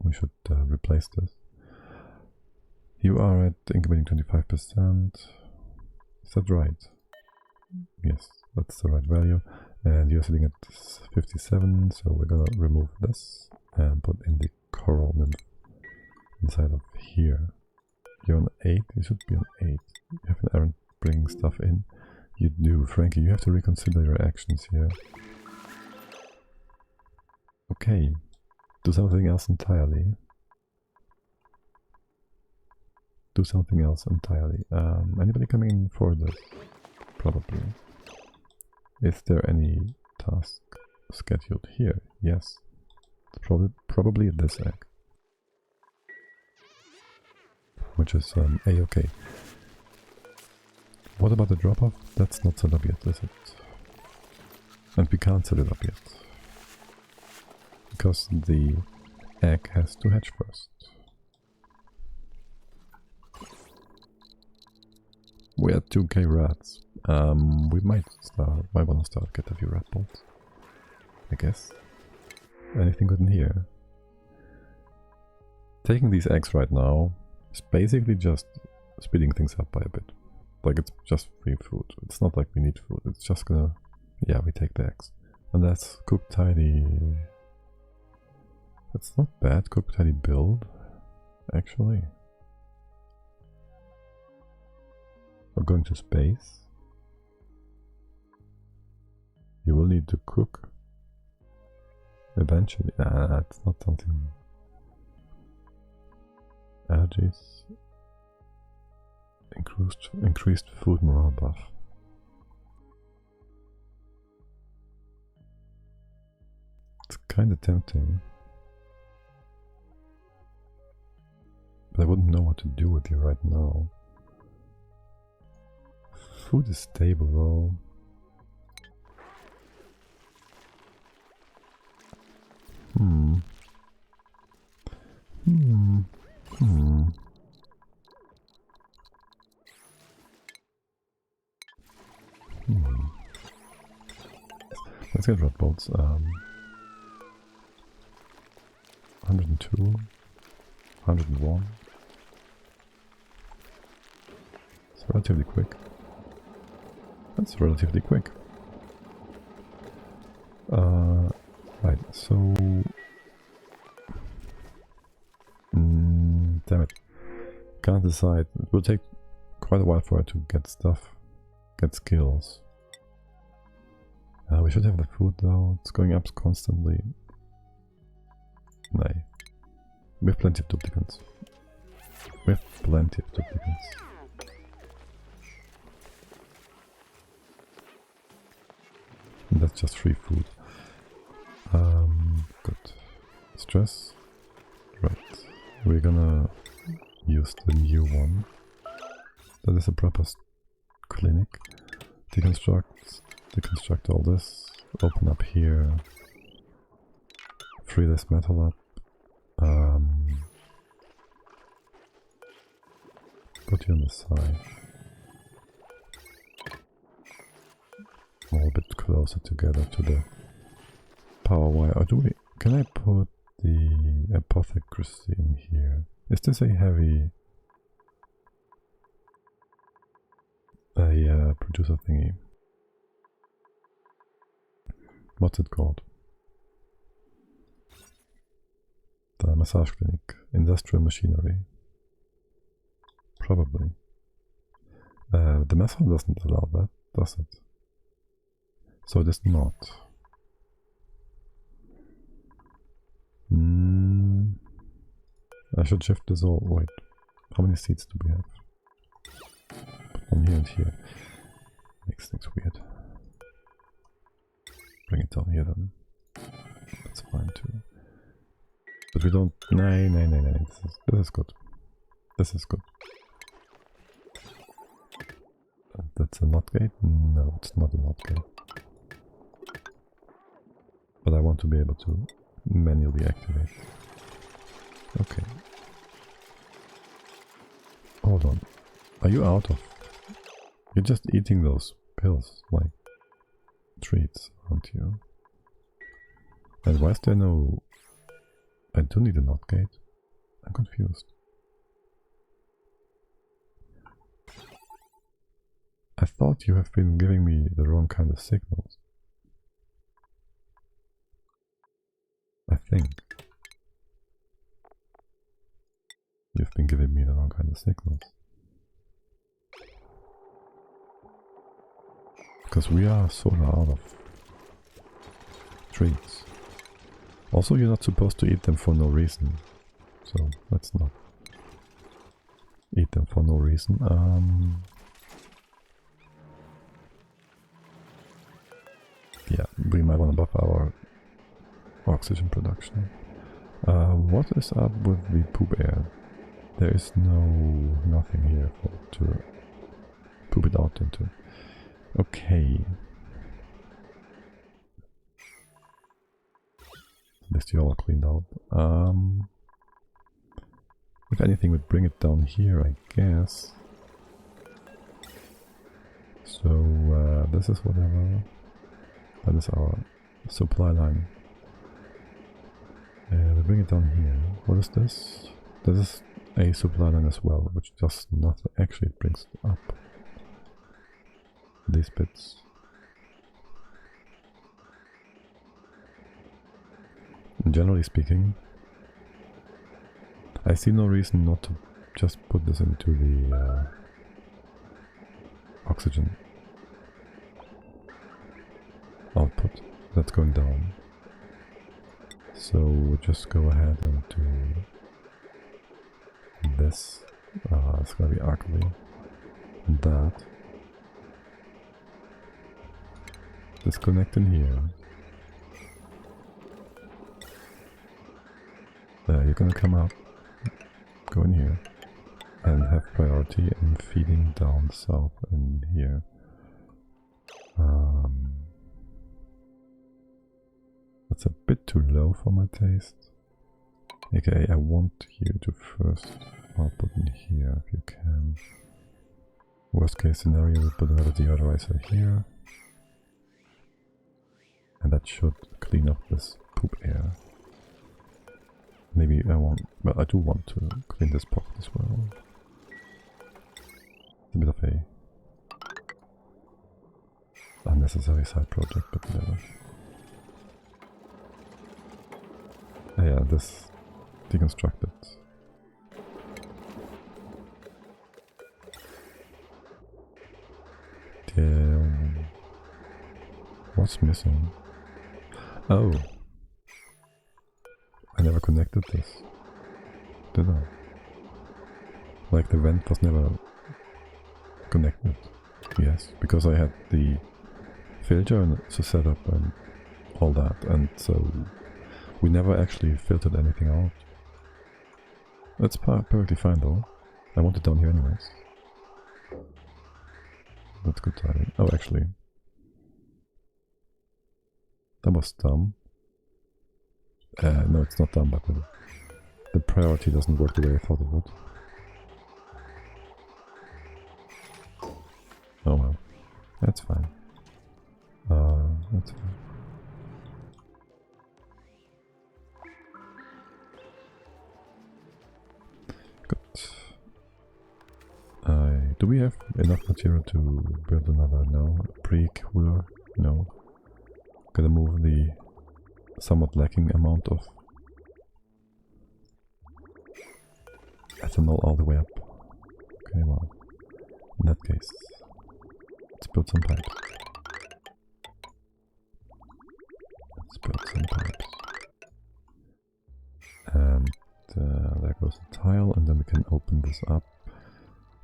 We should replace this. You are at incubating 25%. Is that right? Yes, that's the right value. And you're sitting at 57, so we're gonna remove this and put in the coral nymph inside of here. You're on 8, you should be on 8. You have an errand bringing stuff in. You do, Frankie, you have to reconsider your actions here. Okay, do something else entirely. Do something else entirely. Anybody coming in for this? Probably. Is there any task scheduled here? Yes. Probably this egg. Which is a-okay. What about the drop-off? That's not set up yet, is it? And we can't set it up yet. Because the egg has to hatch first. We're at 2k rats. We might wanna start get a few rat bolts. I guess. Anything good in here? Taking these eggs right now is basically just speeding things up by a bit. Like it's just free food. It's not like we need food. It's just gonna... Yeah, we take the eggs. And that's cooked tidy. That's not bad. Cooked tidy build. Actually. We're going to space. You will need to cook. Eventually. It's not something... Allergies. Increased food morale buff. It's kinda tempting. But I wouldn't know what to do with you right now. Food is stable though. Hmm. Hmm. Hmm. Hmm. Let's get red bolts. 102, 101. It's relatively quick. That's relatively quick. Right, so... damn it. Can't decide. It will take quite a while for her to get stuff. Get skills. We should have the food though. It's going up constantly. Nay. We have plenty of duplicants. We have plenty of duplicants. And that's just free food. Good. Stress. Right. We're gonna use the new one. That is a proper clinic. Deconstruct all this. Open up here. Free this metal up. Put you on the side. A little bit closer together to the power wire. Or do we? Can I put the apothecary in here? Is this a heavy producer thingy? What's it called? The massage clinic. Industrial machinery. Probably. The method doesn't allow that, does it? So it is not. I should shift this all. Wait. How many seats do we have? Put one here and here. Makes things weird. Bring it down here then. That's fine too. But we don't... Nay. This is good. This is good. That's a NOT gate? No, it's not a NOT gate. But I want to be able to manually activate. Okay. Hold on. Are you out of... You're just eating those pills, like treats, aren't you? And why is there no... I do need a NOT gate. I'm confused. I thought you have been giving me the wrong kind of signals. I think. You've been giving me the wrong kind of signals. Because we are sort of out of treats. Also, you're not supposed to eat them for no reason. So, let's not eat them for no reason. Yeah, we might want to buff our oxygen production. What is up with the poop air? There is nothing here to poop it out into. Okay. At least you all are cleaned out. If anything, would bring it down here, I guess. So this is whatever. That is our supply line. We bring it down here. What is this? This is a supply line as well, which does nothing. Actually, it brings it up. These bits. Generally speaking, I see no reason not to just put this into the oxygen output. That's going down. So we'll just go ahead and do this. It's gonna be ugly. And that. Disconnect in here. There, you're gonna come up. Go in here. And have priority in feeding down south in here. That's a bit too low for my taste. Okay, I want you to first output in here if you can. Worst case scenario, we put another deodorizer here. And that should clean up this poop air. Maybe I want, well, I do want to clean this pocket as well. It's a bit of a unnecessary side project, but whatever. Yeah, this deconstructed. What's missing? Oh, I never connected this, did I? Like the vent was never connected. Yes, because I had the filter to set up and all that, and so we never actually filtered anything out. That's perfectly fine though. I want it down here anyways. That's good timing. Oh, actually, that was dumb. No, it's not dumb, but the priority doesn't work the way I thought it would. Oh well, that's fine. That's fine. Good. Do we have enough material to build another? No. Pre-cooler? No. Gotta move the somewhat lacking amount of ethanol all the way up. Okay, well, in that case, let's build some pipes. Let's build some pipes. And there goes the tile, and then we can open this up.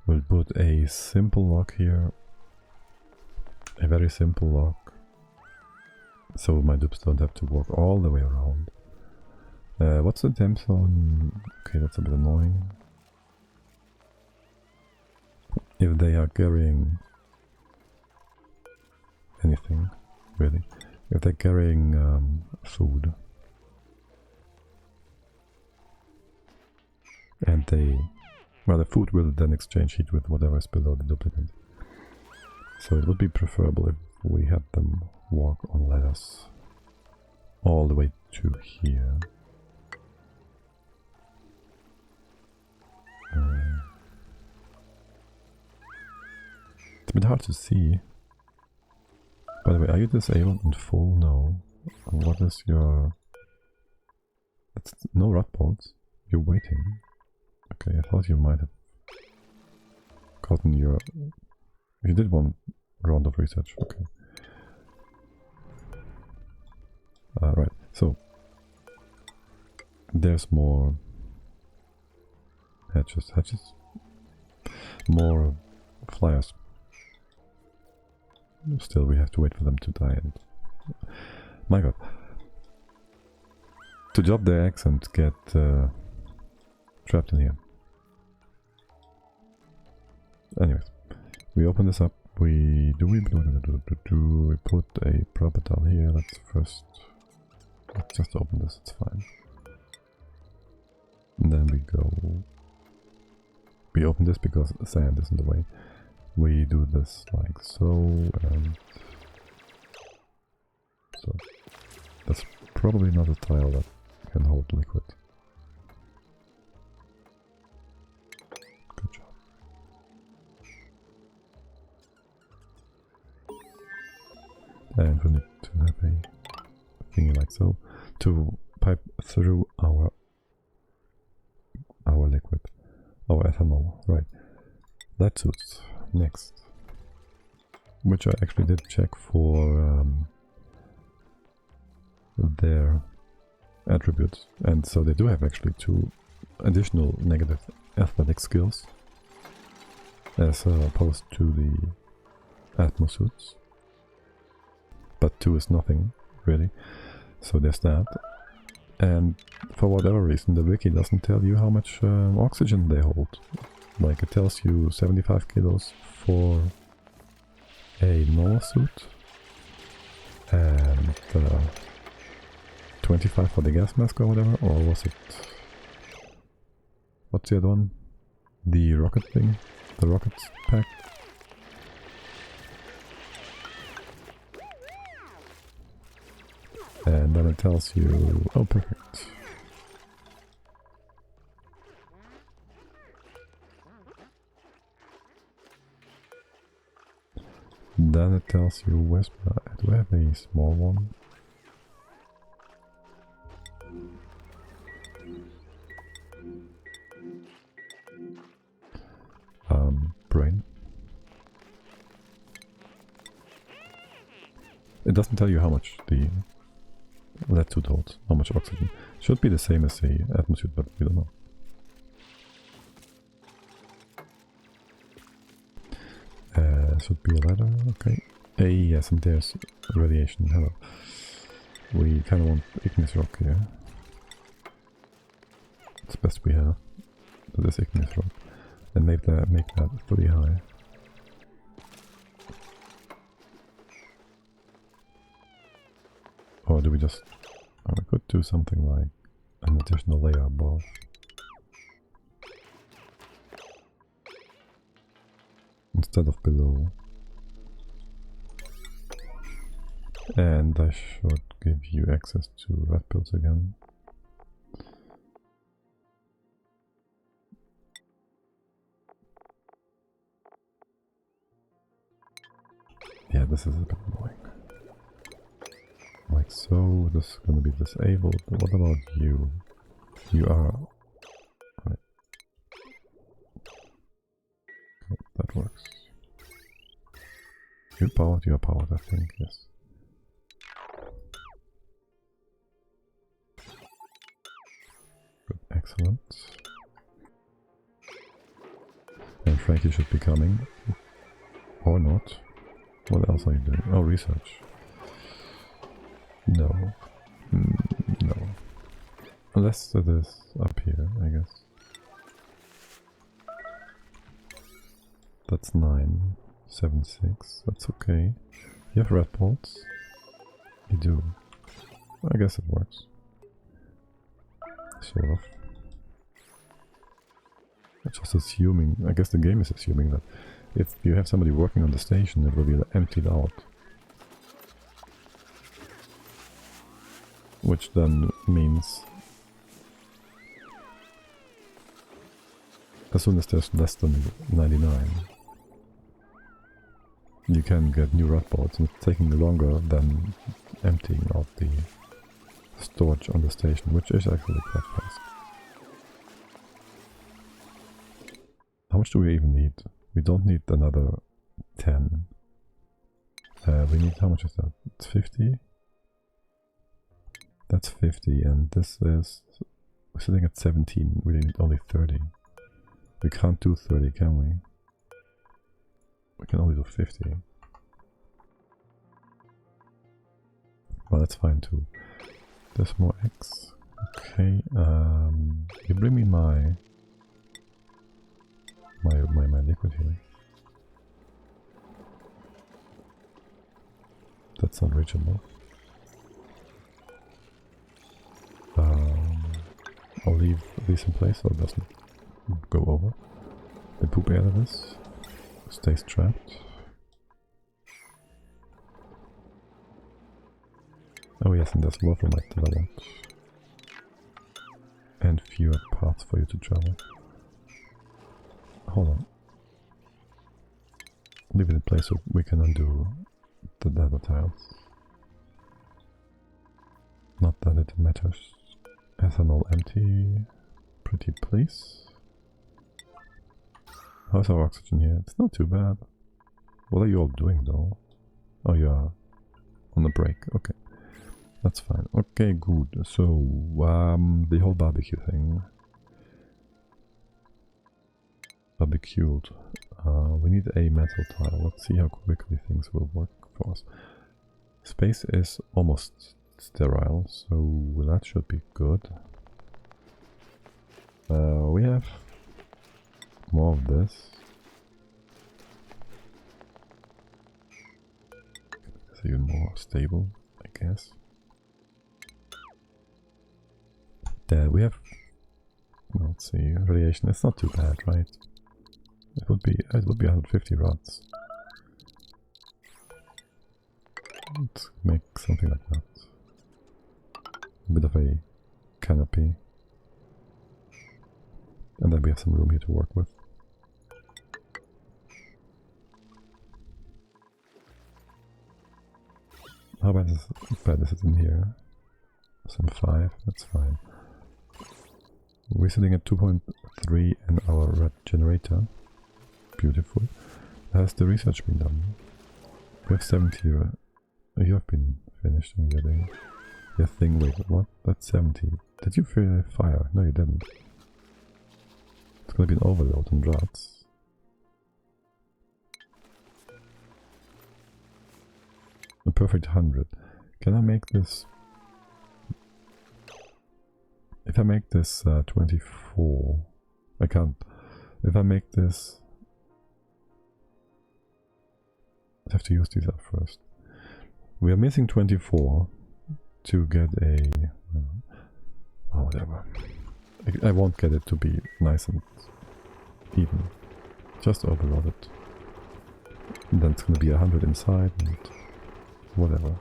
We'll put a simple lock here. A very simple lock. So my dupes don't have to walk all the way around. What's the temp zone? Okay, that's a bit annoying. If they are carrying anything, really. If they're carrying food. And they... well, the food will then exchange heat with whatever is below the duplicate. So it would be preferable if we had them walk on ladders all the way to here. It's a bit hard to see. By the way, are you disabled in full? No. What is your... That's no rot bolts. You're waiting. Okay, I thought you might have gotten your... You did one round of research, okay. Right, so there's more hatches, more flyers. Still, we have to wait for them to die, and my god, to drop their eggs and get trapped in here. Anyways, we open this up. We put a proper tile here. Let's first just open this. It's fine. And then we open this because sand is in the way. We do this like so, and so. That's probably not a tile that can hold liquid. Good job. And we need to have a thingy like so to pipe through our liquid, our ethanol, right? That suits. Next, which I actually did check for their attributes, and so they do have actually 2 additional negative athletic skills as opposed to the atmosuits, but 2 is nothing really, so there's that. And for whatever reason the wiki doesn't tell you how much oxygen they hold. Like, it tells you 75 kilos for a normal suit, and 25 for the gas mask or whatever, or was it... What's the other one? The rocket thing? The rockets pack? And then it tells you... Oh, perfect. Then it tells you where's my... Do I have a small one? Brain. It doesn't tell you how much the latitude holds, how much oxygen. Should be the same as the atmosphere, but we don't know. Should be a ladder, okay. Yes, and there's radiation, hello. We kind of want igneous rock here. It's best we have. So this igneous rock. And make that pretty high. Or do we just... Oh, we could do something like an additional layer above. Instead of below. And I should give you access to red pills again. Yeah, this is a bit annoying. Like so, this is gonna be disabled. But what about you? You are... Right. Oh, that works. You're powered, I think, yes. Good, excellent. And Frankie should be coming. Or not. What else are you doing? Oh, research. No. No. Unless it is up here, I guess. That's 9. 7, 6. That's okay. You have red bolts? You do. I guess it works. Sort of. I'm just assuming, I guess the game is assuming that if you have somebody working on the station, it will be emptied out. Which then means as soon as there's less than 99, you can get new red bolts, and it's taking longer than emptying out the storage on the station, which is actually quite fast. How much do we even need? We don't need another 10. We need, how much is that? It's 50? That's 50, and this is... We're sitting at 17, we need only 30. We can't do 30, can we? We can only do 50. Well, that's fine too. There's more X. Okay, you bring me my liquid here. That's not reachable. I'll leave these in place so it doesn't go over. The poop out of this stays trapped. Oh yes, and there's wolframite that I want. And fewer paths for you to travel. Hold on. Leave it in place so we can undo the data tiles. Not that it matters. Ethanol empty. Pretty please. How's our oxygen here? It's not too bad. What are you all doing though? Oh, you are on a break. Okay. That's fine. Okay, good. So, the whole barbecue thing. Barbecued. We need a metal tile. Let's see how quickly things will work for us. Space is almost sterile, so that should be good. We have more of this. It's even more stable, I guess. There we have, let's see, radiation. It's not too bad, right? It would be 150 rods. Let's make something like that. A bit of a canopy. And then we have some room here to work with. How bad is it in here? Some 5, that's fine. We're sitting at 2.3 in our red generator. Beautiful. Has the research been done? We have 70. You have been finished in getting your thing. Wait, what? That's 70. Did you feel fire? No, you didn't. It's gonna be an overload on rods. A perfect 100. Can I make this? If I make this 24, I can't. If I make this, I have to use these up first. We are missing 24 to get a. Oh, whatever. I won't get it to be nice and even. Just overload it. And then it's gonna be 100 inside and whatever.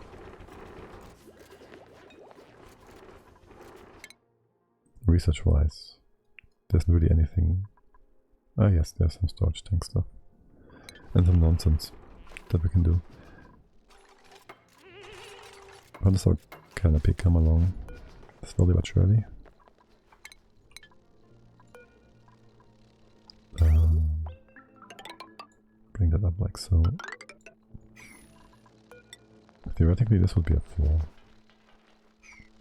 Research wise, there isn't really anything. Ah yes, there's some storage tank stuff. And some nonsense that we can do. How does our canopy come along? Slowly but surely. Bring that up like so. Theoretically this would be a floor.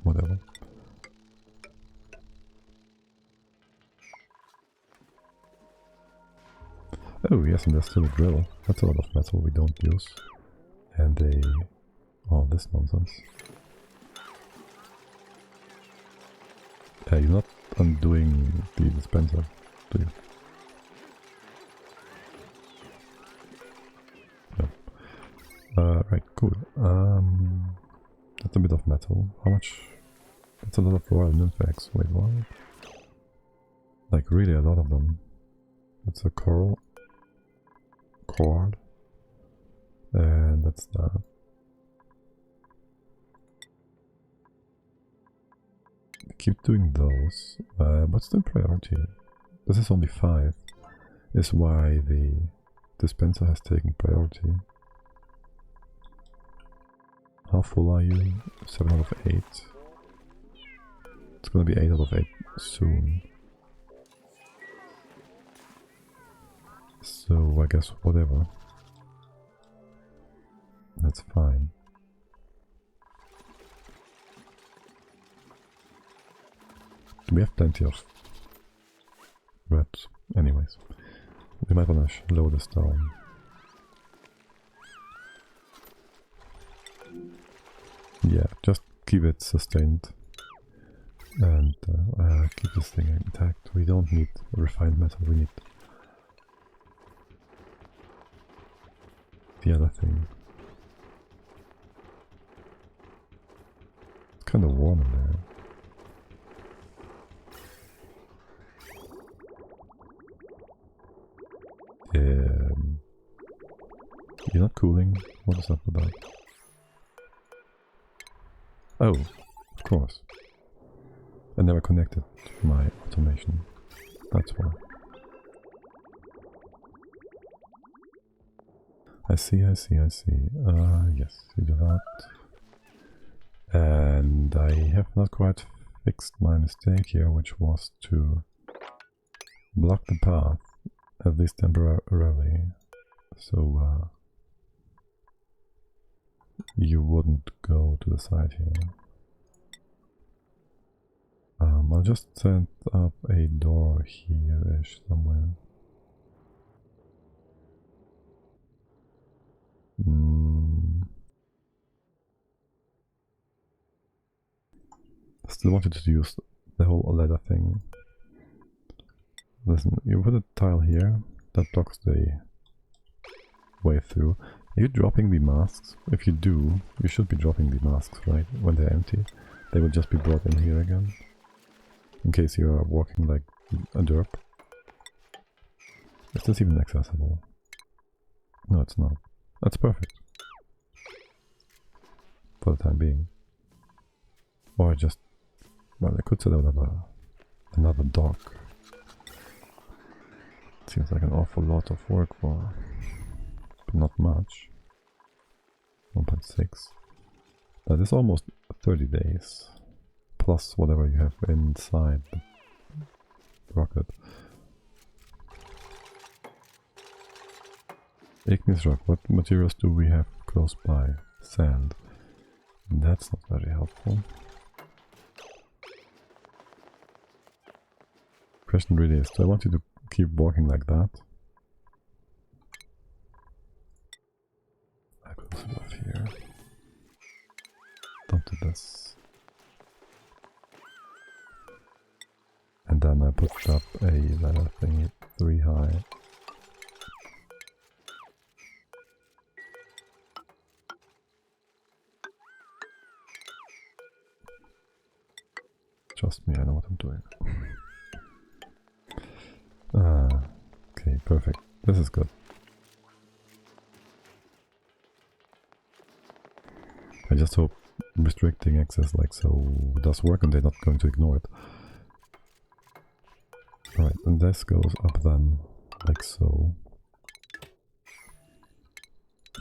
Whatever. Oh yes, and there's still a drill. That's a lot of metal we don't use. And a... oh, this nonsense. You're not undoing the dispenser, do you? No. Right, cool. That's a bit of metal. How much? That's a lot of royal nymphs. Wait, what? Like really a lot of them. That's a coral. Cord. And that's that. Keep doing those. What's the priority? This is only 5. Is why the dispenser has taken priority. How full are you? 7 out of 8. It's gonna be 8 out of 8 soon. So I guess whatever. That's fine. We have plenty of rats. Anyways, we might wanna slow this down. Yeah, just keep it sustained and keep this thing intact. We don't need refined metal, we need the other thing. It's kind of warm in there. You're not cooling? What is up with that? Oh, of course. I never connected my automation. That's why. I see. Yes, you do that. And I have not quite fixed my mistake here, which was to block the path, at least temporarily, so you wouldn't go to the side here. I'll just set up a door here-ish somewhere. Still wanted to use the whole ladder thing. Listen, you put a tile here that blocks the way through. Are you dropping the masks? If you do, you should be dropping the masks, right? When they're empty. They will just be brought in here again. In case you are walking like a derp. Is this even accessible? No, it's not. That's perfect. For the time being. Or just... Well, I could set out another dock. Seems like an awful lot of work for... But not much. 1.6. That is almost 30 days. Plus whatever you have inside the rocket. Igneous rock. What materials do we have close by? Sand. That's not very helpful. Question really is, do I want you to keep walking like that? I close it off here. Don't do this. And then I put up a ladder thingy 3 high. Trust me, I know what I'm doing. Okay, perfect. This is good. I just hope restricting access like so does work and they're not going to ignore it. Right, and this goes up then, like so.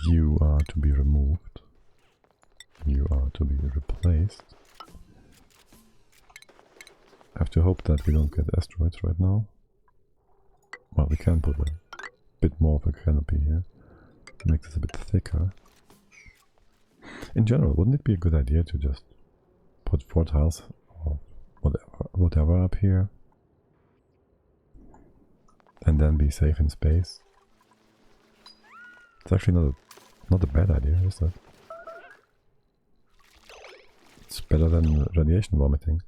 You are to be removed. You are to be replaced. I have to hope that we don't get asteroids right now. Well, we can put a bit more of a canopy here. Make this a bit thicker. In general, wouldn't it be a good idea to just put 4 tiles or whatever up here? And then be safe in space? It's actually not a bad idea, is it? It's better than radiation vomiting.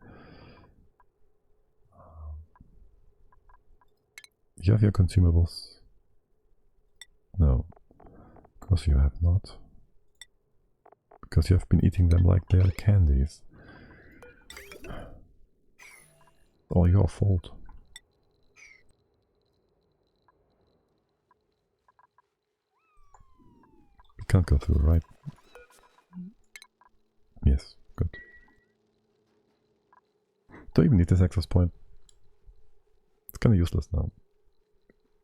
You have your consumables? No, of course you have not. Because you have been eating them like they are candies. All your fault. We can't go through, right? Yes, good. Don't even need this access point. It's kind of useless now.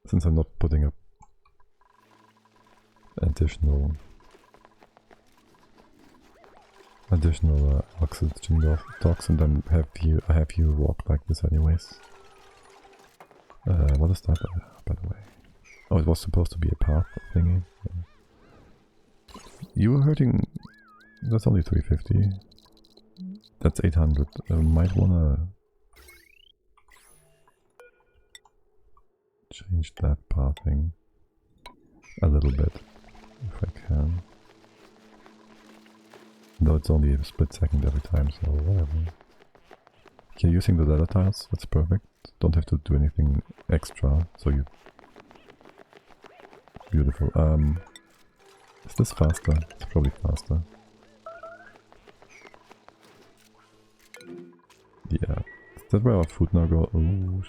Since I'm not putting up additional oxygen docks, and then I have you walk like this anyways. What is that, by the way? Oh, it was supposed to be a path thingy. You were hurting. That's only 350. That's 800. Might wanna change that pathing a little bit, if I can. Though it's only a split second every time, so whatever. Okay, using the ladder tiles, that's perfect. Don't have to do anything extra, so you... Beautiful. Is this faster? It's probably faster. Yeah. Is that where our food now go? Ooh.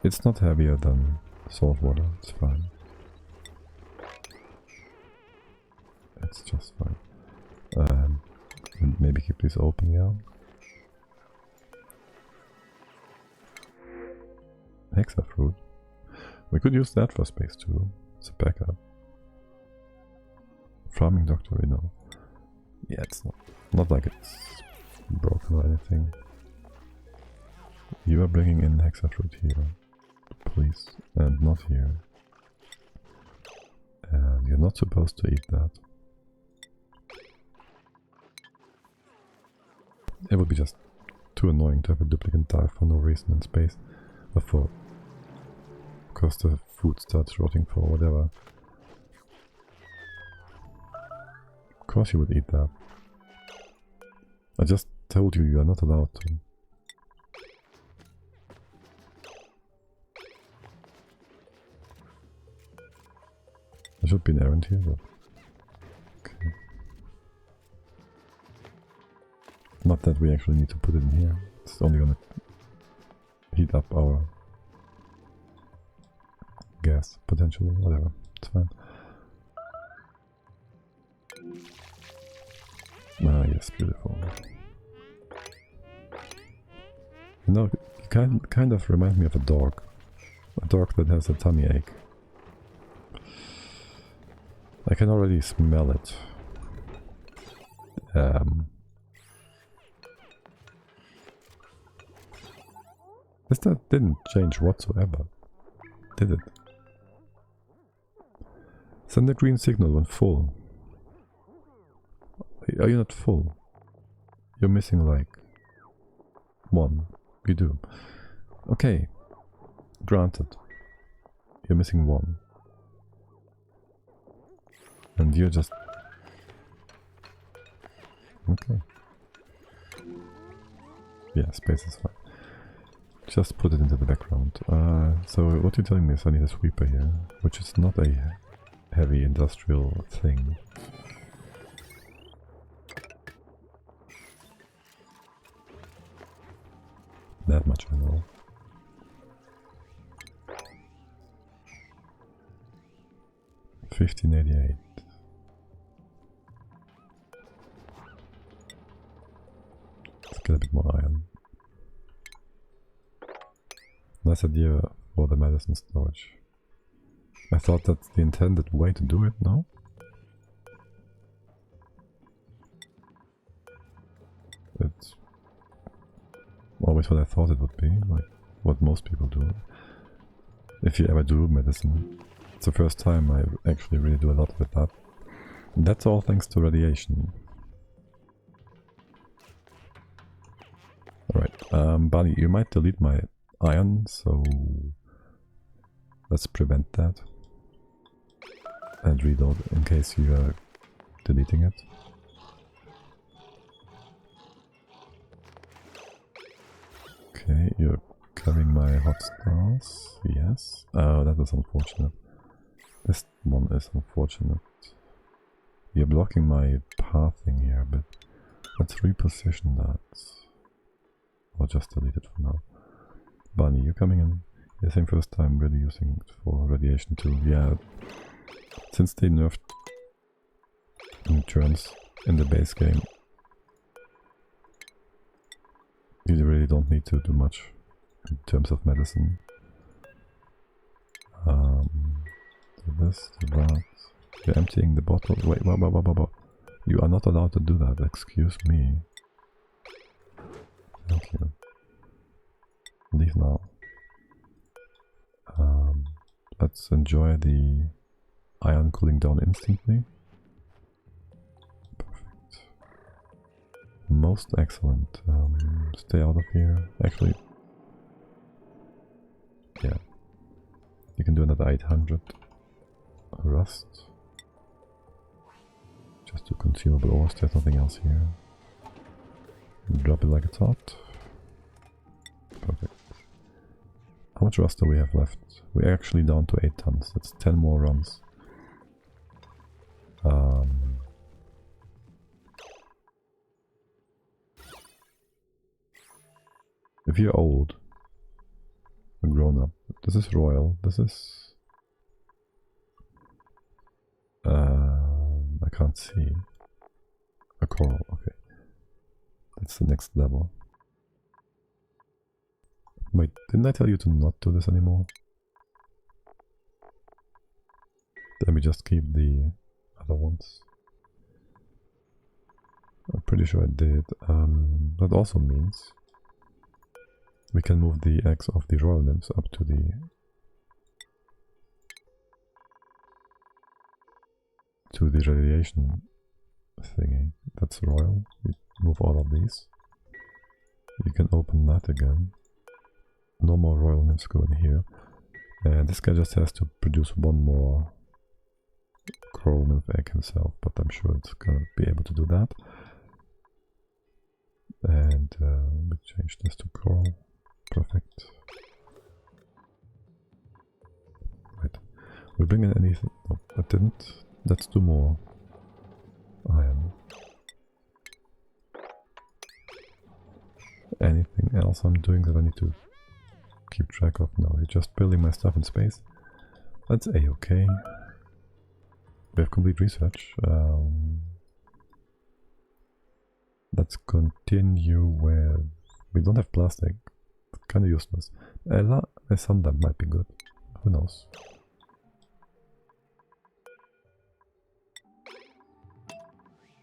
It's not heavier than salt water, it's fine. It's just fine. Maybe keep this open, yeah. Hexa fruit. We could use that for space too. It's a backup. Farming doctor, we know. Yeah, it's not like it's broken or anything. You are bringing in hexa fruit here, please, and not here. And you're not supposed to eat that. It would be just too annoying to have a duplicate die for no reason in space. Because the food starts rotting for whatever. Of course you would eat that. I just told you are not allowed to. There should be an errand here, but... Okay. Not that we actually need to put it in here. It's only gonna heat up our gas, potentially, whatever. It's fine. Ah, yes, beautiful. You know, you kind of remind me of a dog. A dog that has a tummy ache. I can already smell it. That didn't change whatsoever, did it? Send a green signal when full. Are you not full? You're missing like 1. You do. Okay. Granted. You're missing 1. And you're just... Okay. Yeah, space is fine. Just put it into the background. So what you're telling me is I need a sweeper here, which is not a heavy industrial thing. That much I know. $15.88. Let's get a bit more iron. Nice idea for the medicine storage. I thought that's the intended way to do it, no? It's always what I thought it would be, like what most people do. If you ever do medicine. It's the first time I actually really do a lot with that. And that's all thanks to radiation. Alright, Bunny, you might delete my iron, so let's prevent that. And reload in case you are deleting it. Okay, you're carrying my hot stars. Yes. Oh, that is unfortunate. This one is unfortunate. You're blocking my pathing here, but let's reposition that. Or just delete it for now. Bunny, you coming in? Yes, I'm first time really using it for radiation too. Yeah, since they nerfed turns in the base game, you really don't need to do much in terms of medicine. Do this, do that. You're emptying the bottle. Wait, you are not allowed to do that. Excuse me. Thank you. Leave now. Let's enjoy the iron cooling down instantly. Perfect. Most excellent. Stay out of here. Actually, yeah. You can do another 800. Rust. Just do consumable ores. There's nothing else here. Drop it like it's hot. Perfect. How much rust do we have left? We're actually down to 8 tons. That's 10 more runs. If you're old and grown up, this is royal. This is... I can't see. A coral, okay. That's the next level. Wait, didn't I tell you to not do this anymore? Let me just keep the other ones. I'm pretty sure I did. That also means we can move the eggs of the royal nymphs up to the radiation thingy. That's royal. We move all of these. You can open that again. No more royal nymphs go in here. And this guy just has to produce one more coral nymph egg himself, but I'm sure it's gonna be able to do that. And we change this to coral. Perfect. Right. We bring in anything? No, I didn't. Let's do more iron. Anything else I'm doing that I need to keep track of? No, you're just building my stuff in space. That's a-okay. We have complete research. Let's continue with... We don't have plastic. Kind of useless. A sun lamp might be good. Who knows?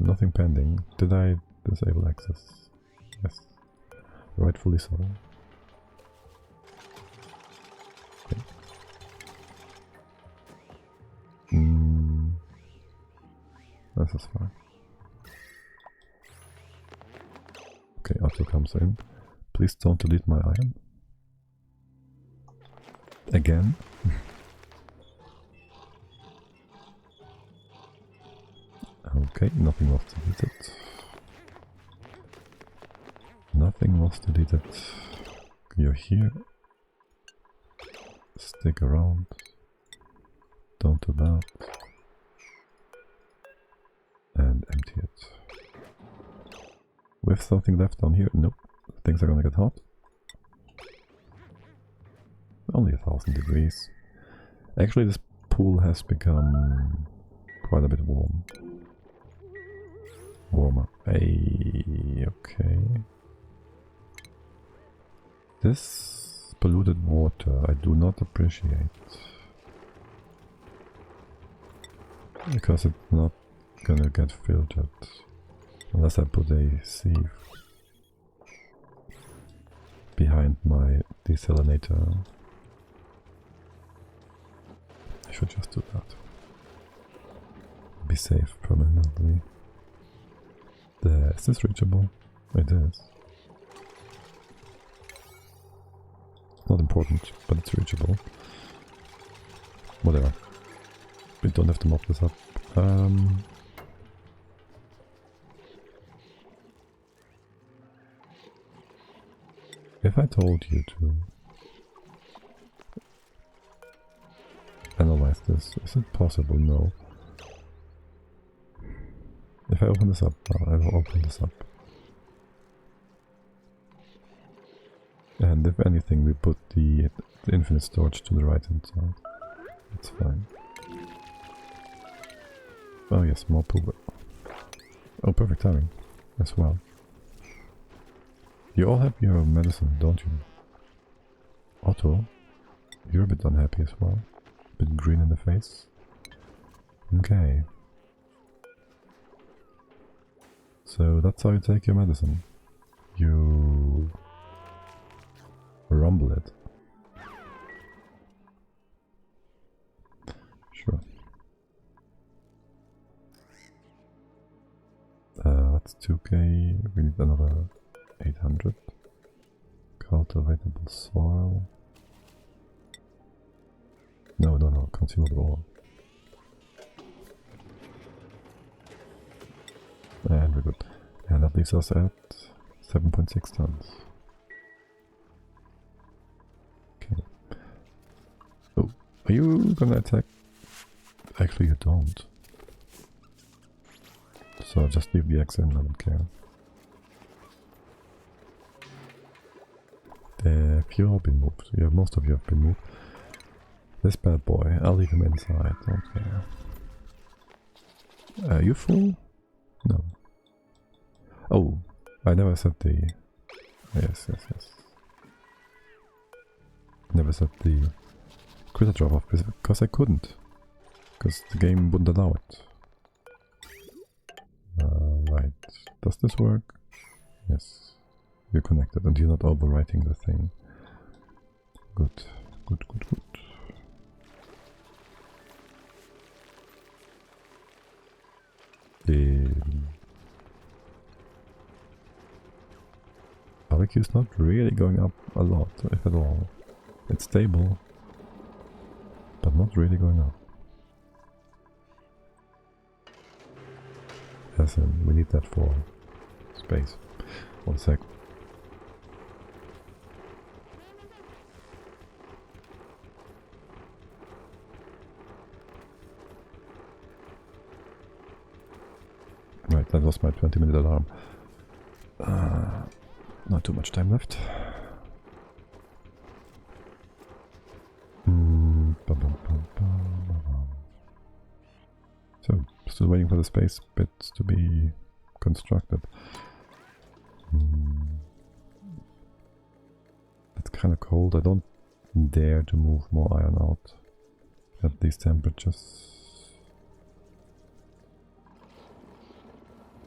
Nothing pending. Did I disable access? Yes. Rightfully so. Okay. This is fine. Okay, Otto comes in. Please don't delete my iron. Again. Okay, nothing was deleted. Nothing was deleted. You're here. Stick around. Don't do that. And empty it. We have something left down here. Nope. Things are gonna get hot. Only 1,000 degrees. Actually, this pool has become quite a bit warm. Warmer. Hey, okay. This polluted water I do not appreciate. Because it's not gonna get filtered. Unless I put a sieve behind my desalinator. I should just do that. Be safe permanently. Is this reachable? It is. Not important, but it's reachable. Whatever. We don't have to mop this up. If I told you to analyze this, is it possible? No. If I open this up, I will open this up. And if anything, we put the infinite storage to the right hand side. It's fine. Oh yes, more pool. Oh, perfect timing as well. You all have your medicine, don't you? Otto, you're a bit unhappy as well. A bit green in the face. Okay. So that's how you take your medicine. You rumble it. Sure. That's 2k. We need another 800. Cultivatable soil. No, consumable ore. And we're good. And that leaves us at 7.6 tons. Okay. Oh, are you gonna attack? Actually, you don't. So just leave the X in, I don't care. A few have been moved. Yeah, most of you have been moved. This bad boy, I'll leave him inside, don't care. Are you full? No. Oh, I never said the... Yes. Never set the critter drop off because I couldn't. Because the game wouldn't allow it. Right. Does this work? Yes. You're connected and you're not overwriting the thing. Good. The barbecue is not really going up a lot, if at all. It's stable, but not really going up. As in, we need that for space. 1 sec. Right, that was my 20-minute alarm. No, Not too much time left. So, still waiting for the space bits to be constructed. It's kind of cold. I don't dare to move more iron out at these temperatures,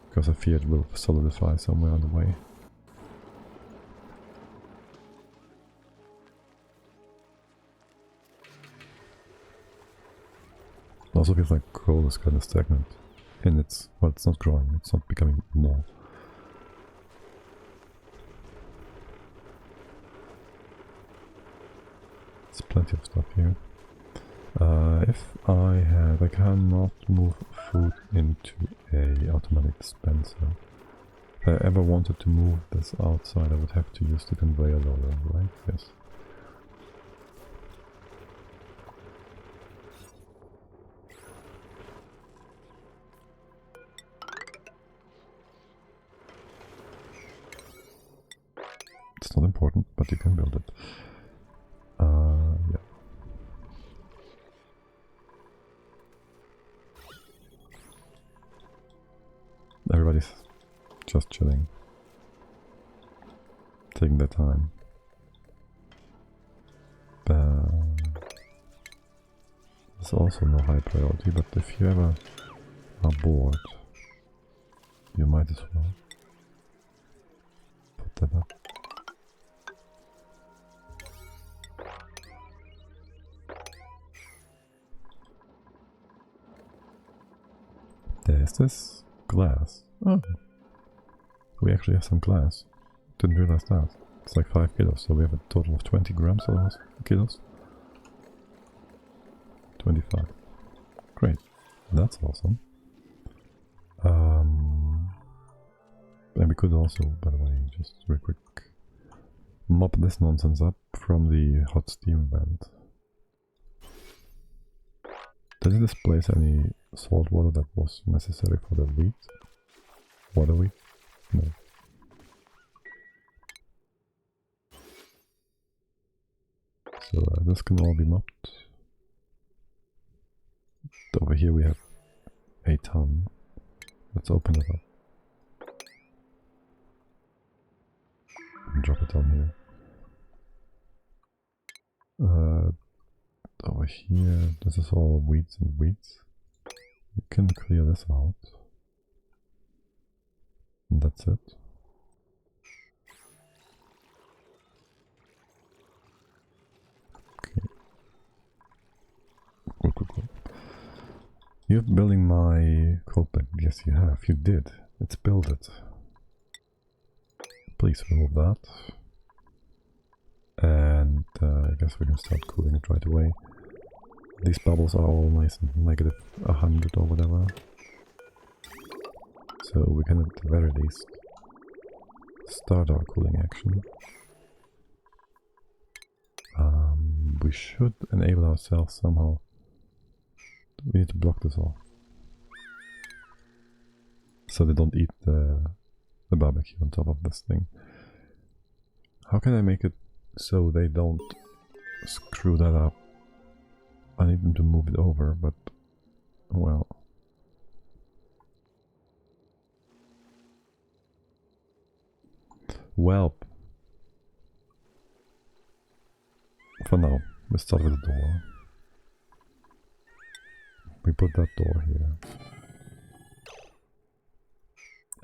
because I fear it will solidify somewhere on the way. It also feels like coal is kind of stagnant in its, well, it's not growing, it's not becoming more. There's plenty of stuff here. If I cannot move food into a automatic dispenser. If I ever wanted to move this outside, I would have to use the conveyor loader, right? Yes. It's not important, but you can build it. Yeah. Everybody's just chilling, taking their time. There's also no high priority, but if you ever are bored, you might as well put that up. There's this glass. Oh, we actually have some glass. Didn't realize that. It's like 5 kilos, so we have a total of 20 grams almost. Kilos? 25. Great. That's awesome. And we could also, by the way, just real quick, mop this nonsense up from the hot steam vent. Does it displace any salt water that was necessary for the wheat? Water wheat? No. So this can all be mopped. Over here we have a ton. Let's open it up. And drop it down here. Over here, this is all weeds and weeds. You can clear this out. And that's it. Okay. Cool. You're building my coal bank. Yes, you have. You did. It's built it. Please remove that. And I guess we can start cooling it right away. These bubbles are all nice and negative 100 or whatever. So we can at the very least start our cooling action. We should enable ourselves somehow. We need to block this off, so they don't eat the barbecue on top of this thing. How can I make it so they don't screw that up? I need them to move it over, but well. Welp. For now, we start with the door. We put that door here.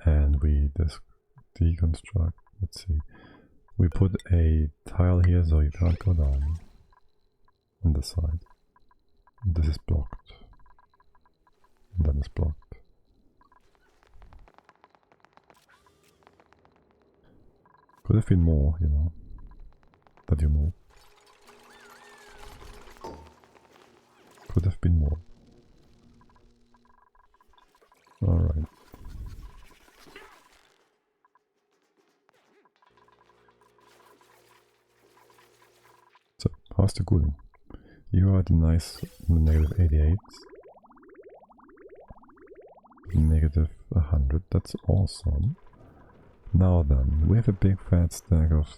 And we deconstruct, let's see. We put a tile here so you can't go down on this side. This is blocked. And that is blocked. Could have been more, you know, that you move. Could have been more. Alright. So, how's the cooling? You are at a nice negative 88. Negative 100, that's awesome. Now then, we have a big fat stack of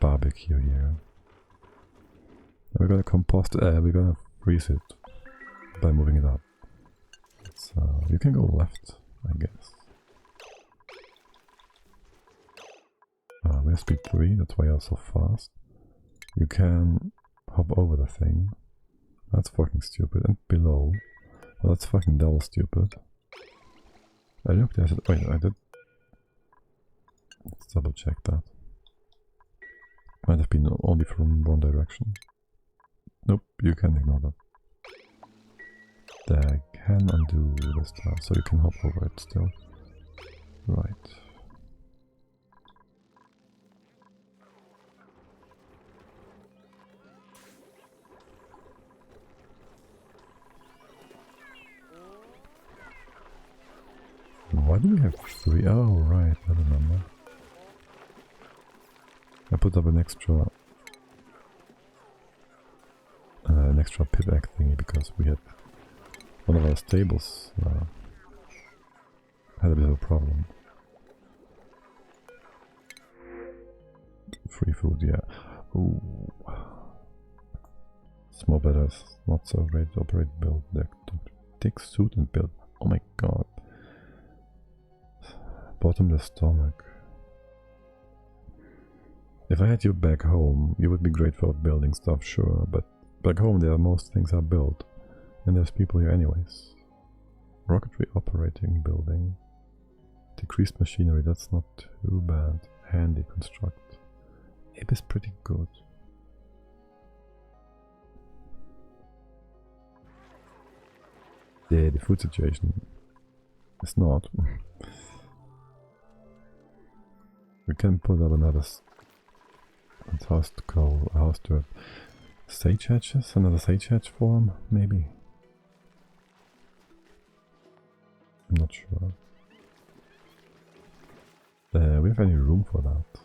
barbecue here. And we're gonna compost it, we're gonna freeze it by moving it up. You can go left, I guess. We have speed 3, that's why you're so fast. You can hop over the thing. That's fucking stupid. And below. Well, that's fucking double stupid. I looked at it. Wait, I did. Let's double check that. Might have been only from one direction. Nope, you can ignore that. There, I can undo this stuff, so you can hop over it still. Right. Why do we have 3? Oh, right, I remember. I put up an extra pivot thingy because we had one of our stables had a bit of a problem. Free food, yeah. Ooh. Small better, not so great to operate, build, take suit and build. Oh my god. Bottomless stomach. If I had you back home, you would be great for building stuff, sure, but back home there most things are built, and there's people here anyways. Rocketry operating building. Decreased machinery, that's not too bad. Handy construct. Ape is pretty good. Yeah, the food situation is not. We can put up another house to go, a house to sage hatches, another sage hatch farm, maybe. I'm not sure. We have any room for that?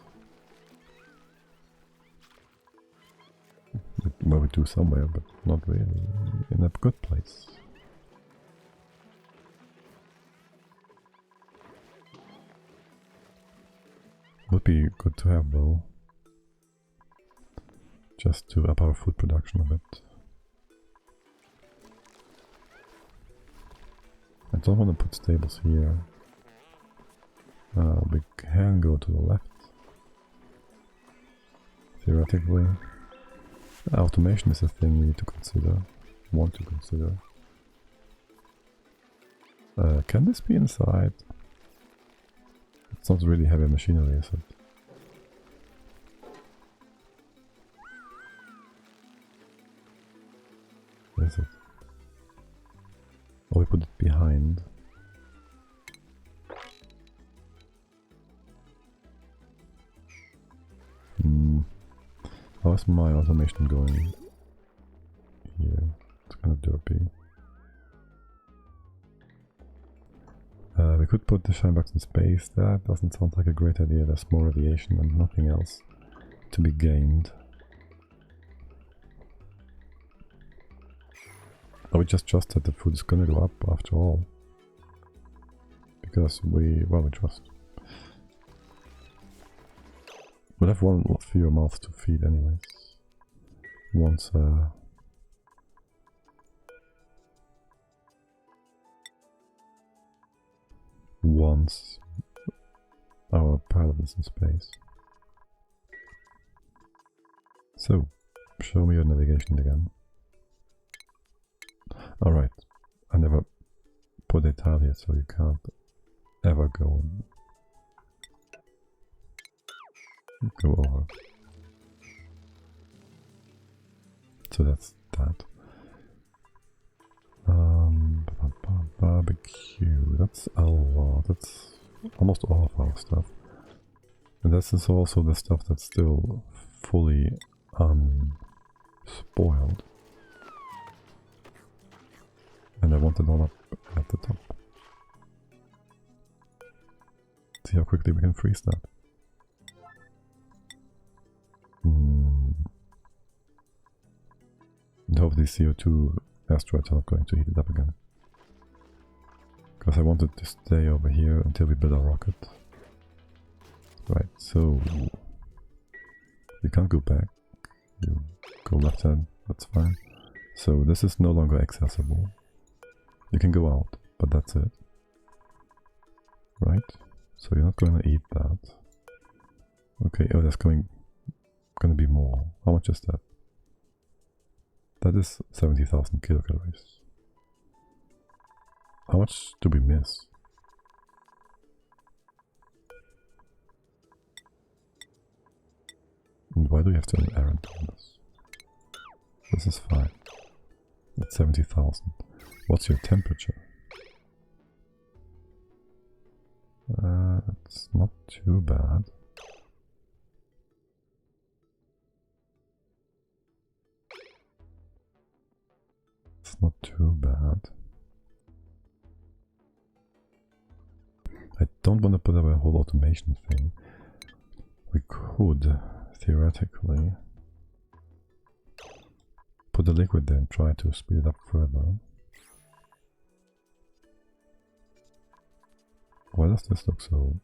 Well, we do somewhere, but not really in a good place. Would be good to have though, just to up our food production a bit. I don't want to put stables here. We can go to the left. Theoretically. Automation is a thing we need to consider. Want to consider. Can this be inside? It's not really heavy machinery, is it? Is it? Or we put it behind. How's my automation going? Here. It's kind of derpy. We could put the shine box in space. That doesn't sound like a great idea. There's more radiation and nothing else to be gained. Oh, we just trust that the food is gonna go up after all. Because we trust. We'll have one fewer mouths to feed anyways. Once our pilot is in space. So, show me your navigation again. Alright, I never put a tile here, so you can't ever go over. So that's that. Barbecue, that's a lot, that's almost all of our stuff. And this is also the stuff that's still fully unspoiled. And I want it all up at the top. See how quickly we can freeze that. And hope these CO2 asteroids are not going to heat it up again. Because I wanted to stay over here until we build our rocket. Right, so you can't go back. You go left hand, that's fine. So this is no longer accessible. You can go out, but that's it. Right? So you're not going to eat that. Okay, oh, there's gonna be more. How much is that? That is 70,000 kilocalories. How much do we miss? And why do you have to an errand on this? This is fine. That's 70,000. What's your temperature? It's not too bad. It's not too bad. I don't want to put up a whole automation thing. We could, theoretically, put the liquid there and try to speed it up further. Why does this look so...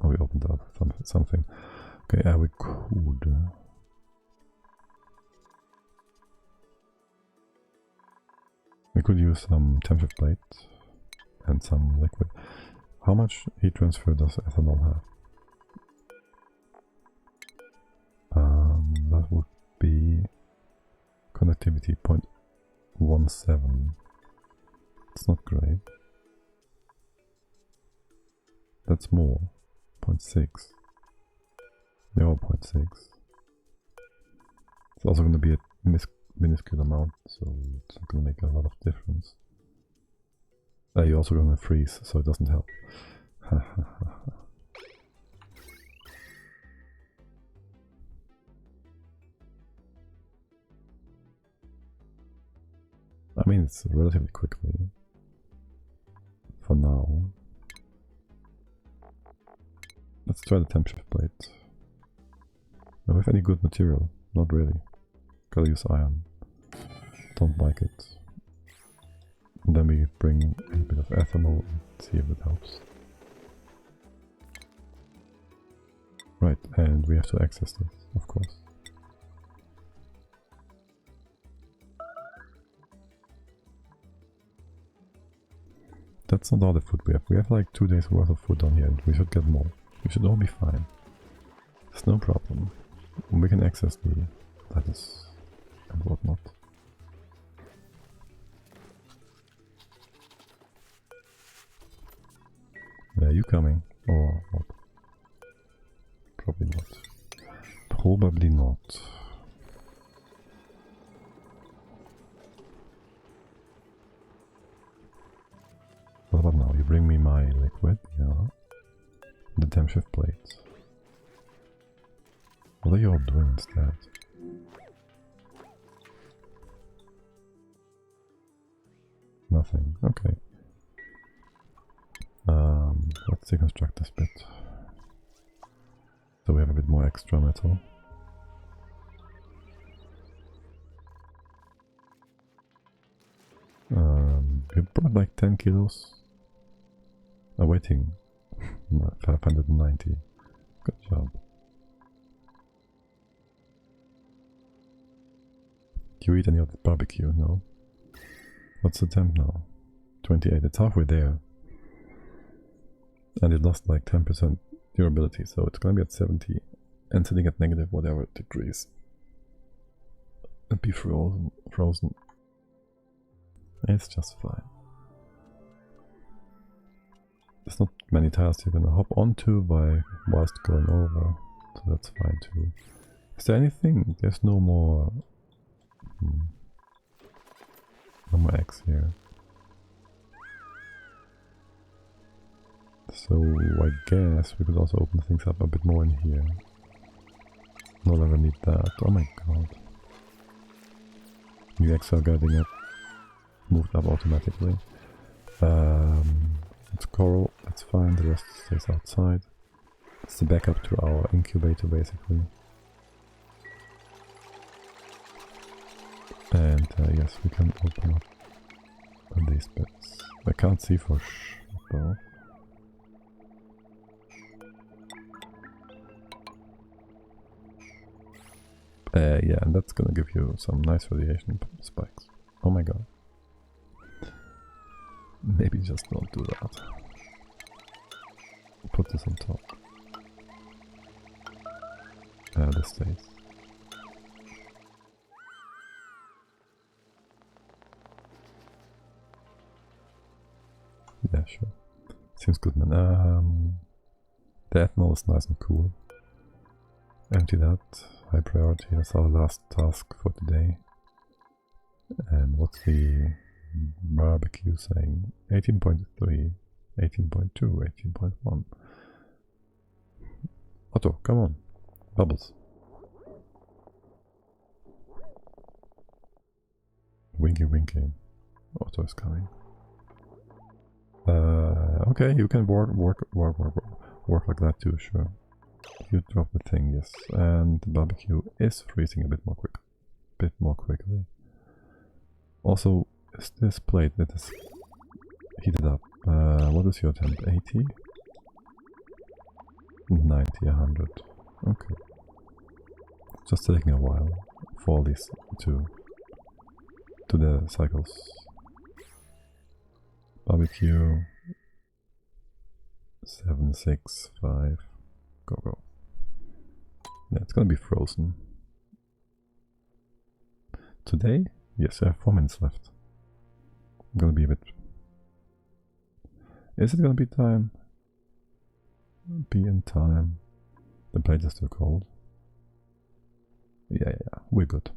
Oh, we opened up something. Okay, we could... We could use some temperature plate and some liquid. How much heat transfer does ethanol have? That would be conductivity 0.17. It's not great. That's more. 0.6. Yeah, 0.6. It's also going to be a minuscule amount, so it's not going to make a lot of difference. You're also going to freeze, so it doesn't help. I mean, it's relatively quickly. For now. Let's try the temperature plate. Do we have any good material? Not really. Gotta use iron. Don't like it. And then we bring a bit of ethanol and see if it helps. Right, and we have to access this, of course. That's not all the food we have. We have like 2 days worth of food down here and we should get more. We should all be fine. It's no problem. We can access the lettuce and whatnot. Are you coming? Or what? Probably not. Probably not. What about now? You bring me my liquid, yeah. The temperature plate. What are you all doing instead? Nothing. Okay. Let's deconstruct this bit. So we have a bit more extra metal. We brought like 10 kilos. Waiting. 590. Good job. Do you eat any of the barbecue? No. What's the temp now? 28. It's halfway there. And it lost like 10% durability, so it's gonna be at 70 and sitting at negative whatever degrees. And be frozen. It's just fine. There's not many tiles you're gonna hop onto whilst going over, so that's fine too. Is there anything? There's no more... No more eggs here. So I guess we could also open things up a bit more in here. No longer need that. Oh my god. New eggs are getting up. Moved up automatically. It's coral, that's fine, the rest stays outside. It's the backup to our incubator basically. And yes, we can open up these bits. I can't see for though. Yeah, and that's gonna give you some nice radiation spikes. Oh my god. Maybe just don't do that. Put this on top. This stays. Yeah, sure. Seems good, man. The ethanol is nice and cool. Empty that. High priority. That's our last task for today. And what's the barbecue saying? 18.3, 18.2, 18.1. Otto, come on. Bubbles. Winky winky. Otto is coming. Okay, you can work like that too, sure. You drop the thing, yes. And the barbecue is freezing a bit more quickly. Also, is this plate that is heated up? What is your temp? 80? 90, 100. Okay. Just taking a while for these to the cycles. Barbecue 7, 6, 5. Go. Yeah, it's gonna be frozen. Today? Yes, I have 4 minutes left. I'm gonna be a bit... Is it gonna be time? Be in time. The plate is still cold. Yeah, we're good.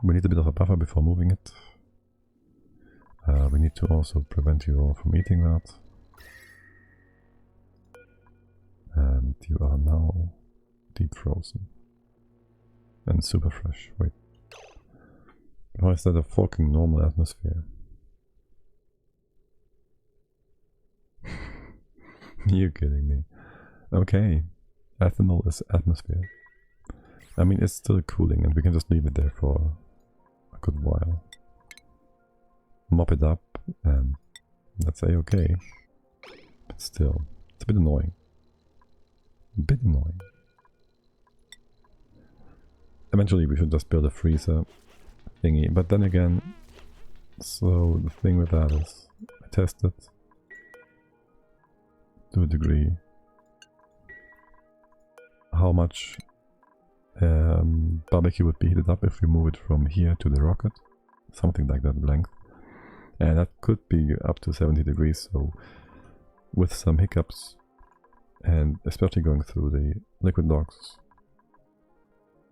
We need a bit of a buffer before moving it. We need to also prevent you all from eating that. And you are now deep frozen. And super fresh. Wait. Why is that a fucking normal atmosphere? You're kidding me. Okay. Ethanol is atmosphere. I mean, it's still cooling and we can just leave it there for a good while. Mop it up and let's say okay. But still, it's a bit annoying. Eventually we should just build a freezer thingy, but then again, so the thing with that is, I tested to a degree how much barbecue would be heated up if we move it from here to the rocket, something like that length, and that could be up to 70 degrees, so with some hiccups, and especially going through the liquid docks,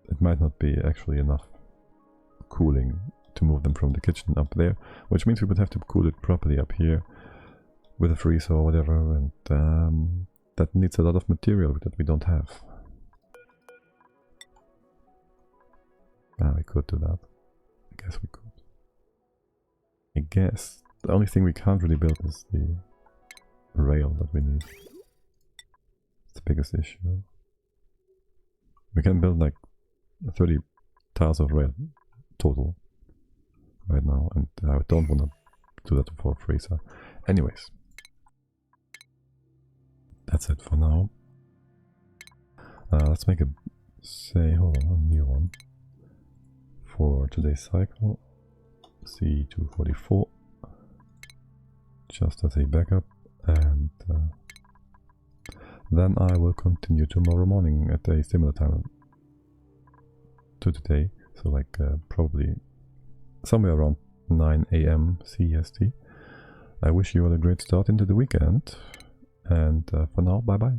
it might not be actually enough cooling to move them from the kitchen up there, which means we would have to cool it properly up here with a freezer or whatever, and that needs a lot of material that we don't have. We could do that. I guess we could. I guess the only thing we can't really build is the rail that we need. It's the biggest issue. We can build like 30 tiles of rail total right now, and I don't want to do that for a freezer. Anyways, that's it for now. Let's make a new one for today's cycle. C244, just as a backup, and then I will continue tomorrow morning at a similar time to today, so like probably somewhere around 9 AM CST. I wish you all a great start into the weekend, and for now, bye bye.